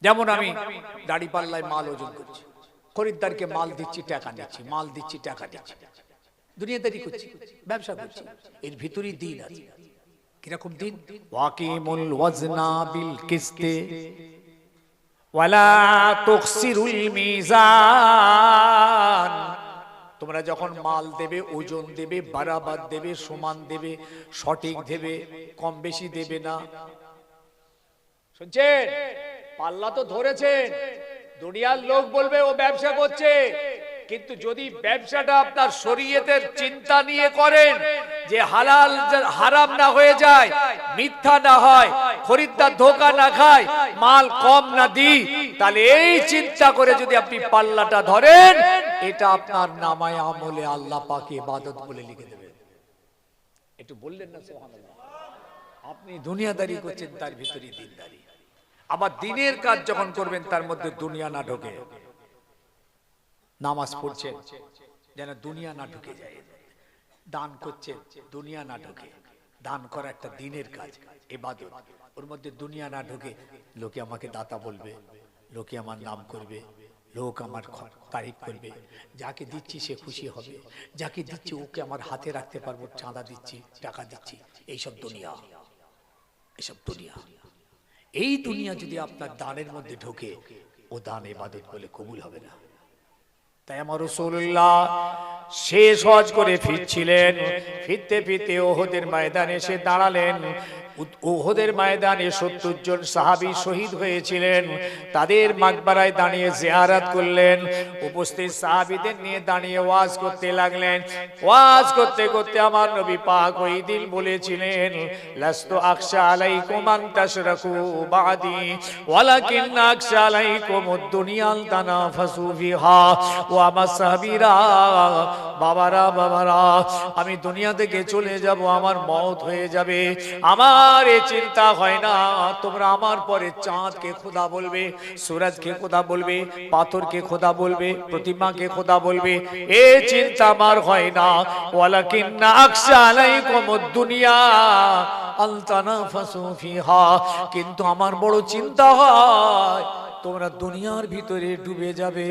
যেমন আমি দাড়ি পাল্লায় মাল ওজন করছি, খরিদ্দারকে মাল দিচ্ছি, টাকা নিচ্ছি, মাল দিচ্ছি, টাকা দিচ্ছি, দুনিয়াদারি করছি, ব্যবসা করছি, এর ভিতরেই দিন আছে। কিরকম দিন? ওয়াকিমুল ওয়াজনা বিল কিসতে ওয়ালা তুকসিরুল মিজান, তোমরা যখন মাল দেবে ওজন দেবে, বারাবার দেবে, সমান দেবে, সঠিক দেবে, কম বেশি দেবে না। শুনছেন? পাল্লা তো ধরেছেন, দুনিয়ার লোক বলবে ও ব্যবসা করছে, কিন্তু যদি ব্যবসাটা আপনার শরীয়তের চিন্তা নিয়ে করেন, যে হালাল হারাম না হয়ে যায়, মিথ্যা না হয়, খরিদ্দার ধোঁকা না খায়, মাল কম না দিই, তাহলে এই চিন্তা করে যদি আপনি পাল্লাটা ধরেন, এটা আপনার নামায় আমলে আল্লাহ পাক ইবাদত বলে লিখে দেবেন। একটু বললেন না সুবহানাল্লাহ? আপনি দুনিয়াদারি করছেন, তার ভিতরে দিনদারি। আবার দিনের কাজ যখন করবেন তার মধ্যে দুনিয়া না ঢোকে। নামাজ পড়ছেন যেন দুনিয়া না ঢুকে যায়, দান করছেন দুনিয়া না ঢোকে, দান করা একটা দিনের কাজ, ইবাদত, ওর মধ্যে দুনিয়া না ঢোকে। লোকে আমাকে দাতা বলবে, লোকে আমার নাম করবে, লোক আমার তারিফ করবে, যাকে দিচ্ছি সে খুশি হবে, যাকে দিচ্ছি ওকে আমার হাতে রাখতে পারবো, চাঁদা দিচ্ছি, টাকা দিচ্ছি, এইসব দুনিয়া, এসব দুনিয়া। এই দুনিয়া যদি আপনার দানের মধ্যে ঢোকে, ও দান ইবাদত বলে কবুল হবে না। তাই আমার রাসূলুল্লাহ শেষ হজ করে ফিরছিলেন, ফিরতে ফিরতে ওহদের ময়দানে এসে দাঁড়ালেন। ওহদের ময়দানে ৭০ জন সাহাবী শহীদ হয়েছিলেন, তাদের মাকবারায় দাঁড়িয়ে জিয়ারত করলেন। উপস্থিত সাহাবীদের নিয়ে দাঁড়িয়ে ওয়াজ করতে লাগলেন। ওয়াজ করতে করতে আমার নবী পাক ওই দিন বলেছিলেন, লাস্তু আখশা আলাইকুম আন তাশরাকু বাদি ওয়ালাকিন আখশা আলাইকুমুদ দুনিয়া তানাফাসু ফিহা। ও আমার সাহাবীরা, বাবারা, আমি দুনিয়া থেকে চলে যাব, আমার মওত হয়ে যাবে, আমার এ চিন্তা হয় না তোমরা আমার পরে চাঁদকে খোদা বলবে, সূরজকে খোদা বলবে, পাথরকে খোদা বলবে, প্রতিমাকে খোদা বলবে, এ চিন্তা আমার হয় না। ওয়ালাকিন আখশা আলাইকুমুদ দুনিয়া আন তানাফাসু ফিহা, কিন্তু আমার বড় চিন্তা হয় তোমরা দুনিয়ার ভিতরে ডুবে যাবে,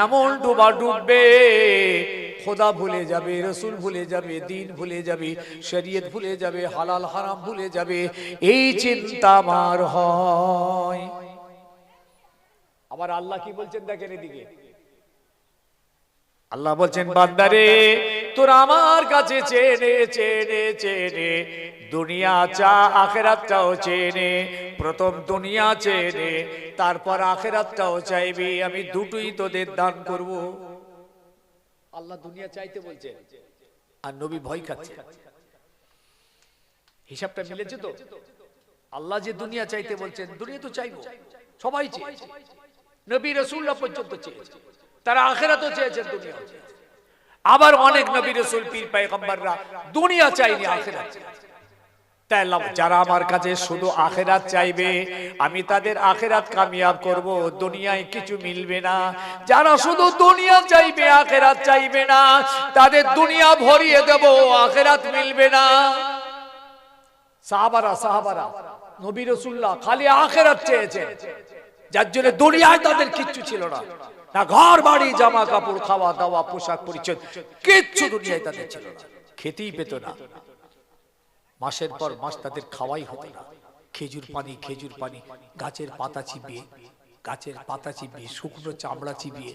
এমন ডুববে খোদা ভুলে যাবে, রসুল ভুলে যাবে, দিন ভুলে যাবে, শরীয়ত ভুলে যাবে, হালাল হারাম ভুলে যাবে, এই চিন্তা আমার হয়। আবার আল্লাহ কি বলছেন দেখেন এদিকে, আল্লাহ বলছেন, বান্দারে তোরা আমার কাছে চেনে দুনিয়া চা, আখিরাতটাও চেনে। প্রথম দুনিয়া চেনে, তারপর আখিরাতটাও চাইবি, আমি দুটোই তোদের দান করব। আল্লাহ দুনিয়া চাইতে বলছেন, আর নবী ভয় খাচ্ছে। হিসাবটা মিলেছে তো? আল্লাহ যে দুনিয়া চাইতে বলছেন, দুনিয়া তো চাইবো, সবাই চেয়েছে, নবী রাসূলুল্লাহ পর্যন্ত চেয়েছে, তারা আখিরাতও চেয়েছেন, দুনিয়া। আবার অনেক নবী রাসূল পীর পয়গম্বররা দুনিয়া চাইনি, আখিরাত চেয়েছে। তাই আল্লাহ, যারা আমার কাছে শুধু আখিরাত চাইবে, আমি তাদের আখিরাত কামিয়াব করব, দুনিয়ায় কিছু মিলবে না। যারা শুধু দুনিয়া চাইবে, আখিরাত চাইবে না, তাদের দুনিয়া ভরিয়ে দেব, আখিরাত মিলবে না। সাহাবারা নবী রাসূলুল্লাহ খালি আখিরাত চেয়েছেন, যার জন্য দুনিয়ায় তাদের কিচ্ছু ছিল না, না ঘর বাড়ি, জামা কাপড়, খাওয়া দাওয়া, পোশাক পরিচ্ছদ, কিচ্ছু দুনিয়ায় তাদের ছিল না, খেতেই পেত না, মাসের পর মাস তাদের খাওয়াই হতো না। খেজুর পানি গাছের পাতা চিবিয়ে শুকনো চামড়া চিবিয়ে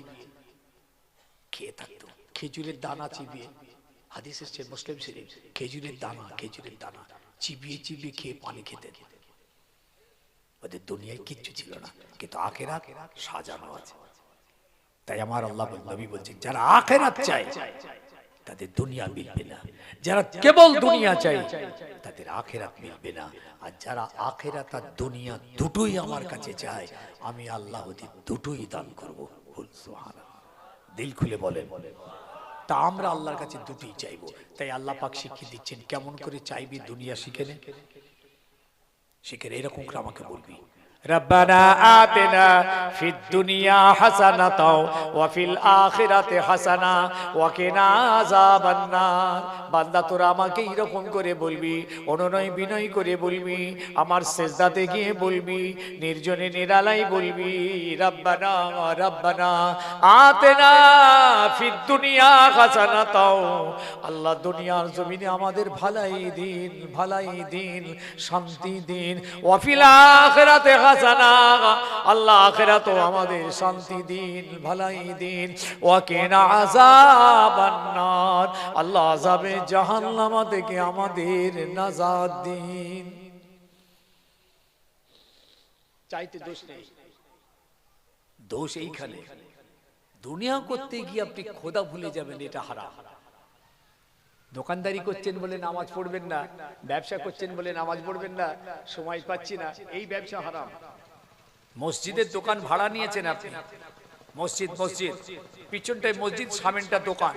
খেয়ে থাকতো, খেজুরের দানা চিবিয়ে, হাদিস এসেছে মুসলিম শরীফ, খেজুরের দানা চিবিয়ে খেয়ে পানি খেতেন। ওদের দুনিয়ায় কিচ্ছু ছিল না, কিন্তু আখিরাত সাজানো আছে। তাই আমার আল্লাহ নবী বলছেন, যারা আখিরাত চায় তাদের দুনিয়া মিলবে না, যারা কেবল দুনিয়া চায় তাদের আখিরাত মিলবে না। আর যারা আখিরাত আর দুনিয়া দুটোই আমার কাছে চায়, আমি আল্লাহ ওদের দুটোই দান করব। সুবহানাল্লাহ, দিল খুলে বলেন। তা আমরা আল্লাহর কাছে দুটোই চাইবো। তাই আল্লাহ পাক শিখিয়ে দিচ্ছেন কেমন করে চাইবি দুনিয়া, শিখে এরকম করে আমাকে বলবি, রব্বানা আতিনা ফিদ দুনিয়া হাসানাতাও ওয়া ফিল আখিরাতি হাসানা ওয়া কিনা আযাবান নার। বান্দা তোরা আমাকে এরকম করে বলবি, অনুনয় বিনয় করে বলবি, আমার সিজদাতে গিয়ে বলবি, নির্জনে নিরালাই বলবি, রব্বানা আতিনা ফিদ দুনিয়া হাসানাতাও। আল্লাহ দুনিয়ার জমিনে আমাদের ভালাই দিন, শান্তি দিন, ওয়া ফিল আখিরাতি হাসানা, আল্লাহ আখিরাতেও আমাদের শান্তি দিন, ভালাই দিন। ওয়া কিনা আযাবান নার, আল্লাহ আযাবে জাহান্নাম থেকে আমাদের নাজাত দিন। চাইতে দোষ নেই, দোষ এইখানে দুনিয়া করতে গিয়ে আপনি খোদা ভুলে যাবেন, এটা হারাম। দোকানদারি করছেন বলে নামাজ পড়বেন না, ব্যবসা করছেন বলে নামাজ পড়বেন না, সময় পাচ্ছি না, এই ব্যবসা হারাম। মসজিদের দোকান ভাড়া নিয়েছেন আপনি, মসজিদ পিছনটায় মসজিদ, সামনেটা দোকান,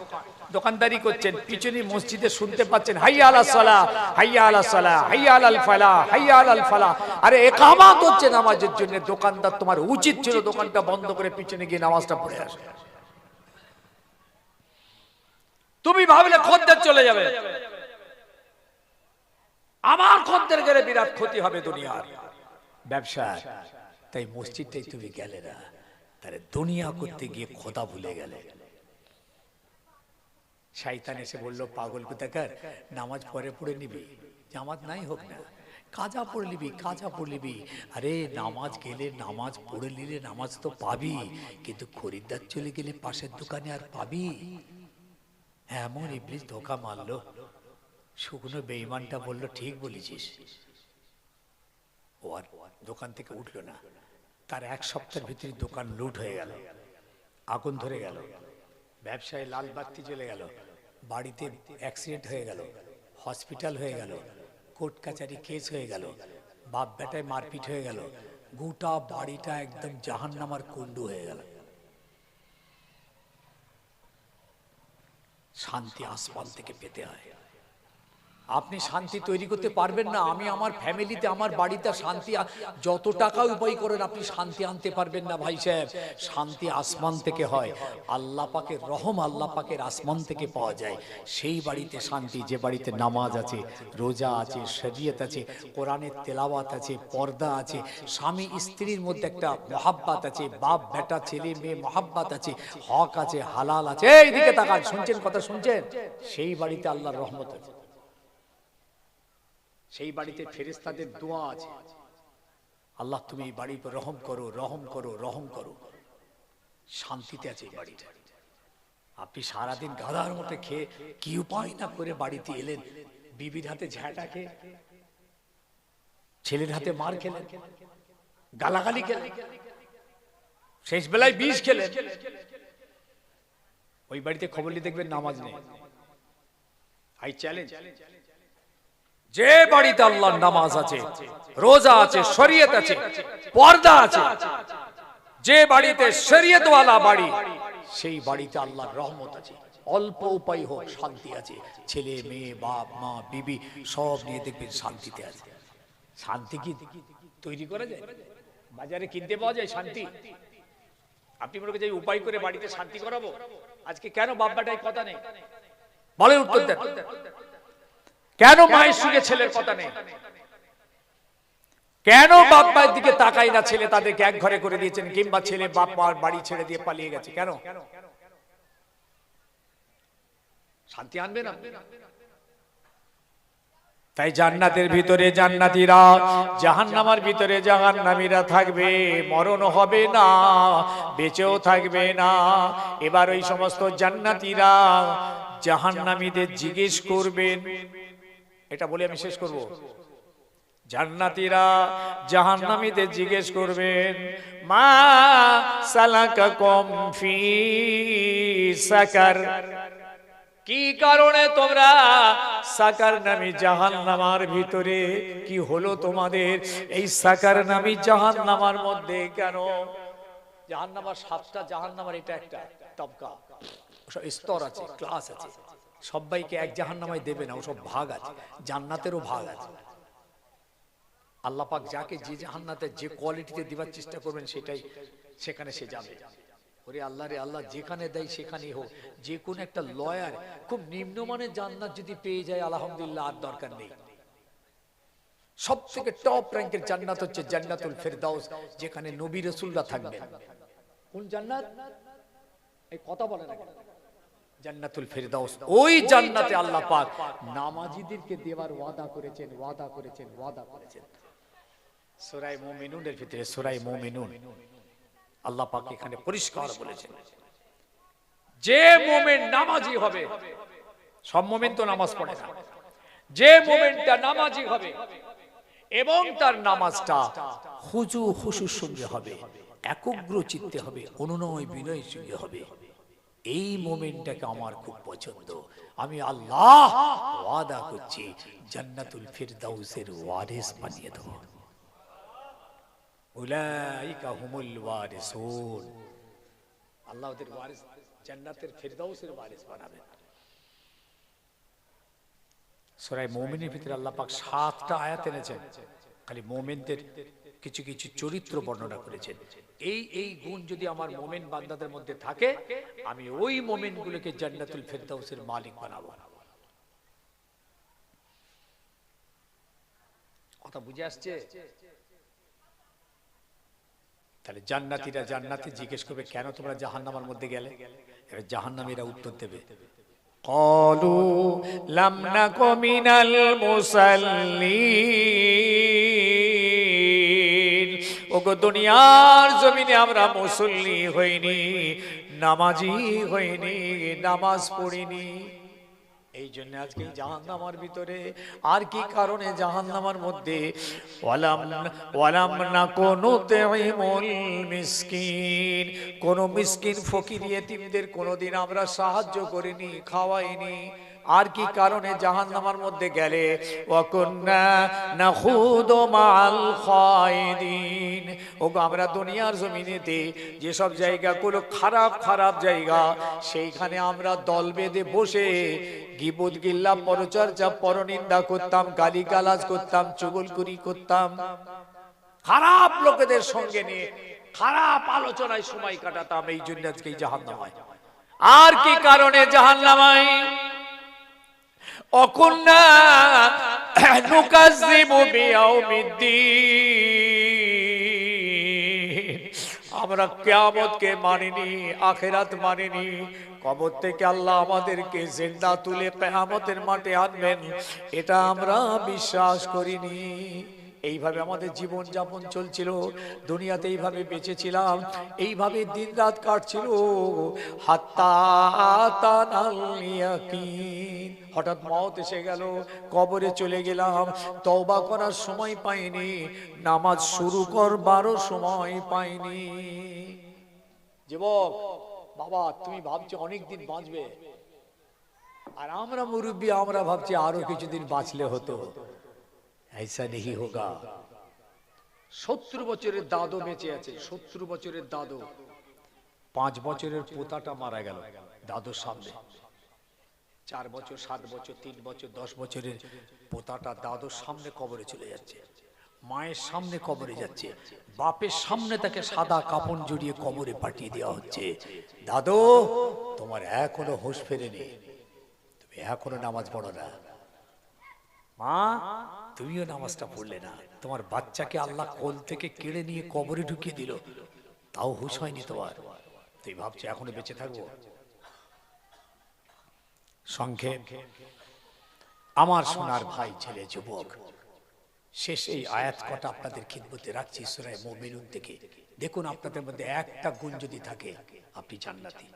দোকানদারি করছেন, পিছনে মসজিদে শুনতে পাচ্ছেন হাইয়া আলাস সালাহ, হাইয়া আলাস সালাহ, হাইয়া আলাল ফালাহ, হাইয়া আলাল ফালাহ। আরে ইকামত হচ্ছে নামাজের জন্য, দোকানদার তোমার উচিত ছিল দোকানটা বন্ধ করে পিছনে গিয়ে নামাজটা পড়ে আসে। তুমি ভাবলে খদ্দের চলে যাবে, আমার খদ্দের গেলে বিরাট ক্ষতি হবে দুনিয়ার ব্যবসা, তাই মসজিদটাই তুমি গেলে না, তাহলে দুনিয়া করতে গিয়ে খোদা ভুলে গেলে। শয়তান এসে বললো, পাগল কোথাকার, নামাজ পরে পড়ে নিবি, জামাত নাই হোক না, কাজা পড়ে নিবি, কাজা পড়ে নিবি। আরে নামাজ গেলে, নামাজ পড়ে নিলে নামাজ তো পাবি, কিন্তু খরিদ্দার চলে গেলে পাশের দোকানে আর পাবি? এমন ইবলিস ধোঁকা মারলো, শুকনো বেঈমানটা বলল, ঠিক বলেছিস। ও আর দোকান থেকে উঠলো না। তার এক সপ্তাহের ভিতরে দোকান লুট হয়ে গেল, আগুন ধরে গেল, ব্যবসায় লাল বাতি জ্বলে গেল, বাড়িতে অ্যাক্সিডেন্ট হয়ে গেল, হসপিটাল হয়ে গেল, কোর্ট কাচারি কেস হয়ে গেল, বাপ বেটায় মারপিট হয়ে গেল, গোটা বাড়িটা একদম জাহান্নামার কুণ্ডু হয়ে গেল। শান্তি আসমান থেকে পেতে হয়। আপনি শান্তি তৈরি করতে পারবেন না। আমি আমার ফ্যামিলিতে, আমার বাড়িতে শান্তি, যত টাকা উপায় করেন আপনি শান্তি আনতে পারবেন না ভাই সাহেব। শান্তি আসমান থেকে হয়, আল্লাহ পাকের রহম আল্লাহ পাকের আসমান থেকে পাওয়া যায়। সেই বাড়িতে শান্তি, যে বাড়িতে নামাজ আছে, রোজা আছে, শরীয়ত আছে, কোরআনের তেলাওয়াত আছে, পর্দা আছে, স্বামী স্ত্রীর মধ্যে একটা মহাব্বত আছে, বাপ বেটা ছেলে মেয়ে মহাব্বত আছে, হক আছে, হালাল আছে। এইদিকে তাকান, শুনছেন কথা, শুনছেন? সেই বাড়িতে আল্লাহর রহমত আছে, সেই বাড়িতে ফেরেশতাদের দোয়া আছে, আল্লাহ তুমি এই বাড়ির উপর রহম করো, রহম করো, রহম করো। শান্তিতে আছে এই বাড়িটা। আপনি সারাদিন গাধার মতো খেয়ে কি উপায় না করে বাড়িতে এলেন, বিবির হাতে ঝাঁটা খেয়ে, ছেলের হাতে মার খেলেন, গালাগালি খেলেন, শেষ বেলায় বিষ খেলেন। ওই বাড়িতে খবর নিয়ে দেখবেন নামাজ নেই। আই চ্যালেঞ্জ, যে বাড়িতে আল্লাহর নামাজ আছে, রোজা আছে, শরীয়ত আছে, পর্দা আছে, যে বাড়িতে শরীয়তওয়ালা বাড়ি, সেই বাড়িতে আল্লাহর রহমত আছে। অল্প উপায় হোক শান্তি আছে, ছেলে মেয়ে বাপ মা বিবি সব নিয়ে দেখবেন শান্তিতে আছে। শান্তি কি তৈরি করা যায়? বাজারে কিনতে পাওয়া যায় শান্তি? আপনি মনে করেন যে উপায় করে বাড়িতে শান্তি করাবো? আজকে কেন বাপ্পাটাই কথা নেই? বলে উত্তর দেন। কেন মায়ের সঙ্গে ছেলের কথা নেই? কেন বাপ মায়ের দিকে তাকাই না ছেলে? তাদেরকে এক ঘরে করে দিয়েছেন, কিংবা ছেলে বাপ মার বাড়ি ছেড়ে দিয়ে পালিয়ে গেছে। কেন? শান্তি আনবে না। তাই জান্নাতের ভিতরে জান্নাতীরা, জাহান্নামের ভিতরে জাহান্নামীরা থাকবে। মরণ হবে না, বেঁচেও থাকবে না। এবার ওই সমস্ত জান্নাতীরা জাহান্নামীদের জিজ্ঞেস করবেন, এটা বলে আমি শেষ করব। জান্নাতীরা জাহান্নামীদের জিজ্ঞেস করবেন, মা সালাকাকুম ফি সাকার, কি কারণে তোমরা সাকার নামী জাহান্নামের ভিতরে, কি হলো তোমাদের এই সাকার নামী জাহান্নামের মধ্যে কেন? জাহান্নামের 7টা জাহান্নামের এটা একটা তবকা, স্তর আছে, ক্লাস আছে। সবাইকে এক জাহান্নামায় দেবে না, ওসব ভাগ আছে। জান্নাতেরও ভাগ আছে। আল্লাহ পাক যাকে যে জান্নাতে যে কোয়ালিটিতে দিবার চেষ্টা করবেন, সেটাই সেখানে সে যাবে। ওরে আল্লাহ রে আল্লাহ, যেখানে দেয় সেখানেই হোক। যে কোন একটা লয়ার খুব নিম্নমানের জান্নাত যদি পেয়ে যায়, আলহামদুলিল্লাহ, আর দরকার নেই। সব থেকে টপ র্যাঙ্কের জান্নাত হচ্ছে জান্নাতুল ফেরদাউস, যেখানে নবী রাসূলরা থাকবেন। কোন জান্নাত? এই কথা বলে না, জান্নাতুল ফেরদাউস। ওই জান্নাতে আল্লাহ পাক নামাজীদেরকে দেওয়ার ওয়াদা করেছেন, ওয়াদা করেছেন, ওয়াদা করেছেন। সূরা মুমিনুনের ভিতরে, সূরা মুমিনুন আল্লাহ পাক এখানে পরিষ্কার বলেছেন, যে মুমিন নামাজি হবে, সব মুমিন তো নামাজ পড়ে না, যে মুমিনটা নামাজি হবে এবং তার নামাজটা খুজু খুশুর সঙ্গে হবে, একগ্র চিত্তে হবে, অনুনয় বিনয়ের সঙ্গে হবে, এই মুমিনটাকে আমার খুব পছন্দ। আমি আল্লাহ ওয়াদা করছি জান্নাতুল ফিরদাউসের ওয়ারিস বানিয়ে দেব। উলাইকা হুমুল ওয়ারিসুন, আল্লাহ ওদের ওয়ারিস, জান্নাতের ফিরদাউসের ওয়ারিস বানাবেন। সূরা মুমিনের ভিতরে আল্লাহ পাক 7টা আয়াত এনেছেন, খালি মুমিনদের কিছু কিছু চরিত্র বর্ণনা করেছেন। এই গুণ যদি আমার মুমিন বান্দাদের মধ্যে থাকে, আমি ওই মুমিনগুলোকে জান্নাতুল ফিরদাউসের মালিক বানাবো। কথা বুঝে আসছে? তাহলে জান্নাতীরা জান্নাতে জিজ্ঞেস করবে, কেন তোমরা জাহান্নামের মধ্যে গেলে? এবার জাহান্নামীরা উত্তর দেবে, ক্বালু লাম নাকু মিনাল মুসাল্লিন, ওগো দুনিয়ার জমিনে আমরা মুসল্লি হইনি, নামাজি হইনি, নামাজ পড়িনি। এই জন্য আজকে জাহান্নামের ভিতরে, আর কি কারণে জাহান্নামের মধ্যে, ওয়ালাম নাকু নুতঈমুল মিসকিন, কোন মিসকিন ফকির ইয়েতিমদের কোনদিন আমরা সাহায্য করিনি, খাওয়াইনি। আর কি কারণে জাহান্নামের মধ্যে গেলে, ওয়া কুন্না নাখুদু মাআল খায়দিন, ওগো আমরা দুনিয়ার জমিনেতে যেসব জায়গাগুলো খারাপ খারাপ জায়গা, সেইখানে আমরা দল বেঁধে বসে গীবত গিল্লা পরচর্চা পরনিন্দা করতাম, গালিগালাজ করতাম, চুগলখড়ি করতাম, খারাপ লোকেদের সঙ্গে নিয়ে খারাপ আলোচনায় সময় কাটাতাম। এই জন্য আজকে জাহান্নামায়। আর কি কারণে জাহান্নামায়? অকুন্না নুকাজ্জিবু বিয়াউমিদ্দিন, আমরা কিয়ামতকে মানিনি, আখিরাত মানিনি। কবর থেকে আল্লাহ আমাদেরকে জিন্দা তুলে কিয়ামতের মাঠে আনবেন, এটা আমরা বিশ্বাস করিনি। এইভাবে আমাদের জীবন যাপন চলছিল, দুনিয়াতে এইভাবে বেঁচেছিলাম, এইভাবে দিন রাত কাটছিল। হাত্তা আতানাল ইয়াকিন, হঠাৎ মওত এসে গেল, কবরে চলে গেলাম, তওবা করার সময় পাইনি, নামাজ শুরু করবারও সময় পাইনি। যুবক বাবা, তুমি ভাবছো অনেক দিন বাঁচবে, আর আমরা মুরব্বী, আমরা ভাবছি আরো কিছুদিন বাঁচলে হতো। ऐसा नहीं होगा। 70 বছরের দাদু বেঁচে আছে, 70 বছরের দাদু, 5 বছরের পোতাটা মারা গেল দাদুর সামনে। 4 বছর, 7 বছর, 3 বছর, 10 বছরের পোতাটা দাদুর সামনে কবরে চলে যাচ্ছে, মায়ের সামনে কবরে যাচ্ছে, বাপের সামনে তাকে সাদা কাপড় জড়িয়ে কবরে পাঠিয়ে দেওয়া হচ্ছে। দাদু, তোমার এখনো হুঁশ ফেরেনি, তুমি এখনো নামাজ পড়ো না। মা, তুমিও নামাজটা পড়লে না, তোমার বাচ্চাকে আল্লাহ কোল থেকে কেড়ে নিয়ে কবরে ঢুকিয়ে দিল, তাও হুঁশ হয়নি তোমার, তুই ভাবছো এখনো বেঁচে থাকবো। সংক্ষেপ, আমার সোনার ভাই ছেলে যুবক, শেষ এই আয়াত কটা আপনাদের খিদমতে রাখছি সূরা মুমিনুন থেকে। দেখুন আপনাদের মধ্যে একটা গুণ যদি থাকে, আপনি জান্নাতি।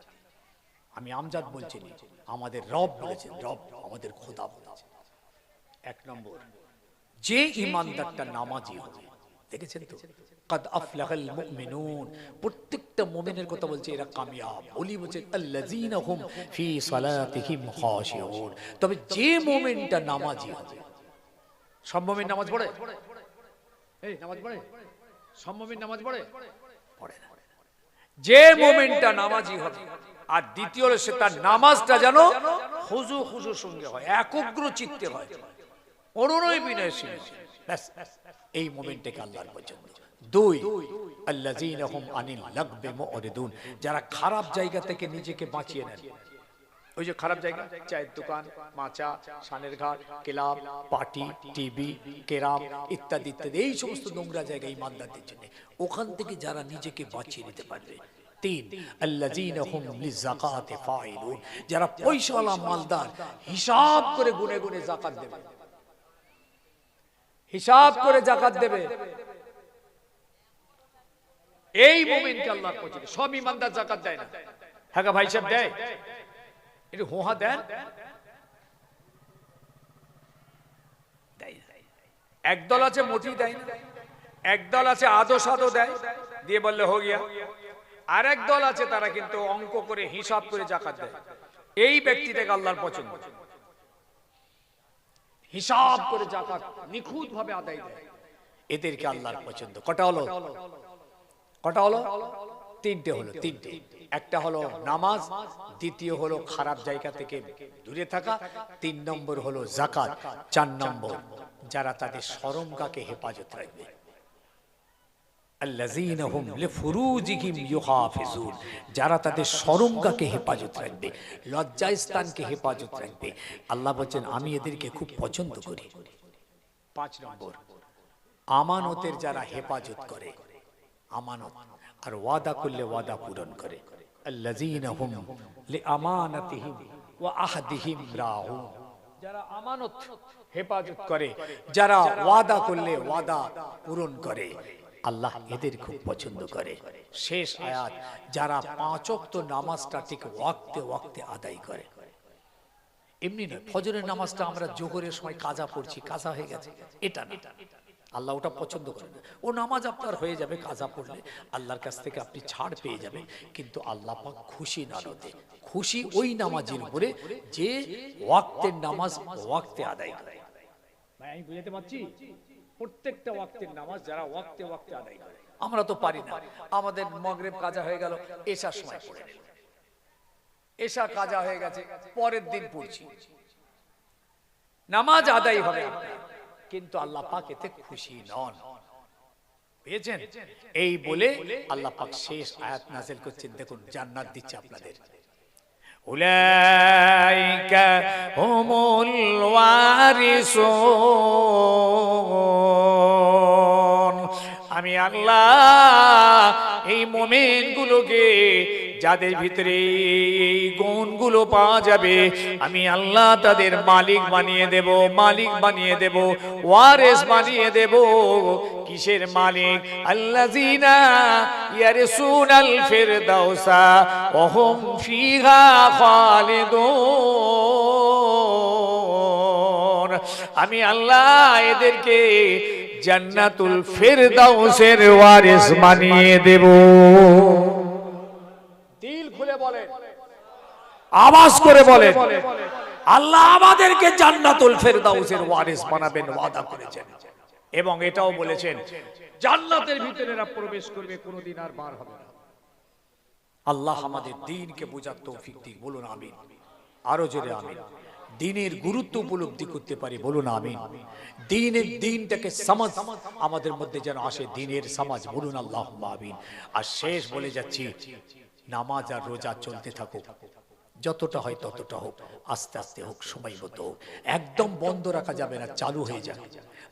আমি আমজাদ বলছি না, আমাদের রব বলেছেন, রব আমাদের খোদা বলেছেন। 1 নম্বর, যে ইমানদারটা নামাজি হবে, দেখেছেন তো, قد افلح المؤمنون, প্রত্যেকটা মুমিনের কথা বলছে, এরা কামিয়াব। বলি বলছে الذين هم في صلاتهم خاشعون, তবে যে মুমিনটা নামাজি হবে। সব মুমিন নামাজ পড়ে? এই নামাজ পড়ে? সব মুমিন নামাজ পড়ে? পড়ে না। যে মুমিনটা নামাজি হবে, আর দ্বিতীয় হলো সে তার নামাজটা যেন খুজুর সঙ্গে হয়, একগ্র চিত্তে হয়, অনুনয় বিনয়ের সঙ্গে। ব্যাস, এই মুমিনটাকে আল্লাহর পছন্দ। 2, আল্লাযীনা হুম আনিল লাগবি মুরিদুন, যারা খারাপ জায়গা থেকে নিজেকে বাঁচিয়ে নেন। ওই যে খারাপ জায়গা, চায়ের দোকান, মাচা, সানের ঘাট, ক্লাব, পার্টি, টিভি, কেরাম ইত্যাদি ইত্যাদি, এই সমস্ত নোংরা জায়গা ইমানদারদের জন্য, ওখান থেকে যারা নিজেকে বাঁচিয়ে নিতে পারবে। 3, আল্লাযীনা হুম লিযাকাতি ফাইলুন, যারা পয়সাওয়ালা মালদার, হিসাব করে গুনে গুনে যাকাত দেবে, হিসাব করে যাকাত দেবে। এই মুমিনকে আল্লাহর পছন্দ। সব ইমানদার যাকাত দেয় না। হ্যাঁ ভাই সাহেব দেয়, একটু হোহা দেন। একদল আছে মোটি দেয় না, একদল আছে আদো সাদো দেয়, দিয়ে বললে হো গিয়া। আর এক দল আছে তারা কিন্তু অঙ্ক করে হিসাব করে যাকাত দেয়। এই ব্যক্তিটাকে আল্লাহর পছন্দ, হিসাব করে যাকাত নিখুঁত ভাবে আদায় দেয়, এদেরকে আল্লাহর পছন্দ। কটা হলো? কটা হলো? তিনটে হলো, তিনটে। একটা হলো নামাজ, দ্বিতীয় হলো খারাপ জায়গা থেকে দূরে থাকা, 3 নম্বর হলো যাকাত, 4 নম্বর যারা তাদের শরমগাকে হেফাজত রাখবে। আল্লাযীনা হুম লিফুরুজিহিম ইউহাফিজুন, যারা তাদের শরমগাকে হেফাজত রাখবে, লজ্জাস্থানকে হেফাজত রাখবে। আল্লাহ বলেন আমি এদেরকে খুব পছন্দ করি। 5 নম্বর আমানতের যারা হেফাজত করে, আমানত আর ওয়াদা করলে ওয়াদা পূরণ করে। আল্লাযীনা হুম লিআমানাতিহিম ওয়া আহদিহিম রাউন, যারা আমানত হেফাজত করে, যারা ওয়াদা করলে ওয়াদা পূরণ করে, আল্লাহ এদের খুব পছন্দ করে। শেষ আয়াত, যারা 5 ওয়াক্ত নামাজটা ঠিক ওয়াক্তে ওয়াক্তে আদায় করে। এমনি নয় ফজরের নামাজটা আমরা জোহরের সময় কাজা পড়ছি, কাজা হয়ে গেছে, এটা না, আল্লাহ ওটা পছন্দ করেন না। ও নামাজ আপনার হয়ে যাবে কাজা পড়লে, আল্লাহর কাছ থেকে আপনি ছাড় পেয়ে যাবেন, কিন্তু আল্লাহ পাক খুশি না হতে, খুশি ওই নামাজের উপরে যে ওয়াক্তের নামাজ ওয়াক্তে আদায় করে। ভাই আমি বুঝাতে পারছি? প্রত্যেকটা ওয়াক্তের নামাজ যারা ওয়াক্তে ওয়াক্তে আদায় করে। আমরা তো পারি না, আমাদের মাগরিব কাজা হয়ে গেল, এশার সময় পড়ে নিল, এশা কাজা হয়ে গেছে, পরের দিন পড়ছি, নামাজ আদায় হবে, কিন্তু আল্লাহ পাক এতে খুশি নন। পেয়েছেন? এই বলে আল্লাহ পাক শেষ আয়াত নাযিল করছেন, দেখুন জান্নাত দিচ্ছে আপনাদের। উলাইকা হুমুল ওয়ারিসুন, আমি আল্লাহ এই মুমিনগুলোকে যাদের ভিতরে এই গুণগুলো পাওয়া যাবে, আমি আল্লাহ তাদের মালিক বানিয়ে দেব, মালিক বানিয়ে দেব, ওয়ারিস বানিয়ে দেব। কিসের মালিক? আল্লাযীনা ইয়ারসুনাল ফিরদাউসা ওয়া হুম ফিহা খালিদুন, আমি আল্লাহ এদেরকে জান্নাতুল ফিরদাউসের ওয়ারিস বানিয়ে দেব। দিল খুলে বলেন, আওয়াজ করে বলেন, আল্লাহ আমাদেরকে জান্নাতুল ফিরদাউসের ওয়ারিস বানাবেন, ওয়াদা করেছেন। এবং এটাও বলেছেন জান্নাতের ভিতরে এরা প্রবেশ করবে, কোনোদিন আর বার হবে না। আল্লাহ আমাদের দ্বীনকে বোঝার তৌফিক দিন, বলুন আমিন। আরো জোরে আমিন। দ্বীনের গুরুত্ব উপলব্ধি করতে পারি, বলুন আমিন। দ্বীনের দ্বীনটাকে সমাজ আমাদের মধ্যে যেন আসে, দ্বীনের সমাজ, বলুন আল্লাহুম্মা আমিন। আর শেষ বলে যাচ্ছি, নামাজ আর রোজা চলতে থাকুক, যতটা হয় ততটা হোক, আস্তে আস্তে হোক, সময় মতো হোক, একদম বন্ধ রাখা যাবে না, চালু হয়ে যাবে।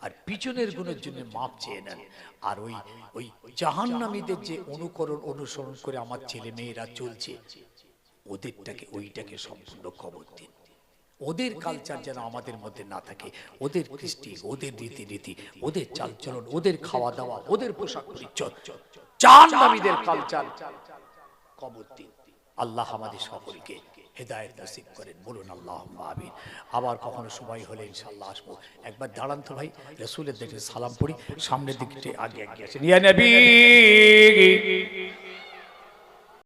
আর পিছনের গুণের জন্য মাপ চেয়ে নেন। আর ওই জাহান্নামীদের যে অনুসরণ করে আমার ছেলে মেয়েরা চলছে, ওইটাকে সম্পূর্ণ খবর দিন। ওদের কালচার যেন আমাদের মধ্যে না থাকে, ওদের কৃষ্টি, ওদের রীতিনীতি, ওদের চালচলন, ওদের খাওয়া দাওয়া, ওদের পোশাক পরিচ্ছদ, জাহান্নামীদের কালচার খবর দিন। আল্লাহ আমাদের সকলকে হেদায়েত নসিব করেন, বলুন আল্লাহুম্মা আমিন। আবার কখনো সময় হলে ইনশাআল্লাহ আসবো। একবার দাঁড়ান তো ভাই, রাসূলের দিকে সালাম পড়ি, সামনের দিকে আগে আসেন। ইয়া নবী